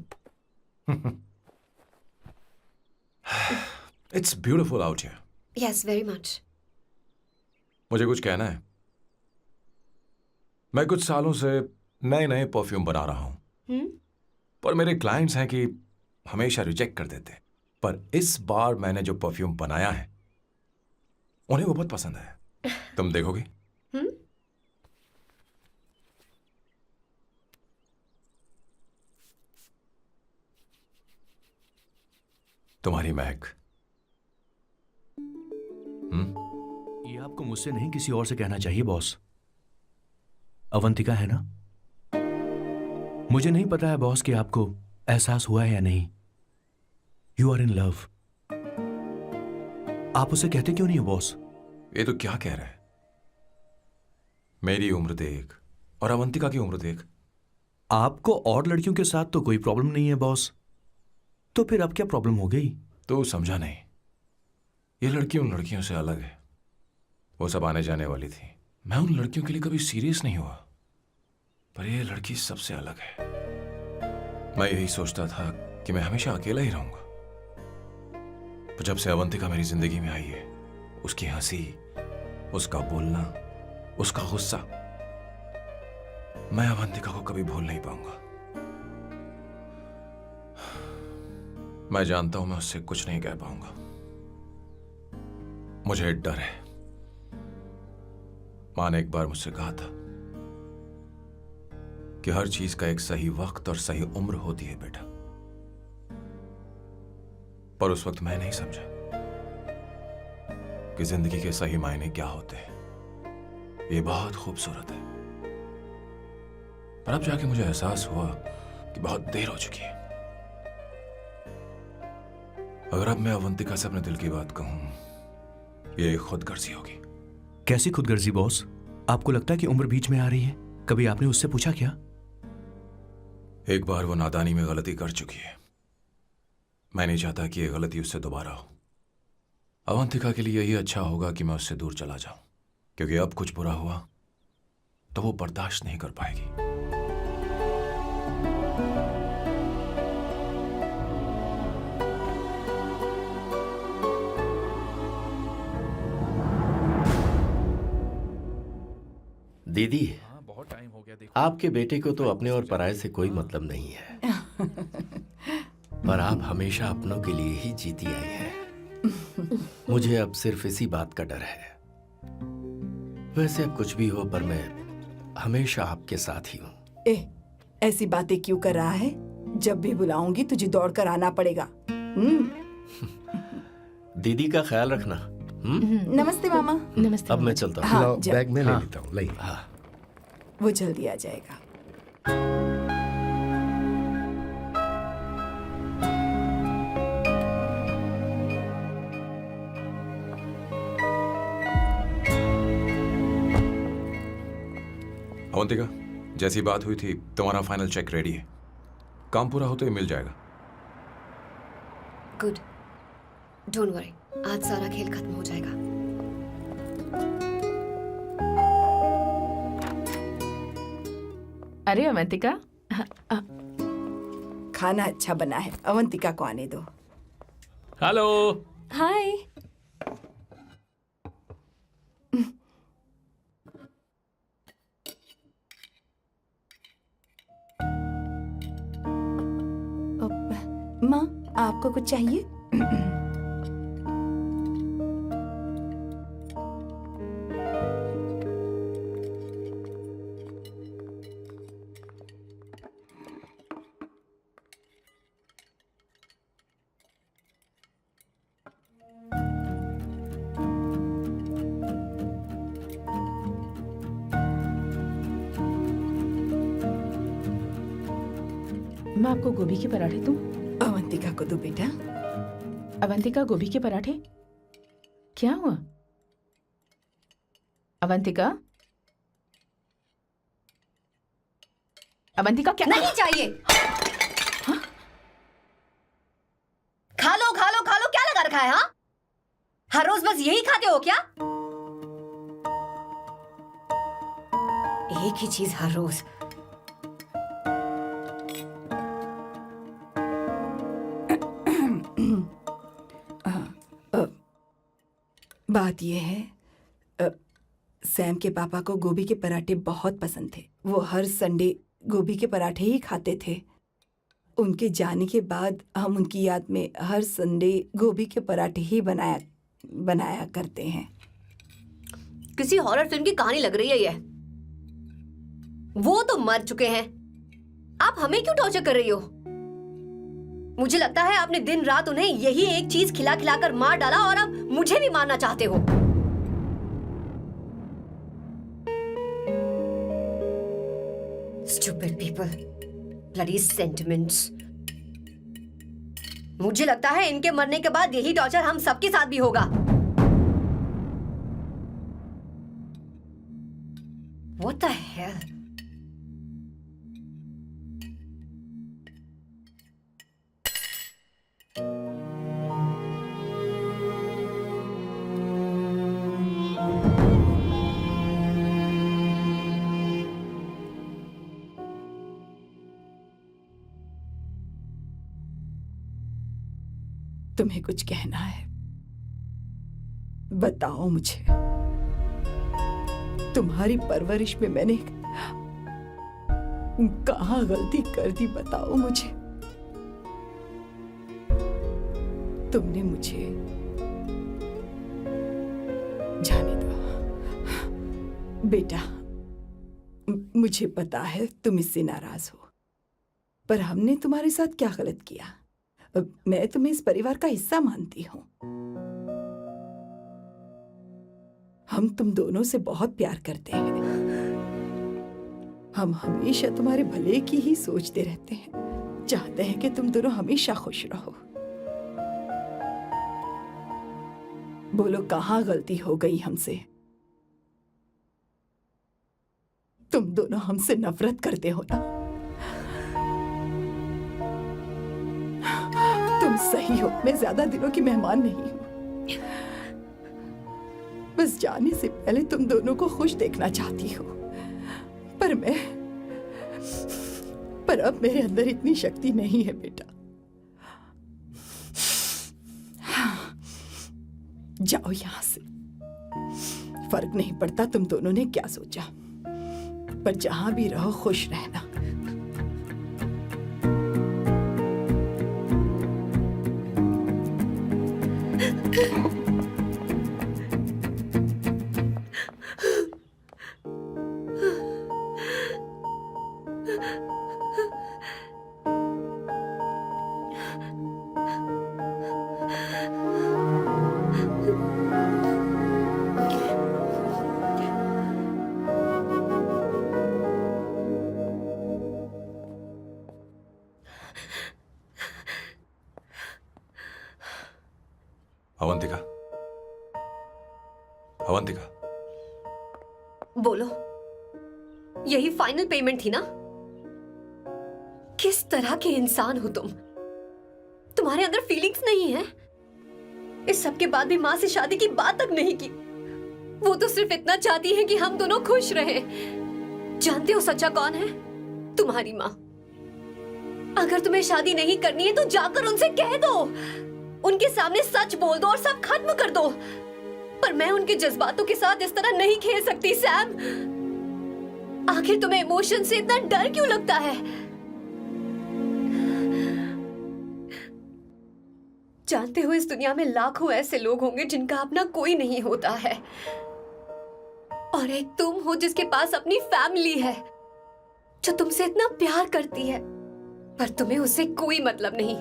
It's beautiful out here. Yes, very much. मुझे कुछ कहना है। मैं कुछ सालों से नए नए परफ्यूम बना रहा हूं, पर मेरे क्लाइंट्स हैं कि हमेशा रिजेक्ट कर देते। पर इस बार मैंने जो परफ्यूम बनाया है उन्हें वो बहुत पसंद है। तुम देखोगी? तुम्हारी महक। ये आपको मुझसे नहीं किसी और से कहना चाहिए बॉस। अवंतिका है ना? मुझे नहीं पता है बॉस कि आपको एहसास हुआ है या नहीं। You are in love. आप उसे कहते क्यों नहीं हो बॉस? ये तो क्या कह रहा है? मेरी उम्र देख और अवंतिका की उम्र देख। आपको और लड़कियों के साथ तो कोई प्रॉब्लम नहीं है बॉस, तो फिर अब क्या प्रॉब्लम हो गई? तो समझा नहीं। ये लड़की उन लड़कियों से अलग है। वो सब आने जाने वाली थी। मैं उन लड़कियों के लिए कभी सीरियस नहीं हुआ, पर ये लड़की सबसे अलग है। मैं यही सोचता था कि मैं हमेशा अकेला ही रहूंगा, पर जब से अवंतिका मेरी जिंदगी में आई है, उसकी हंसी, उसका बोलना, उसका गुस्सा, मैं अवंतिका को कभी भूल नहीं पाऊंगा। मैं जानता हूं मैं उससे कुछ नहीं कह पाऊंगा। मुझे डर है। मां ने एक बार मुझसे कहा था कि हर चीज का एक सही वक्त और सही उम्र होती है बेटा, पर उस वक्त मैं नहीं समझा कि जिंदगी के सही मायने क्या होते हैं। ये बहुत खूबसूरत है, पर अब जाके मुझे एहसास हुआ कि बहुत देर हो चुकी है। अगर अब मैं अवंतिका से अपने दिल की बात कहूं, ये खुदगर्जी होगी। कैसी खुदगर्जी बॉस? आपको लगता है कि उम्र बीच में आ रही है? कभी आपने उससे पूछा क्या? एक बार वो नादानी में गलती कर चुकी है। मैं नहीं चाहता कि ये गलती उससे दोबारा हो। अवंतिका के लिए यही अच्छा होगा कि मैं उससे दूर चला जाऊं, क्योंकि अब कुछ बुरा हुआ तो वो बर्दाश्त नहीं कर पाएगी। दीदी, बहुत टाइम हो गया। देखो, आपके बेटे को तो अपने और पराये से कोई मतलब नहीं है, पर आप हमेशा अपनों के लिए ही जीती आई हैं। मुझे अब सिर्फ इसी बात का डर है। वैसे अब कुछ भी हो, पर मैं हमेशा आपके साथ ही हूँ। ऐसी बातें क्यों कर रहा है? जब भी बुलाऊंगी तुझे दौड़कर आना पड़ेगा। दीदी का ख्याल रखना। नमस्ते मामा। नमस्ते। अब मैं चलता हूँ। हाँ, लाओ, जा- बैग में ले हाँ। लेता हूँ। लाइए। हाँ। वो जल्दी आ जाएगा। अवंतिका, जैसी बात हुई थी तुम्हारा फाइनल चेक रेडी है। काम पूरा होते ही मिल जाएगा। गुड, डोंट वरी, आज सारा खेल खत्म हो जाएगा। अरे अवंतिका, खाना अच्छा बना है, अवंतिका को आने दो। हेलो। हाय। माँ, आपको कुछ चाहिए? मैं आपको गोभी के पराठे दूं? अवंतिका को दो बेटा। अवंतिका, गोभी के पराठे? क्या हुआ अवंतिका? अवंतिका क्या? नहीं चाहिए। खा लो खा लो खा लो, क्या लगा रखा है? हाँ, हर रोज बस यही खाते हो क्या? एक ही चीज हर रोज। बात यह है, सैम के पापा को गोभी के पराठे बहुत पसंद थे। वो हर संडे गोभी के पराठे ही खाते थे। उनके जाने के बाद हम उनकी याद में हर संडे गोभी के पराठे ही बनाया करते हैं। किसी हॉरर फिल्म की कहानी लग रही है ये। वो तो मर चुके हैं, आप हमें क्यों टॉर्चर कर रही हो? मुझे लगता है आपने दिन रात उन्हें यही एक चीज खिला खिला कर मार डाला और अब मुझे भी मारना चाहते हो। Stupid people, bloody sentiments. मुझे लगता है इनके मरने के बाद यही टॉर्चर हम सबके साथ भी होगा। What the hell? तुम्हें कुछ कहना है? बताओ मुझे। तुम्हारी परवरिश में मैंने कहाँ गलती कर दी, बताओ मुझे। तुमने मुझे जाने दो बेटा। मुझे पता है तुम इससे नाराज हो, पर हमने तुम्हारे साथ क्या गलत किया? मैं तुम्हें इस परिवार का हिस्सा मानती हूँ। हम तुम दोनों से बहुत प्यार करते हैं। हम हमेशा तुम्हारे भले की ही सोचते रहते हैं, चाहते हैं कि तुम दोनों हमेशा खुश रहो। बोलो कहाँ गलती हो गई हमसे? तुम दोनों हमसे नफरत करते हो ना? तुम सही हो, मैं ज्यादा दिनों की मेहमान नहीं हूं। बस जाने से पहले तुम दोनों को खुश देखना चाहती हूँ, पर अब मेरे अंदर इतनी शक्ति नहीं है बेटा। जाओ यहां से। फर्क नहीं पड़ता तुम दोनों ने क्या सोचा, पर जहां भी रहो खुश रहना। अवंतिका, अवंतिका, बोलो, यही फाइनल पेमेंट थी ना? किस तरह के इंसान हो तुम? तुम्हारे अंदर फीलिंग्स नहीं है? इस सब के बाद भी माँ से शादी की बात तक नहीं की। वो तो सिर्फ इतना चाहती है कि हम दोनों खुश रहें। जानते हो सच्चा कौन है? तुम्हारी माँ। अगर तुम्हें शादी नहीं करनी है तो जाकर उनसे कह दो, उनके सामने सच बोल दो और सब खत्म कर दो। पर मैं उनके जज्बातों के साथ इस तरह नहीं खेल सकती सैम। आखिर तुम्हें इमोशन से इतना डर क्यों लगता है? जानते हो इस दुनिया में लाखों ऐसे लोग होंगे जिनका अपना कोई नहीं होता है, और एक तुम हो जिसके पास अपनी फैमिली है जो तुमसे इतना प्यार करती है, पर तुम्हें उससे कोई मतलब नहीं।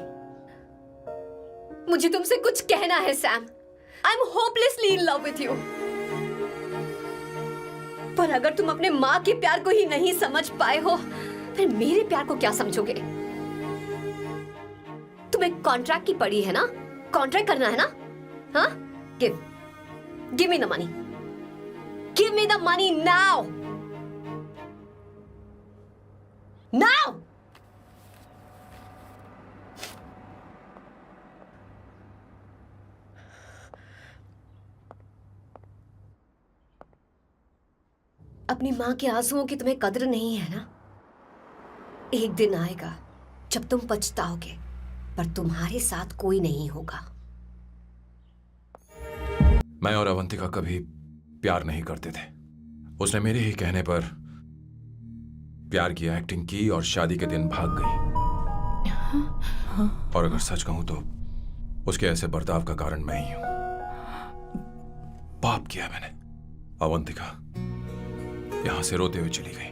मुझे तुमसे कुछ कहना है Sam. I am hopelessly in love with you. पर अगर तुम अपने माँ के प्यार को ही नहीं समझ पाए हो, फिर मेरे प्यार को क्या समझोगे? तुम्हें कॉन्ट्रैक्ट की पड़ी है ना? कॉन्ट्रैक्ट करना है ना? हाँ? Give me the money. Give me the money now. Now. अपनी माँ के आंसुओं की तुम्हें कदर नहीं है ना? एक दिन आएगा जब तुम पछताओगे, पर तुम्हारे साथ कोई नहीं होगा। मैं और अवंतिका कभी प्यार नहीं करते थे। उसने मेरे ही कहने पर प्यार की एक्टिंग की और शादी के दिन भाग गई। और अगर सच कहूं तो उसके ऐसे बर्ताव का कारण मैं ही हूं। पाप किया मैंने। अवंतिका यहां से रोते हुए चली गई।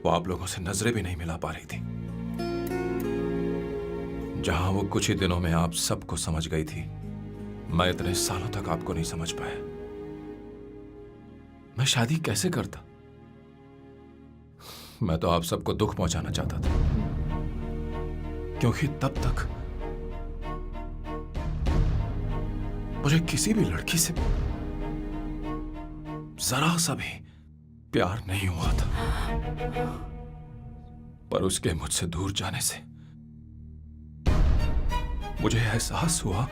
वो आप लोगों से नजरें भी नहीं मिला पा रही थी। जहां वो कुछ ही दिनों में आप सबको समझ गई थी, मैं इतने सालों तक आपको नहीं समझ पाया। मैं शादी कैसे करता? मैं तो आप सबको दुख पहुंचाना चाहता था, क्योंकि तब तक मुझे किसी भी लड़की से जरा सा भी प्यार नहीं हुआ था। पर उसके मुझसे दूर जाने से मुझे एहसास हुआ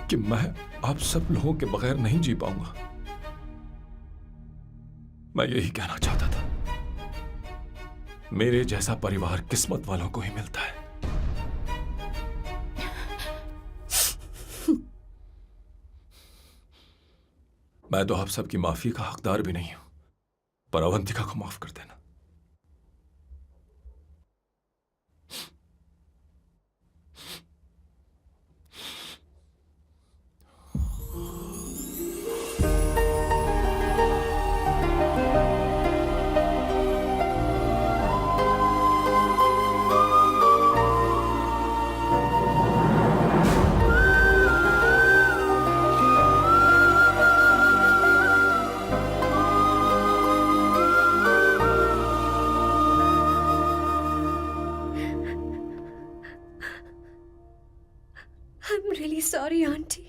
कि मैं आप सब लोगों के बगैर नहीं जी पाऊंगा। मैं यही कहना चाहता था, मेरे जैसा परिवार किस्मत वालों को ही मिलता है। मैं तो आप सबकी माफी का हकदार भी नहीं हूं, पर अवंतिका को माफ कर देना। I'm really sorry, aunty.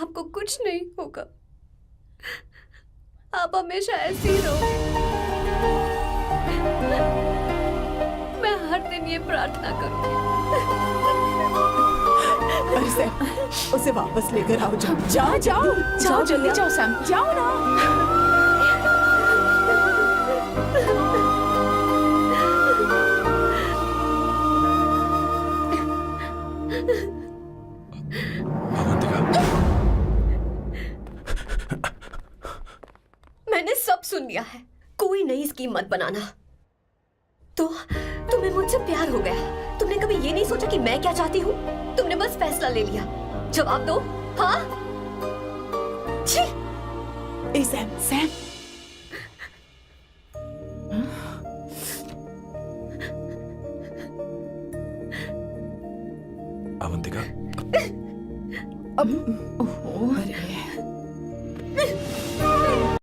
आपको कुछ नहीं होगा। आप हमेशा ऐसी ही रहो। मैं हर दिन ये प्रार्थना करूंगी। अरे सैम, उसे वापस लेकर आओ। जाओ जाओ जाओ जल्दी जाओ सैम। जाओ ना। मैंने सब सुन लिया है। कोई नई स्कीम मत बनाना। तो तुम्हें मुझसे प्यार हो गया। तुमने कभी ये नहीं सोचा कि मैं क्या चाहती हूँ? तुमने बस फैसला ले लिया। जवाब दो। हाँ? छी! ए सैम, सैम